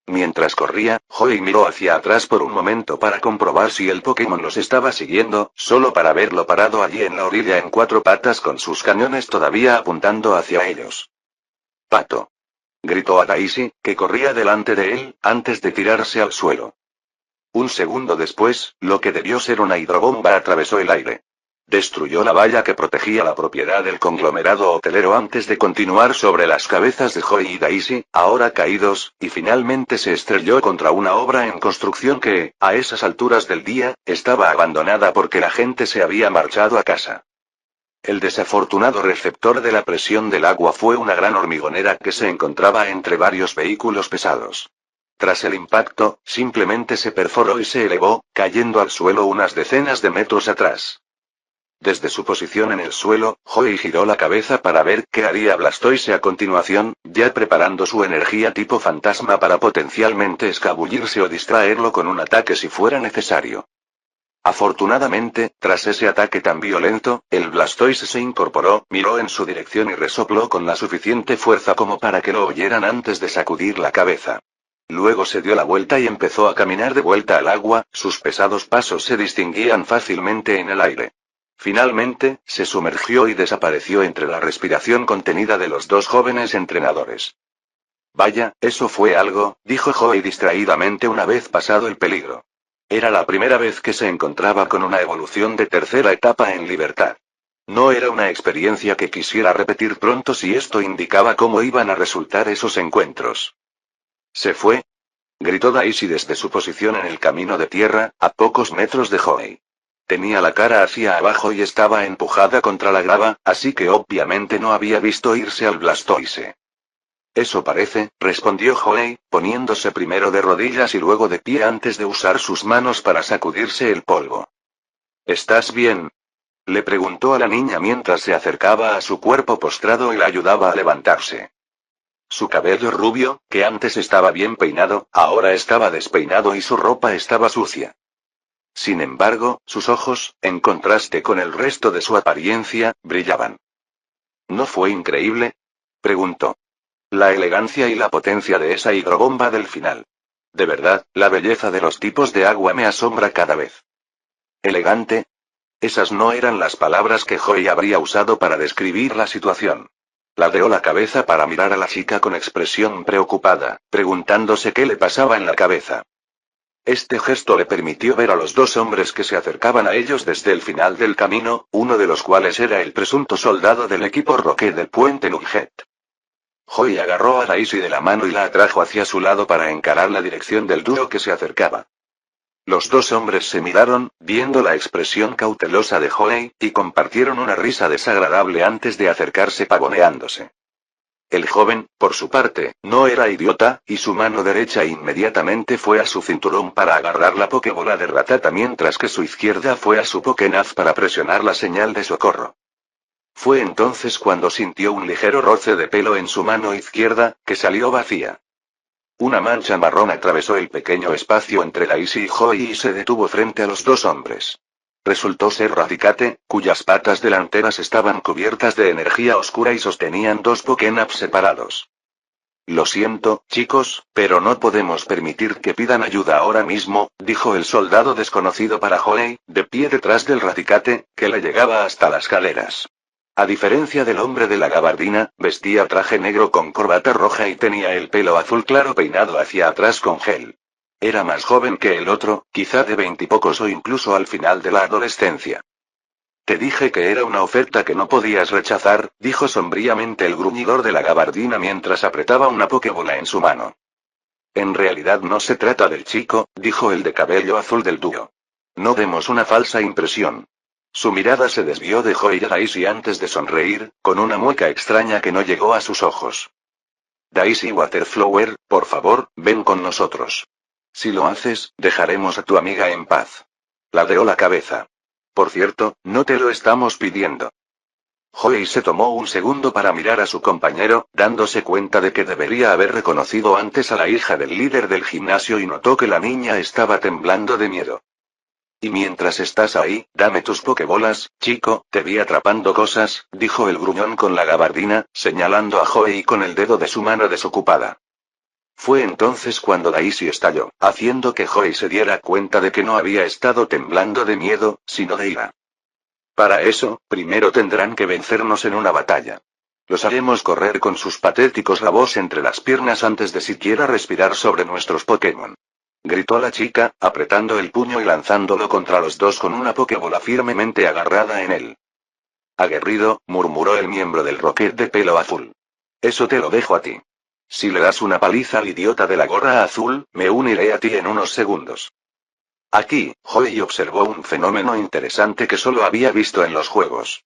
Mientras corría, Joey miró hacia atrás por un momento para comprobar si el Pokémon los estaba siguiendo, solo para verlo parado allí en la orilla en cuatro patas con sus cañones todavía apuntando hacia ellos. ¡Pato! Gritó a Daisy, que corría delante de él, antes de tirarse al suelo. Un segundo después, lo que debió ser una hidrobomba atravesó el aire. Destruyó la valla que protegía la propiedad del conglomerado hotelero antes de continuar sobre las cabezas de Joey y Daisy, ahora caídos, y finalmente se estrelló contra una obra en construcción que, a esas alturas del día, estaba abandonada porque la gente se había marchado a casa. El desafortunado receptor de la presión del agua fue una gran hormigonera que se encontraba entre varios vehículos pesados. Tras el impacto, simplemente se perforó y se elevó, cayendo al suelo unas decenas de metros atrás. Desde su posición en el suelo, Joey giró la cabeza para ver qué haría Blastoise a continuación, ya preparando su energía tipo fantasma para potencialmente escabullirse o distraerlo con un ataque si fuera necesario. Afortunadamente, tras ese ataque tan violento, el Blastoise se incorporó, miró en su dirección y resopló con la suficiente fuerza como para que lo oyeran antes de sacudir la cabeza. Luego se dio la vuelta y empezó a caminar de vuelta al agua, sus pesados pasos se distinguían fácilmente en el aire. Finalmente, se sumergió y desapareció entre la respiración contenida de los dos jóvenes entrenadores. Vaya, eso fue algo, dijo Joey distraídamente una vez pasado el peligro. Era la primera vez que se encontraba con una evolución de tercera etapa en libertad. No era una experiencia que quisiera repetir pronto si esto indicaba cómo iban a resultar esos encuentros. ¿Se fue? Gritó Daisy desde su posición en el camino de tierra, a pocos metros de Joey. Tenía la cara hacia abajo y estaba empujada contra la grava, así que obviamente no había visto irse al Blastoise. Eso parece, respondió Joey, poniéndose primero de rodillas y luego de pie antes de usar sus manos para sacudirse el polvo. ¿Estás bien? Le preguntó a la niña mientras se acercaba a su cuerpo postrado y la ayudaba a levantarse. Su cabello rubio, que antes estaba bien peinado, ahora estaba despeinado y su ropa estaba sucia. Sin embargo, sus ojos, en contraste con el resto de su apariencia, brillaban. ¿No fue increíble?, preguntó. La elegancia y la potencia de esa hidrobomba del final. De verdad, la belleza de los tipos de agua me asombra cada vez. ¿Elegante? Esas no eran las palabras que Joey habría usado para describir la situación. Ladeó la cabeza para mirar a la chica con expresión preocupada, preguntándose qué le pasaba en la cabeza. Este gesto le permitió ver a los dos hombres que se acercaban a ellos desde el final del camino, uno de los cuales era el presunto soldado del equipo Rocket del puente Nugget. Joey agarró a Daisy de la mano y la atrajo hacia su lado para encarar la dirección del dúo que se acercaba. Los dos hombres se miraron, viendo la expresión cautelosa de Joey, y compartieron una risa desagradable antes de acercarse pavoneándose. El joven, por su parte, no era idiota, y su mano derecha inmediatamente fue a su cinturón para agarrar la pokebola de Ratata mientras que su izquierda fue a su Pokénaz para presionar la señal de socorro. Fue entonces cuando sintió un ligero roce de pelo en su mano izquierda, que salió vacía. Una mancha marrón atravesó el pequeño espacio entre Daisy y Joey y se detuvo frente a los dos hombres. Resultó ser Raticate, cuyas patas delanteras estaban cubiertas de energía oscura y sostenían dos Pokénaps separados. Lo siento, chicos, pero no podemos permitir que pidan ayuda ahora mismo, dijo el soldado desconocido para Joey, de pie detrás del Raticate, que le llegaba hasta las caderas. A diferencia del hombre de la gabardina, vestía traje negro con corbata roja y tenía el pelo azul claro peinado hacia atrás con gel. Era más joven que el otro, quizá de 20 y pocos o incluso al final de la adolescencia. Te dije que era una oferta que no podías rechazar, dijo sombríamente el gruñidor de la gabardina mientras apretaba una pokebola en su mano. En realidad no se trata del chico, dijo el de cabello azul del dúo. No demos una falsa impresión. Su mirada se desvió de Joey a Daisy antes de sonreír, con una mueca extraña que no llegó a sus ojos. Daisy Waterflower, por favor, ven con nosotros. Si lo haces, dejaremos a tu amiga en paz. Ladeó la cabeza. Por cierto, no te lo estamos pidiendo. Joey se tomó un segundo para mirar a su compañero, dándose cuenta de que debería haber reconocido antes a la hija del líder del gimnasio y notó que la niña estaba temblando de miedo. Y mientras estás ahí, dame tus pokebolas, chico, te vi atrapando cosas, dijo el gruñón con la gabardina, señalando a Joey con el dedo de su mano desocupada. Fue entonces cuando Daisy estalló, haciendo que Joey se diera cuenta de que no había estado temblando de miedo, sino de ira. Para eso, primero tendrán que vencernos en una batalla. Los haremos correr con sus patéticos rabos entre las piernas antes de siquiera respirar sobre nuestros Pokémon. Gritó la chica, apretando el puño y lanzándolo contra los dos con una pokebola firmemente agarrada en él. Aguerrido, murmuró el miembro del Rocket de pelo azul. Eso te lo dejo a ti. Si le das una paliza al idiota de la gorra azul, me uniré a ti en unos segundos. Aquí, Joey observó un fenómeno interesante que solo había visto en los juegos.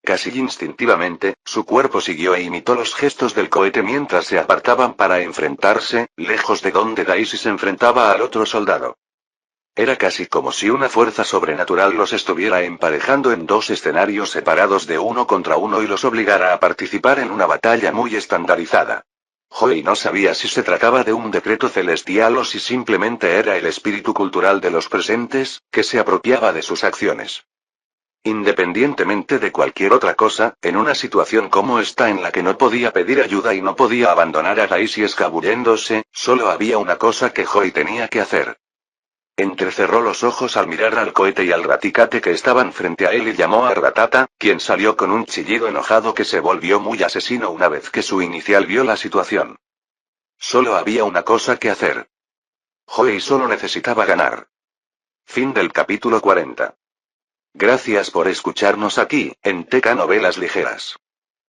Casi instintivamente, su cuerpo siguió e imitó los gestos del cohete mientras se apartaban para enfrentarse, lejos de donde Daisy se enfrentaba al otro soldado. Era casi como si una fuerza sobrenatural los estuviera emparejando en dos escenarios separados de uno contra uno y los obligara a participar en una batalla muy estandarizada. Joey no sabía si se trataba de un decreto celestial o si simplemente era el espíritu cultural de los presentes, que se apropiaba de sus acciones. Independientemente de cualquier otra cosa, en una situación como esta en la que no podía pedir ayuda y no podía abandonar a Daisy escabulléndose, solo había una cosa que Joey tenía que hacer. Entrecerró los ojos al mirar al cohete y al Raticate que estaban frente a él y llamó a Ratata, quien salió con un chillido enojado que se volvió muy asesino una vez que su inicial vio la situación. Solo había una cosa que hacer. Joey solo necesitaba ganar. Fin del capítulo 40. Gracias por escucharnos aquí, en TK Novelas Ligeras.